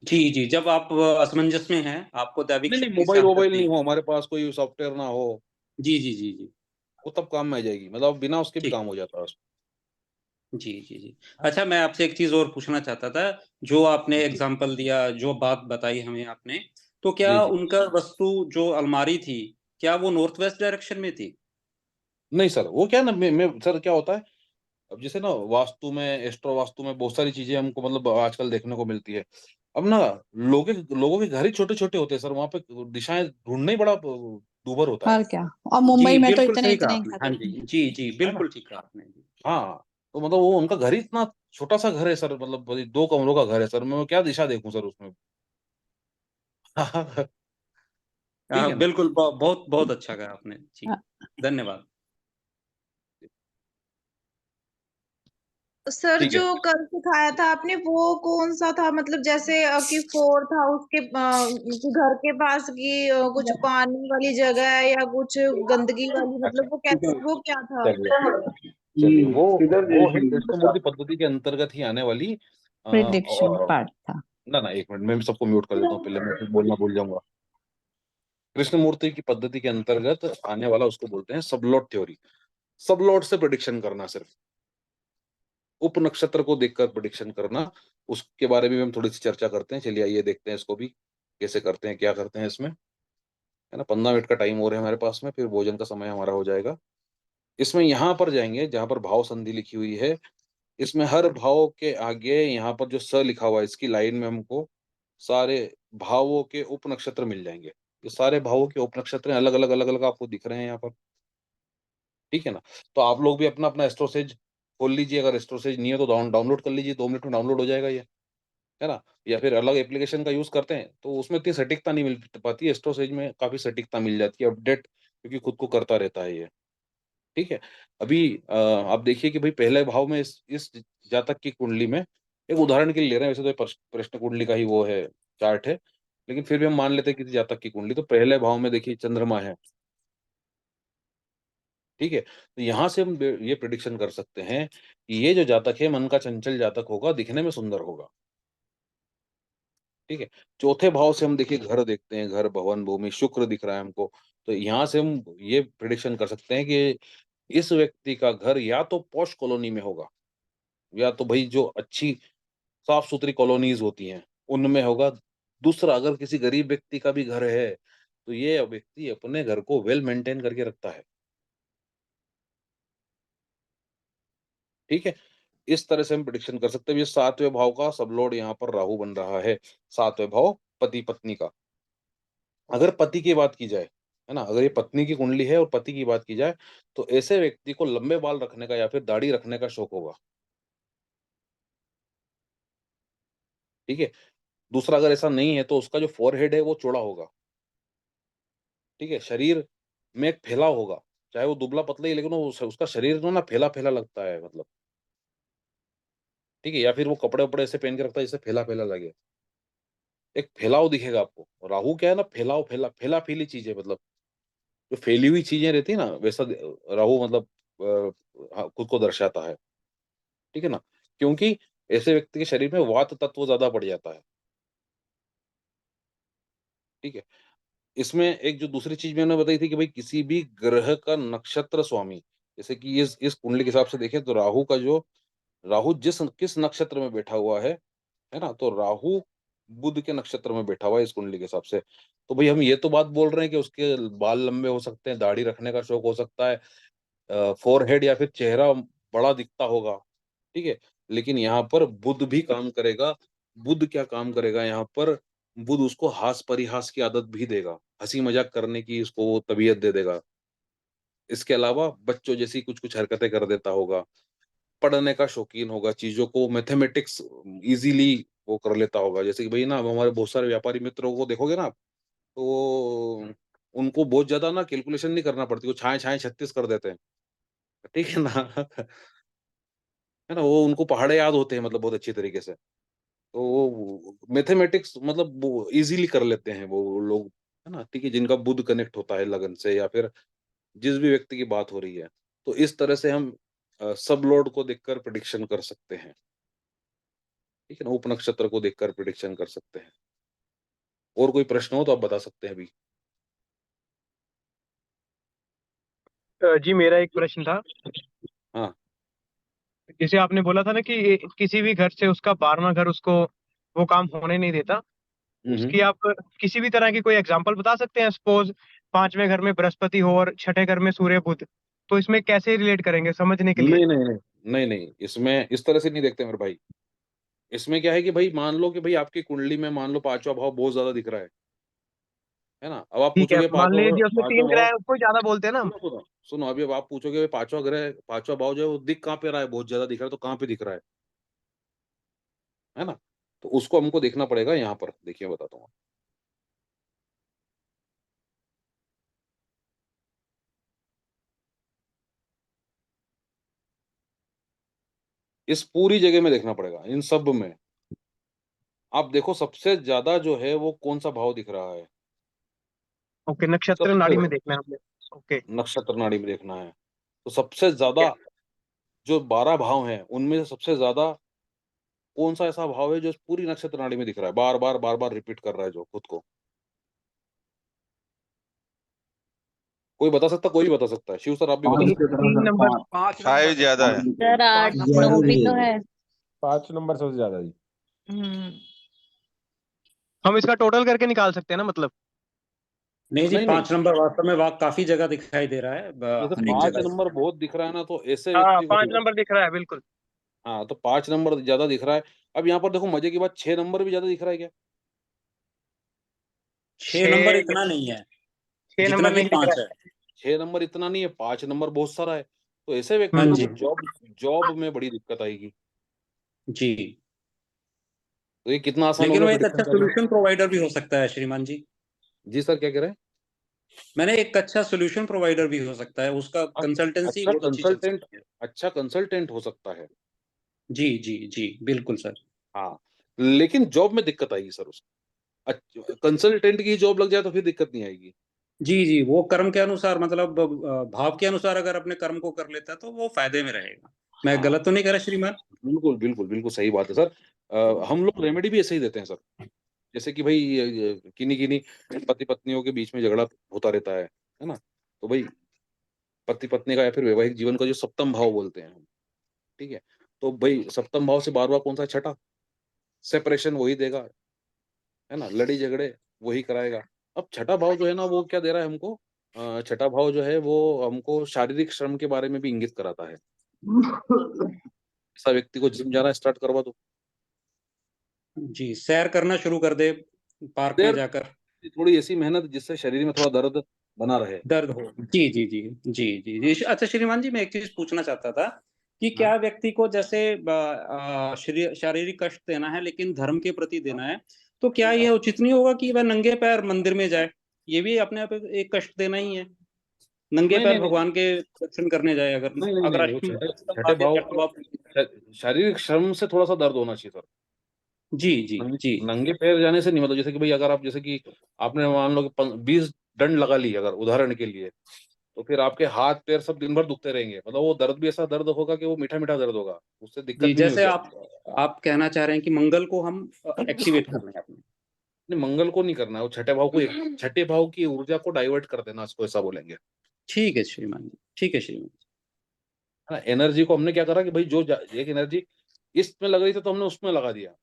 जी जी, जब आप असमंजस में हैं, आपको दैविक नहीं, शक्ति से मोबाइल आदत नहीं नहीं। हो, हमारे पास कोई सॉफ्टवेयर ना हो, जी जी जी जी। वो तब काम में आ जाएगी, मतलब बिना उसके भी ठीक। काम हो जाता है उसमें। जी जी जी। अच्छा, मैं आपसे एक चीज और पूछना चाहता था, जो आपने जी एग्जाम्पल दिया, जो बात बताई हमें आपने, तो जी क्या जी। उनका वस्तु जो अलमारी थी, क्या वो नॉर्थ वेस्ट डायरेक्शन में थी? नहीं सर, वो क्या है ना, मैं सर क्या होता है, अब जैसे ना वास्तु में, एस्ट्रो वास्तु में बहुत सारी चीजें हमको आजकल देखने को मिलती है। अब ना लोगों के घर ही छोटे छोटे होते हैं सर, वहां पे दिशाएं ढूंढना ही बड़ा दूभर होता है। और क्या, और जी, मुंबई में तो बिल्कुल इतने सही कहा इतने आपने। घर हाँ हैं। जी, जी जी, है ना? बिल्कुल ठीक कहा आपने। हाँ, तो वो उनका घर ही इतना छोटा सा घर है सर, वही 2 कमरों का घर है सर, मैं क्या दिशा देखूं सर उसमें। ठीक है ना? बिल्कुल, बहुत बहुत अच्छा कहा आपने जी। धन्यवाद। सर ठीक जो है। कल सिखाया था आपने वो कौन सा था, मतलब जैसे कि 4th हाउस के कि घर के पास की कुछ पानी वाली जगह है या कुछ गंदगी वाली, मतलब वो कैसे, वो क्या था? चलिए वो है कृष्णमूर्ति पद्धति के अंतर्गत ही आने वाली प्रिडिक्शन पार्ट था। ना 1 मिनट, मैं सबको म्यूट कर देता हूँ, पहले मैं कुछ बोलना भूल जाऊंगा। कृष्णमूर्ति की पद्धति के अंतर्गत आने वाला उसको बोलते हैं सबलॉट थ्योरी। सबलॉट से प्रिडिक्शन करना, सिर्फ उप नक्षत्र को देखकर प्रिडिक्शन करना, उसके बारे में भी हम थोड़ी सी चर्चा करते हैं। चलिए आइए देखते हैं इसको भी कैसे करते हैं, क्या करते हैं इसमें, है ना। 15 मिनट का टाइम और है हमारे पास में, फिर भोजन का समय हमारा हो जाएगा। इसमें यहाँ पर जाएंगे जहां पर भाव संधि लिखी हुई है, इसमें हर भाव के आगे यहाँ पर जो स लिखा हुआ है, इसकी लाइन में हमको सारे भावों के उप नक्षत्र मिल जाएंगे। ये सारे भावों के उप नक्षत्र अलग अलग आपको दिख रहे हैं यहाँ पर, ठीक है ना। तो आप लोग भी अपना अपना एस्ट्रोसेज खोल लीजिए, अगर एस्ट्रोसेज नहीं है तो डाउनलोड कर लीजिए, 2 मिनट में डाउनलोड हो जाएगा ये, है ना। या फिर अलग एप्लीकेशन का यूज करते हैं तो उसमें इतनी सटीकता नहीं मिल पाती, एस्ट्रोसेज में काफी सटीकता मिल जाती है, अपडेट क्योंकि खुद को करता रहता है ये, ठीक है। अभी आप देखिए कि भाई पहले भाव में इस जातक की कुंडली में, एक उदाहरण के लिए ले रहे हैं, वैसे तो ये प्रश्न कुंडली का ही वो है, चार्ट है, लेकिन फिर भी हम मान लेते हैं किसी जातक की कुंडली, तो पहले भाव में देखिए चंद्रमा है, ठीक है। तो यहाँ से हम ये प्रिडिक्शन कर सकते हैं कि ये जो जातक है मन का चंचल जातक होगा, दिखने में सुंदर होगा, ठीक है। चौथे भाव से हम देखिए घर देखते हैं, घर, भवन, भूमि, शुक्र दिख रहा है हमको, तो यहाँ से हम ये प्रिडिक्शन कर सकते हैं कि इस व्यक्ति का घर या तो पॉश कॉलोनी में होगा, या तो भाई जो अच्छी साफ सुथरी कॉलोनीज होती हैं उनमें होगा। दूसरा, अगर किसी गरीब व्यक्ति का भी घर है तो ये व्यक्ति अपने घर को वेल मेंटेन करके रखता है, ठीक है। इस तरह से हम प्रिडिक्शन कर सकते हैं। ये 7वें भाव का सबलॉर्ड यहाँ पर राहु बन रहा है, 7वें भाव पति पत्नी का। अगर पति की बात की जाए, है ना, अगर ये पत्नी की कुंडली है और पति की बात की जाए, तो ऐसे व्यक्ति को लंबे बाल रखने का या फिर दाढ़ी रखने का शौक होगा, ठीक है। दूसरा, अगर ऐसा नहीं है तो उसका जो फोरहेड है वो चौड़ा होगा, ठीक है। शरीर में एक फैलाव होगा, चाहे वो दुबला पतला ही, लेकिन वो उसका शरीर जो ना फैला फैला लगता है, मतलब, ठीक है। या फिर वो कपड़े वपड़े ऐसे पहन के रखता है जिससे फैला फैला लगे, एक फैलाव दिखेगा आपको। राहु क्या है ना, फैला फैली चीज है, मतलब जो फैली हुई चीजें रहती है ना, वैसा राहु मतलब हाँ, खुद को दर्शाता है, ठीक है ना। क्योंकि ऐसे व्यक्ति के शरीर में वात तत्व ज्यादा बढ़ जाता है, ठीक है। इसमें एक जो दूसरी चीज मैंने बताई थी कि भाई किसी भी ग्रह का नक्षत्र स्वामी, जैसे कि इस कुंडली के हिसाब से देखें तो राहु जिस किस नक्षत्र में बैठा हुआ है ना, तो राहु बुध के नक्षत्र में बैठा हुआ है इस कुंडली के हिसाब से। तो भाई हम ये तो बात बोल रहे हैं कि उसके बाल लंबे हो सकते हैं, दाढ़ी रखने का शौक हो सकता है, फोरहेड या फिर चेहरा बड़ा दिखता होगा, ठीक है। लेकिन यहाँ पर बुध भी काम करेगा। बुध क्या काम करेगा यहाँ पर, बुध उसको हास परिहास की आदत भी देगा, हंसी मजाक करने की उसको वो तबीयत दे देगा। इसके अलावा बच्चों जैसी कुछ कुछ हरकतें कर देता होगा, पढ़ने का शौकीन होगा, चीजों को मैथमेटिक्स इजीली वो कर लेता होगा। जैसे कि भाई ना हमारे बहुत सारे व्यापारी मित्रों को देखोगे ना आप, तो उनको बहुत ज्यादा ना कैलकुलेशन नहीं करना पड़ती, वो छाए छाए 36 कर देते हैं, ठीक है ना। है ना, वो उनको पहाड़े याद होते हैं मतलब बहुत अच्छी तरीके से, तो वो मैथमेटिक्स मतलब वो इजीली कर लेते हैं वो लोग, है ना, ठीक है, जिनका बुध कनेक्ट होता है लगन से, या फिर जिस भी व्यक्ति की बात हो रही है, तो इस तरह से हम सब लोड को देखकर प्रिडिक्शन कर सकते हैं, ठीक है ना, उप नक्षत्र को देखकर प्रिडिक्शन कर सकते हैं। और कोई प्रश्न हो तो आप बता सकते हैं अभी। जी मेरा एक प्रश्न था। हाँ। जैसे आपने बोला था ना कि किसी भी घर से उसका 12वां घर उसको वो काम होने नहीं देता, उसकी आप किसी भी तरह की कोई एग्जांपल बता सकते हैं? सपोज 5वें घर में बृहस्पति हो और 6ठे घर में सूर्य बुध, तो इसमें कैसे रिलेट करेंगे समझने के लिए? नहीं नहीं नहीं नहीं नहीं, इसमें इस तरह से नहीं देखते मेरे भाई। इसमें क्या है कि भाई मान लो कि भाई आपकी कुंडली में मान लो 5वां भाव बहुत ज्यादा दिख रहा है ना, अब आप ठीक है, पूछोगे मान लीजिए उसमें 3 5वां ग्रह भाव, है, उसको ज्यादा बोलते हैं ना हम। सुनो सुनो सुनो, अभी अब आप पूछोगे भाई 5वां ग्रह 5वां भाव जो है वो दिख कहाँ पे रहा है, बहुत ज्यादा दिख रहा है, तो कहाँ पे दिख रहा है ना, तो उसको हमको देखना पड़ेगा। यहाँ पर देखिए बताता हूँ। इस पूरी जगह में देखना पड़ेगा, इन सब में आप देखो सबसे ज्यादा जो है वो कौन सा भाव दिख रहा है। ओके, नक्षत्र सबसे नाड़ी में देखना है हमें। ओके, नक्षत्र नाड़ी में देखना है, तो सबसे ज्यादा जो 12 भाव हैं उनमें से सबसे ज्यादा कौन सा ऐसा भाव है जो इस पूरी नक्षत्र नाड़ी में दिख रहा है, बार बार रिपीट कर रहा है जो खुद को। कोई बता सकता, कोई भी बता सकता है। शिव सर आप भी बता सकते हैं। 3 नंबर। 5 ज्यादा है। सर 8 9 भी तो है। 5 नंबर सबसे ज्यादा जी। हम इसका टोटल करके निकाल सकते हैं ना मतलब? नहीं जी, नहीं नहीं, 5 नंबर वास्तव में वाक काफी जगह दिखाई दे रहा है, जैसे अनेक 5 जगह। नंबर बहुत दिख रहा है ना, तो ऐसे हाँ, व्यक्ति 5 को, नंबर दिख रहा है बिल्कुल। हाँ, तो 5 नंबर ज्यादा दिख रहा है। अब यहाँ पर देखो मजे की बात, 6 नंबर भी ज्यादा दिख रहा है क्या? 6 नंबर इतना नहीं है 6 जितना नंबर कि नहीं दिख 5 रहा है। 6 नंबर इतना नहीं है, 5 नंबर बहुत सारा है। तो ऐसे है। व्यक्ति को जी। जॉब जॉब में बड़ी दिक्कत आएगी। जी, तो ये कितना आसान हो लेकिन गया वो एक अच्छा प्रिडिक्शन करना। सोल्यूशन प्रोवाइडर भी हो सकता है श्रीमान जी। जी सर, क्या कह रहे हैं? मैंने एक अच्छा सोल्यूशन प्रोवाइडर भी हो सकता है, उसका कंसल्टेंसी अच्छा बहुत अच्छी चल कंसल्टेंट, सकती है। अच्छा कंसल्टेंट हो सकता है। जी जी जी, बिल्कुल सर। हाँ, लेकिन जॉब में दिक्कत आएगी सर उसको। कंसल्टेंट की जॉब लग जाए तो फिर दिक्कत नहीं आएगी। जी जी, वो कर्म के अनुसार मतलब भाव के अनुसार अगर अपने कर्म को कर लेता है तो वो फायदे में रहेगा। मैं हाँ, गलत तो नहीं कह रहा श्रीमान? बिल्कुल बिल्कुल बिल्कुल सही बात है सर। हम लोग रेमेडी भी ऐसे ही देते हैं सर। जैसे कि भाई किन्हीं किन्हीं पति पत्नियों के बीच में झगड़ा होता रहता है ना, तो भाई पति पत्नी का या फिर वैवाहिक जीवन का जो सप्तम भाव बोलते हैं हम, ठीक है, तो भाई सप्तम भाव से 12वां कौन सा है? छठा। सेपरेशन वही देगा, है ना, लड़ी झगड़े वही कराएगा। अब छठा भाव जो है ना वो क्या दे रहा है हमको? छठा भाव जो है वो हमको शारीरिक श्रम के बारे में भी इंगित कराता है। ऐसा व्यक्ति को जिम जाना स्टार्ट करवा दो, जी, सैर करना शुरू कर दे पार्क में देर जाकर, थोड़ी ऐसी मेहनत जिससे शरीर में थोड़ा दर्द बना रहे। दर्द हो। जी जी जी जी जी जी। अच्छा श्रीमान जी, मैं एक चीज पूछना चाहता था कि क्या व्यक्ति को जैसे शारीरिक कष्ट देना है लेकिन धर्म के प्रति देना है, तो क्या यह उचित नहीं होगा कि वह नंगे पैर मंदिर में जाए? ये भी अपने आप एक कष्ट देना ही है, नंगे नहीं पैर नहीं नहीं भगवान के दर्शन करने जाए अगर नहीं नहीं अगर नहीं, वो छठे भाव छठा भाव। शारीरिक श्रम से थोड़ा सा दर्द होना चाहिए सर। जी जी जी नंगे पैर जाने से नहीं, मतलब जैसे कि भाई अगर आप जैसे कि आपने मान लो कि 20 दंड लगा ली अगर उदाहरण के लिए, तो फिर आपके हाथ पैर सब दिन भर दुखते रहेंगे, मतलब वो दर्द भी ऐसा दर्द होगा कि वो मीठा मीठा दर्द होगा, उससे दिक्कत जी, भी नहीं जैसे होगी। आप कहना चाह रहे हैं कि मंगल को हम एक्टिवेट कर रहे हैं अपने। नहीं, मंगल को नहीं करना है, वो छठे भाव को, छठे भाव की ऊर्जा को डाइवर्ट कर देना, इसको ऐसा बोलेंगे, ठीक है श्रीमान जी, ठीक है श्रीमान जी। है ना। एनर्जी को हमने क्या करा कि भाई जो एक एनर्जी इसमें लग रही थी तो हमने उसमें लगा दिया।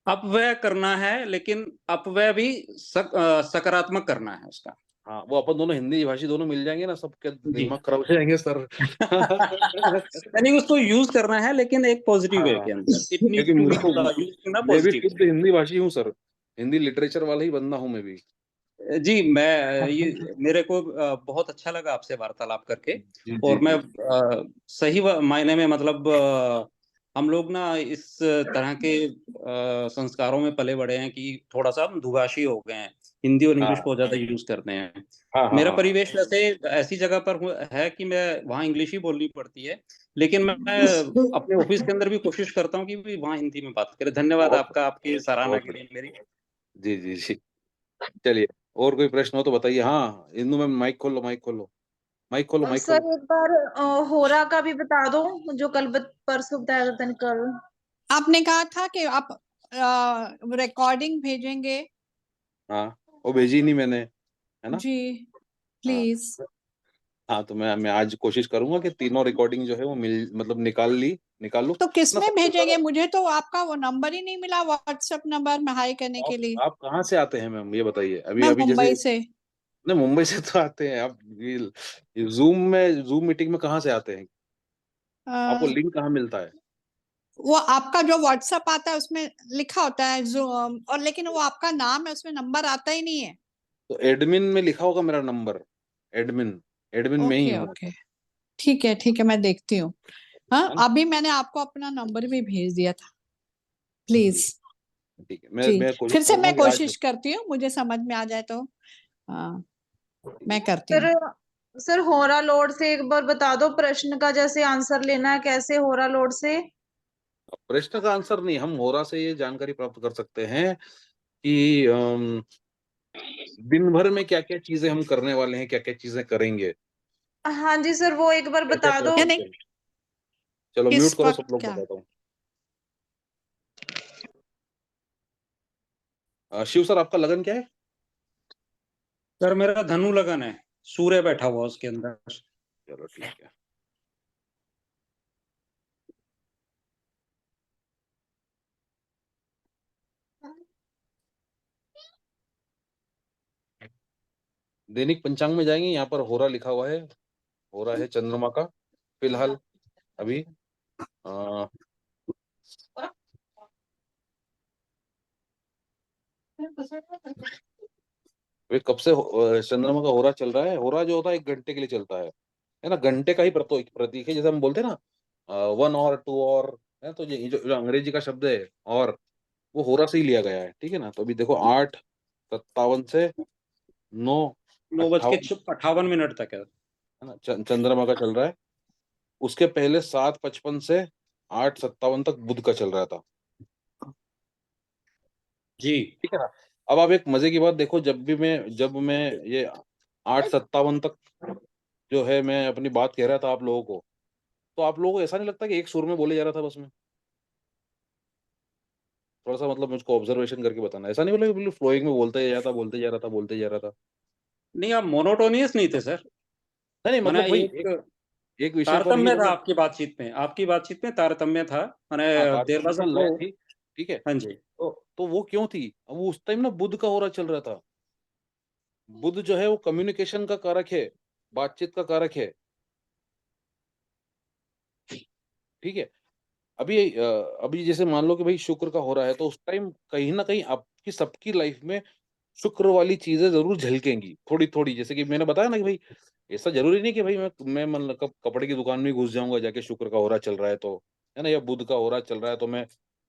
अपव्यय करना है, लेकिन अपव्यय भी सकारात्मक करना है उसका। हाँ, वो अपन दोनों हिंदी भाषी दोनों मिल जाएंगे ना, सबके जी। दिमाग खराब हो जाएंगे सर। यानी उसको यूज करना है लेकिन एक पॉजिटिव वे के अंदर। It needs to be used in a मैं भी पॉजिटिव। शुद्ध हिंदी भाषी हूँ सर, हिंदी लिटरेचर वाला ही बंदा हूँ मैं भी। जी, मैं ये मेरे को बहुत अच्छा लगा आपसे वार्तालाप करके, जी और जी मैं जी। सही मायने में मतलब हम लोग ना इस तरह के संस्कारों में पले बड़े हैं कि थोड़ा सा हम दुभाषी हो गए हैं, हिंदी और इंग्लिश हाँ बहुत ज्यादा यूज करते हैं। हाँ हाँ मेरा हाँ परिवेश वैसे ऐसी जगह पर है कि मैं वहाँ इंग्लिश ही बोलनी पड़ती है, लेकिन मैं अपने ऑफिस के अंदर भी कोशिश करता हूँ कि भी वहाँ हिंदी में बात करें। धन्यवाद बहुत आपका, आपकी सराहना बहुत के लिए बढ़िया। मेरी। जी जी जी, चलिए और कोई प्रश्न हो तो बताइए। हाँ इंदु मैम, माइक खोलो, माइक खोलो, माइक खोलो, माइक खोलो। सर एक बार होरा का भी बता दो, जो कल परसों बताया था कल। आपने कहा था कि आप रिकॉर्डिंग भेजेंगे। हाँ वो भेजी नहीं मैंने, है ना। जी हाँ प्लीज। हाँ, तो मैं आज कोशिश करूंगा कि तीनों रिकॉर्डिंग जो है वो मतलब निकालूं तो किस ना। में सबसे भेजेंगे? ज्यादा मुझे तो आपका वो नंबर ही नहीं मिला, व्हाट्सएप नंबर में हाई करने के लिए। आप कहाँ से आते हैं मैम, ये बताइए। अभी मैं अभी जैसे मुंबई से। नहीं, मुंबई से तो आते हैं आप। जूम मीटिंग में कहाँ से आते हैं? आपको अ, लिंक कहाँ मिलता है? वो आपका जो व्हाट्सएप आता है उसमें लिखा होता है जूम, और लेकिन वो आपका नाम है, उसमें नंबर आता ही नहीं है। तो एडमिन में लिखा होगा मेरा नंबर। एडमिन एडमिन में ही ओके हूँ मैं। ओके, ठीक है, मैं देखती हूँ। हाँ है ना? अभी मैंने आपको अपना नंबर भी भेज दिया था, जी प्लीज। ठीक है, जी मैं कोशिश फिर से करूंगा मैं कि आज। कोशिश करती हूँ, मुझे समझ में आ जाए तो हाँ मैं करती सर हूँ। सर होरा लोड से एक बार बता दो, प्रश्न का जैसे आंसर लेना है कैसे होरा लोड से। प्रश्न का आंसर नहीं, हम होरा से ये जानकारी प्राप्त कर सकते हैं कि दिन भर में क्या क्या चीजें हम करने वाले हैं, क्या क्या चीजें करेंगे, हाँ जी सर, वो एक बार क्या क्या बता कर दो। सकते हैं। चलो किस म्यूट करो सब वक्त लोग, क्या? बताता हूँ। शिव सर, आपका लगन क्या है? सर मेरा धनु लगन है, सूर्य बैठा हुआ उसके अंदर। चलो ठीक है। दैनिक पंचांग में जाएंगे, यहाँ पर होरा लिखा हुआ है। होरा है चंद्रमा का फिलहाल अभी। आ, वे कब से चंद्रमा का होरा चल रहा है। होरा जो होता है 1 घंटे के लिए चलता है ना। घंटे का ही प्रतीक है, जैसे हम बोलते हैं ना 1 और 2 और है। तो ये जो अंग्रेजी का शब्द है और, वो होरा से ही लिया गया है। ठीक है ना। तो अभी देखो 8:57 से 9:58 9:58 तक है। है ना, चंद्रमा का चल रहा है। उसके पहले 7:55 से 8:57 तक बुध का चल रहा था। जी ठीक है ना। अब आप एक मजे की बात देखो, जब मैं ये 8:57 तक जो है मैं अपनी बात कह रहा था आप लोगों को, तो आप लोगों को ऐसा नहीं लगता कि एक सुर में बोले जा रहा था बस में? थोड़ा सा मतलब मुझको ऑब्जर्वेशन करके बताना। ऐसा नहीं बोला कि बिल्कुल फ्लोइंग में बोलते जा रहा था, बोलते जा रहा था। नहीं, आप मोनोटोनियस नहीं थे सर। नहीं नहीं, मैंने मतलब भाई एक एक विषय पर ही तारतम्य था मतलब। आपकी बातचीत में तारतम्य था। मैंने हाँ, देर बाद तारतम्य आपको। लय थी। ठीक है। हाँ जी। तो वो क्यों थी? अब वो उस टाइम ना बुध का हो रहा चल रहा था। बुध जो है वो कम्युनिकेशन का कारक है, बातचीत का कारक है। ठीक है। अभी जैसे मान लो कि भाई शुक्र का हो रहा है, तो उस टाइम कहीं ना कहीं आपकी सबकी लाइफ में शुक्र वाली चीजें जरूर झलकेंगी थोड़ी थोड़ी। जैसे कि मैंने बताया ना कि भाई ऐसा जरूरी नहीं कि भाई मैं मतलब कपड़े की दुकान में घुस जाऊंगा जाके, शुक्र का हो रहा चल रहा है तो, है ना, या बुध का हो रहा चल रहा है तो मैं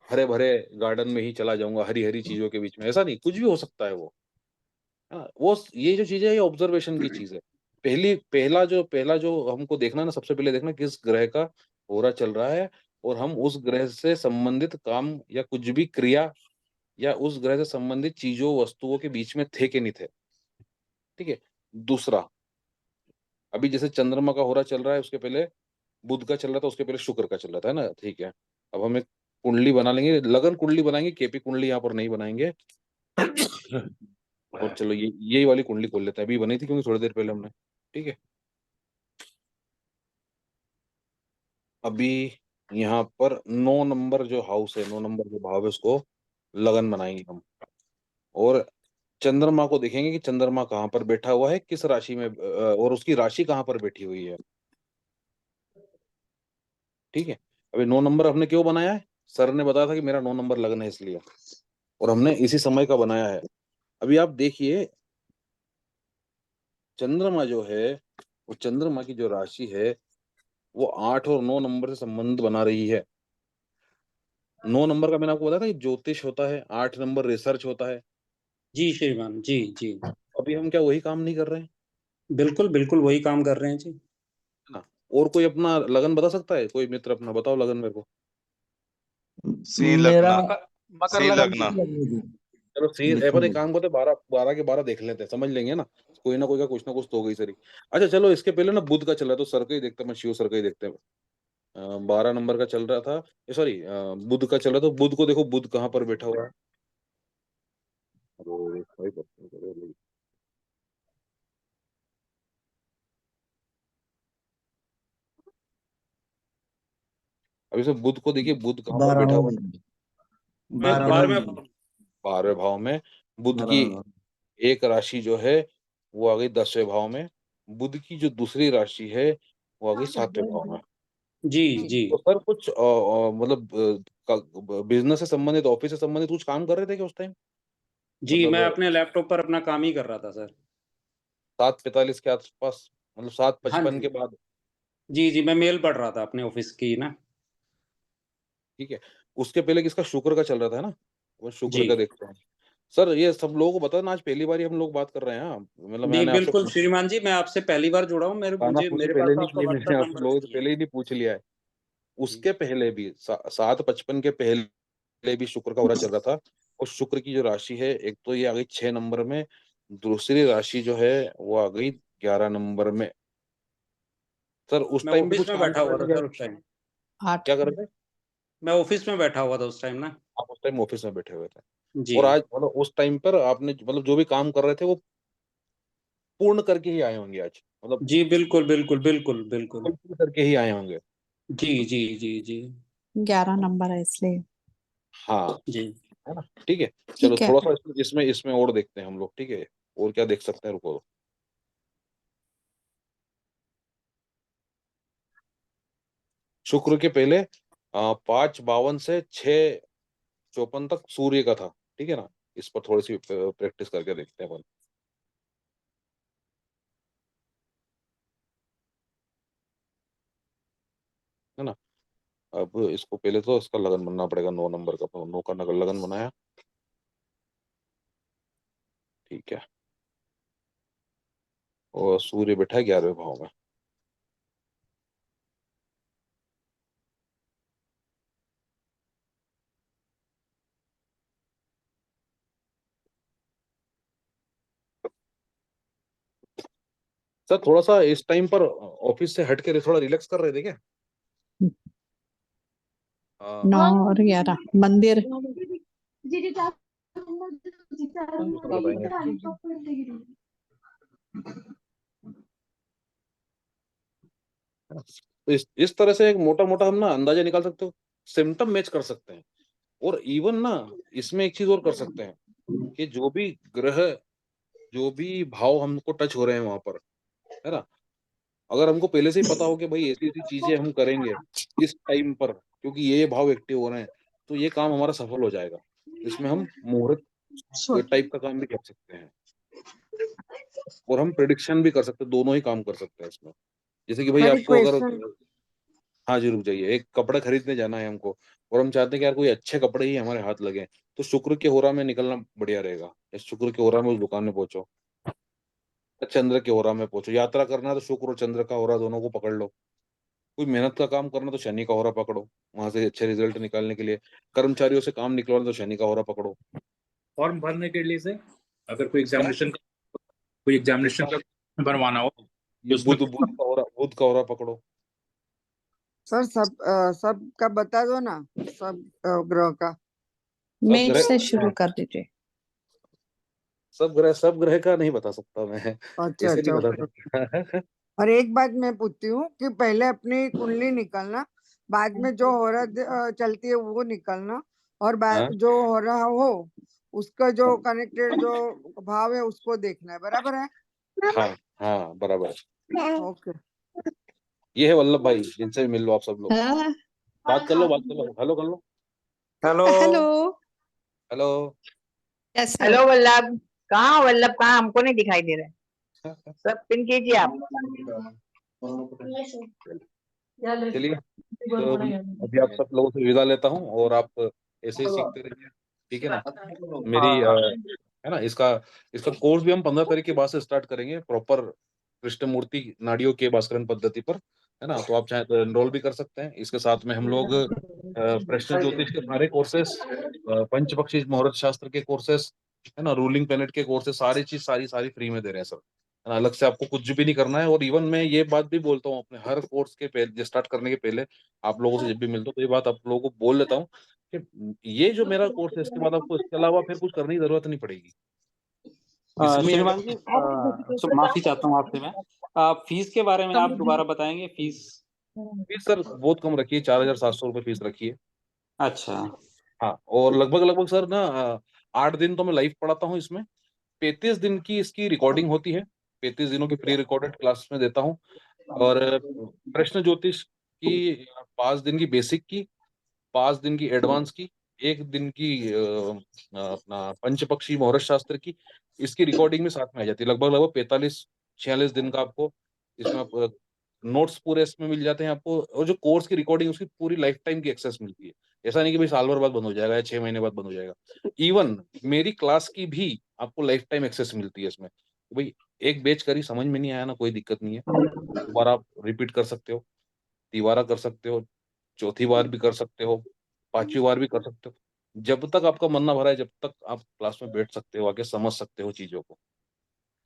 हरे भरे गार्डन में ही चला जाऊंगा, हरी हरी चीजों के बीच में। ऐसा नहीं, कुछ भी हो सकता है वो। हाँ, वो ये जो चीज है ये ऑब्जर्वेशन की चीज है। पहला जो हमको देखना ना, सबसे पहले देखना किस ग्रह का होरा चल रहा है, और हम उस ग्रह से संबंधित काम या कुछ भी क्रिया या उस ग्रह से संबंधित चीजों वस्तुओं के बीच में थे कि नहीं थे। ठीक है। दूसरा, अभी जैसे चंद्रमा का होरा चल रहा है, उसके पहले बुध का चल रहा था, उसके पहले शुक्र का चल रहा था, है ना। ठीक है। अब हम एक कुंडली बना लेंगे, लगन कुंडली बनाएंगे, केपी कुंडली यहाँ पर नहीं बनाएंगे। और चलो यही वाली कुंडली खोल लेते हैं, अभी बनी थी क्योंकि थोड़ी देर पहले हमने। ठीक है। अभी यहाँ पर 9 नंबर जो हाउस है, 9 नंबर जो भाव है, उसको लगन बनाएंगे हम। और चंद्रमा को देखेंगे कि चंद्रमा कहाँ पर बैठा हुआ है, किस राशि में, और उसकी राशि कहाँ पर बैठी हुई है। ठीक है। अभी 9 नंबर हमने क्यों बनाया है? सर ने बताया था कि मेरा 9 नंबर लगन है इसलिए, और हमने इसी समय का बनाया है। अभी आप देखिए, चंद्रमा जो है, वो चंद्रमा की जो राशि है वो 8 और 9 नंबर से संबंध बना रही है। 9 नंबर का मैंने आपको बताया था कि ज्योतिष होता है, 8 नंबर रिसर्च होता है। जी श्रीमान, जी जी अभी हम क्या वही काम नहीं कर रहे हैं? बिल्कुल बिल्कुल वही काम कर रहे हैं जी। है ना? और कोई अपना लगन बता सकता है? कोई मित्र अपना बताओ लगन मेरे को। सिंह मेरा लगना, मकर सिंह लगन लगना। चलो सी मिथुन पर एक लग्न। काम करते 12 के 12 देख लेते हैं, समझ लेंगे ना। कोई ना कोई का कुछ ना कुछ तो होगा ही सर। अच्छा चलो, इसके पहले ना बुध का चल रहा है तो सर का ही देखते हैं, मैं शिव सर का ही देखते हैं। 12 नंबर का चल रहा था, सॉरी बुध का चल रहा था। बुध को देखो, बुध कहाँ पर बैठा हुआ है। अरे भाई अभी से बुध को देखिए, बुध कहाँ पर बैठा 12 हुआ है। में, मैं 12 12वें में, 12वें भाव में। बुध 12 की में। एक राशि जो है वो आ गई 10वें भाव में। बुध की जो दूसरी राशि है वो आ गई 7वें भाव में। जी जी तो सर कुछ मतलब बिजनेस से संबंधित, ऑफिस से संबंधित कुछ काम कर रहे थे क्या उस टाइम? जी मैं मतलब अपने लैपटॉप पर अपना काम ही कर रहा था सर। 7:45 के आसपास, मतलब हाँ 7:55 जी के बाद। जी जी मैं मेल पढ़ रहा था अपने ऑफिस की ना। ठीक है। उसके पहले किसका, शुक्र का चल रहा था ना? वो शुक्र जी का देखते हैं। सर ये सब लोगों को बता ना, आज पहली बार ही हम लोग बात कर रहे हैं। हाँ, मतलब जी मैंने आपसे बिल्कुल श्रीमान जी, मैं आपसे पहली बार जुड़ा हूँ। खाना मुझे पूछी मेरे पास पहले तो नहीं आपका की, मैंने व्हाट्सएप आपसे नंबर लोगों भी से नहीं है। पहले ही नहीं पूछ लिया है। जी उसके पहले भी 7:55 के पहले भी शुक्र का हो रहा चल रहा था। और शुक्र की जो राशि है, एक तो ये आ गई 6 नंबर में, दूसरी राशि जो है वो आ गई 11 नंबर में। सर उस मैं टाइम भी ऑफिस कुछ में काम बैठा कर हुआ रहे था थे क्या? सर उस टाइम। 8 क्या कर रहे थे? मैं ऑफिस में बैठा हुआ था उस टाइम ना। आप उस टाइम ऑफिस में बैठे हुए थे। जी और आज मतलब उस टाइम पर आपने मतलब जो भी काम कर रहे थे वो पूर्ण करके ही आए होंगे आज, मतलब जी बिल्कुल बिल्कुल बिल्कुल बिल्कुल। पूर्ण करके ही आए होंगे। जी जी जी जी 11 नंबर है इसलिए। हाँ, जी है ना? ठीक है। चलो ठीक है। थोड़ा सा इसमें इसमें और देखते हैं हम लोग। ठीक है, और क्या देख सकते हैं, रुको। शुक्र के पहले 5:52 से 6:54 तक सूर्य का था। ठीक है ना? इस पर थोड़ी सी प्रैक्टिस करके देखते हैं अपन। है ना? अब इसको पहले तो इसका लगन बनना पड़ेगा, 9 नंबर का। 9 का नगर लगन बनाया। ठीक है। और सूर्य बैठा है 11वें भाव में। सर थोड़ा सा इस टाइम पर ऑफिस से हट के थोड़ा रिलैक्स कर रहे थे क्या? 9 और 11 मंदिर। तो बताएंगे। तो इस तरह से एक मोटा मोटा हम ना अंदाजा निकाल सकते हो, सिम्टम मैच कर सकते हैं। और इवन ना इसमें एक चीज और कर सकते हैं कि जो भी ग्रह, जो भी भाव हमको टच हो रहे हैं वहां पर, है ना, अगर हमको पहले से ही पता हो कि भाई ऐसी ऐसी चीजें हम करेंगे इस टाइम पर, क्योंकि ये भाव एक्टिव हो रहे हैं, तो ये काम हमारा सफल हो जाएगा। इसमें हम मुहूर्त टाइप का काम भी कर सकते हैं और हम प्रिडिक्शन भी कर सकते हैं। दोनों ही काम कर सकते हैं इसमें। जैसे कि भाई सर आपको अगर, क्वेश्चन। हाँ जी रुक जाइए, एक कपड़ा खरीदने जाना है हमको, और हम चाहते हैं कि यार कोई अच्छे कपड़े ही हमारे हाथ लगे, तो शुक्र के होरा में निकलना बढ़िया रहेगा। या शुक्र के होरा में उस दुकान में पहुंचो, चंद्र के होरा में पहुंचो। यात्रा करना है तो शुक्र और चंद्र का होरा दोनों को पकड़ लो। कोई मेहनत का काम करना तो शनि का होरा पकड़ो, वहां से अच्छे रिजल्ट निकालने के लिए। कर्मचारियों से काम निकलवाना तो शनि का होरा पकड़ो। फॉर्म भरने के लिए से अगर कोई क्या? एग्जामिनेशन का बनवाना हो ये तो उसमें बुध का होरा पकड़ो। सर सबका बता दो ना, सब ग्रह का। सब मेष ग्रह से शुरू कर दीजिए। सब ग्रह का नहीं बता सकता मैं, अच्छा ऐसे नहीं अच्छा, बता ओके। सकता। और एक बात मैं पूछती हूँ कि पहले अपनी कुंडली निकालना, बाद में जो हो रहा चलती है वो निकालना, और हाँ जो हो रहा हो उसका जो कनेक्टेड जो भाव है उसको देखना है, बराबर है? हाँ हाँ बराबर है। ओके। ये है वल्लभ भाई, जिनसे भी मिल लो आप सब लोग। हाँ, बात कर लो, बात कर लो, हेलो कर लो। हेलो। Hello hello. कैसे हेलो हो? वल्लभ। कहाँ वल्लभ, कहाँ? हमको नहीं दिखाई दे रहा है। सब पिन कीजिए आप। चलिए, तो अभी आप सब लोगों से विदा लेता हूँ और आप ऐसे ही सीखते रहिए, ठीक है ना। मेरी है ना, इसका कोर्स भी हम 15 तारीख के बाद से स्टार्ट करेंगे, प्रॉपर कृष्णमूर्ति नाड़ियों के भास्करण पद्धति पर, है ना। तो आप चाहे तो एनरोल भी कर सकते हैं। इसके साथ में हम लोग प्रश्न ज्योतिष के सारे कोर्सेस, पंचपक्षी मुहूर्त शास्त्र के कोर्सेस, है ना, रूलिंग प्लेनेट के कोर्सेस, सारी चीज सारी फ्री में दे रहे हैं सर, है ना। अलग से आपको कुछ भी नहीं करना है। और इवन मैं ये बात भी बोलता हूँ अपने हर कोर्स के पहले, स्टार्ट करने के पहले आप लोगों से जब भी मिलता हूँ तो ये बात आप लोगों को बोल लेता हूँ कि ये जो मेरा कोर्स है इसके बाद आपको इसके अलावा फिर कुछ करने की जरूरत नहीं पड़ेगी। श्रीमान जी, तो माफी चाहता हूँ आपसे मैं, फीस के बारे में आप दोबारा बताएंगे? फीस सर बहुत कम रखिए, 4,700 रुपये फीस रखिए। अच्छा। हाँ, और लगभग सर ना 8 दिन तो मैं लाइव पढ़ाता हूँ इसमें, 35 दिन की इसकी रिकॉर्डिंग होती है, 35 दिनों की प्री रिकॉर्डेड क्लास में देता हूँ। और प्रश्न ज्योतिष की 5 दिन की बेसिक की, 5 दिन की एडवांस की, 1 दिन की अपना पंचपक्षी मुहूर्त शास्त्र की, इसकी रिकॉर्डिंग में साथ में आ जाती है। लगभग 45-46 दिन का आपको इसमें आप नोट्स पूरे इसमें मिल जाते हैं आपको। और जो कोर्स की रिकॉर्डिंग उसकी पूरी लाइफ टाइम की एक्सेस मिलती है। ऐसा नहीं कि भाई साल भर बाद बंद हो जाएगा या 6 महीने बाद बंद हो जाएगा। इवन मेरी क्लास की भी आपको लाइफ टाइम एक्सेस मिलती है इसमें। भाई एक बैच करी, समझ में नहीं आया ना, कोई दिक्कत नहीं है, दोबारा आप रिपीट कर सकते हो, तिबारा कर सकते हो, चौथी बार भी कर सकते हो, 5वीं बार भी कर सकते हो। जब तक आपका मन ना भरा है, जब तक आप क्लास में बैठ सकते हो, आके समझ सकते हो चीजों को।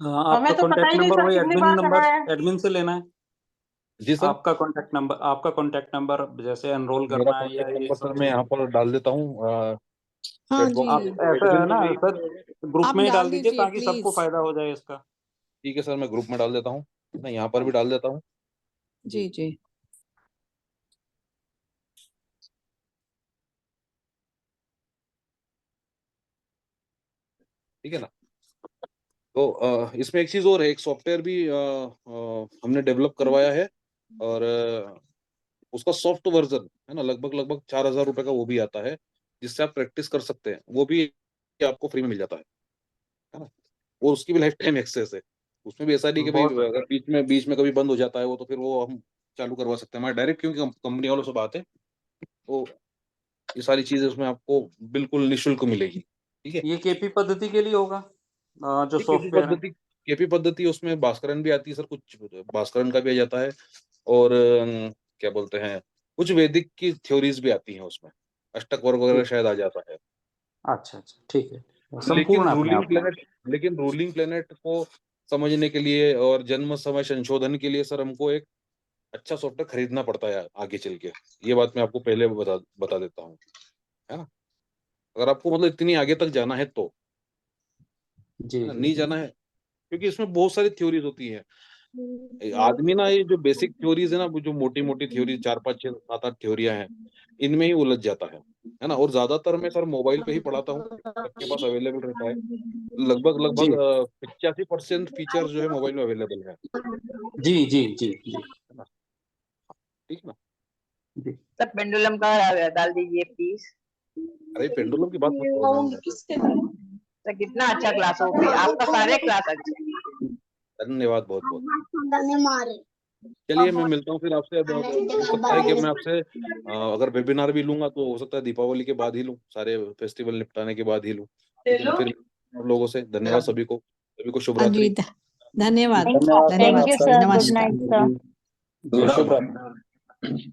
आपका कॉन्टेक्ट नंबर वही एडमिन नंबर, एडमिन से लेना है जी सर। आपका कॉन्टेक्ट नंबर जैसे एनरोल मेरा करना है या कॉन्टेक्ट ये नंबर सब सर मैं यहाँ पर डाल देता हूँ। हाँ चैट जी, बॉक्स आप ऐसा है ना सर, ग्रुप आप में ही डाल डाल दीजिए दीजिए ताकि सबको प्लीज। फायदा हो जाए इसका। ठीक है सर, मैं ग्रुप में डाल देता हूँ, मैं यहाँ पर भी डाल देता हूँ। जी जी। ठीक है ना। तो इसमें एक चीज और है, एक सॉफ्टवेयर भी हमने डेवलप करवाया है। और उसका सॉफ्ट वर्जन है ना, लगभग 4,000 रुपए का वो भी आता है, जिससे आप प्रैक्टिस कर सकते हैं। वो भी आपको फ्री में मिल जाता है ना। और उसकी भी लाइफ टाइम एक्सेस है। उसमें भी ऐसा नहीं कि भाई बहुत अगर बीच में कभी बंद हो जाता है वो, तो फिर वो हम चालू करवा सकते हैं हमारे डायरेक्ट, क्योंकि कंपनी वालों से बात है। तो ये सारी चीजें उसमें आपको बिल्कुल निःशुल्क मिलेगी। ठीक है। ये केपी पद्धति के लिए होगा जो सॉफ्टवेयर है। केपी पद्धति उसमें भास्करन भी आती है सर, कुछ भास्करन का भी आ जाता है। और क्या बोलते हैं, कुछ वैदिक की थ्योरीज भी आती हैं उसमें, अष्टक वर्ग वगैरह शायद आ जाता है। अच्छा अच्छा, ठीक है, संपूर्ण अपने आप में। लेकिन रूलिंग प्लेनेट को समझने के लिए और जन्म समय संशोधन के लिए सर हमको एक अच्छा सॉफ्टवेयर खरीदना पड़ता है आगे चल के। ये बात मैं आपको पहले बता देता हूँ, है ना। अगर आपको मतलब इतनी आगे तक जाना है तो, जी नहीं जाना है, क्योंकि इसमें बहुत सारी थ्योरीज होती है। आदमी ना ये जो बेसिक थ्योरीज है ना, वो जो मोटी मोटी थ्योरी 4, 5, 6, 7, 8 थ्योरियां हैं, इनमें ही उलझ जाता है ना। और ज्यादातर मैं सर मोबाइल पे ही पढ़ाता हूँ, सबके पास अवेलेबल रहता है। लगभग 85% फीचर जो है मोबाइल में अवेलेबल है। जी जी जी जी, ठीक ना। सर पेंडुलम का डाल दीजिए प्लीज। अरे पेंडुलम की बात मत करो। सर कितना अच्छा क्लास हो गया आपका, सारे क्लास अच्छे। धन्यवाद बहुत बहुत। चलिए मैं मिलता हूँ फिर आपसे। अब हो सकता है कि मैं आपसे अगर वेबिनार भी लूंगा तो हो सकता है दीपावली के बाद ही लूं, सारे फेस्टिवल निपटाने के बाद ही लूं। फिर आप लोगों से धन्यवाद सभी को शुभ हाँ जी, रात्रि। धन्यवाद थैंक धन्यवाद यू सर, सर, गुड नमस्कार। Night sir. शुभ रात्रि।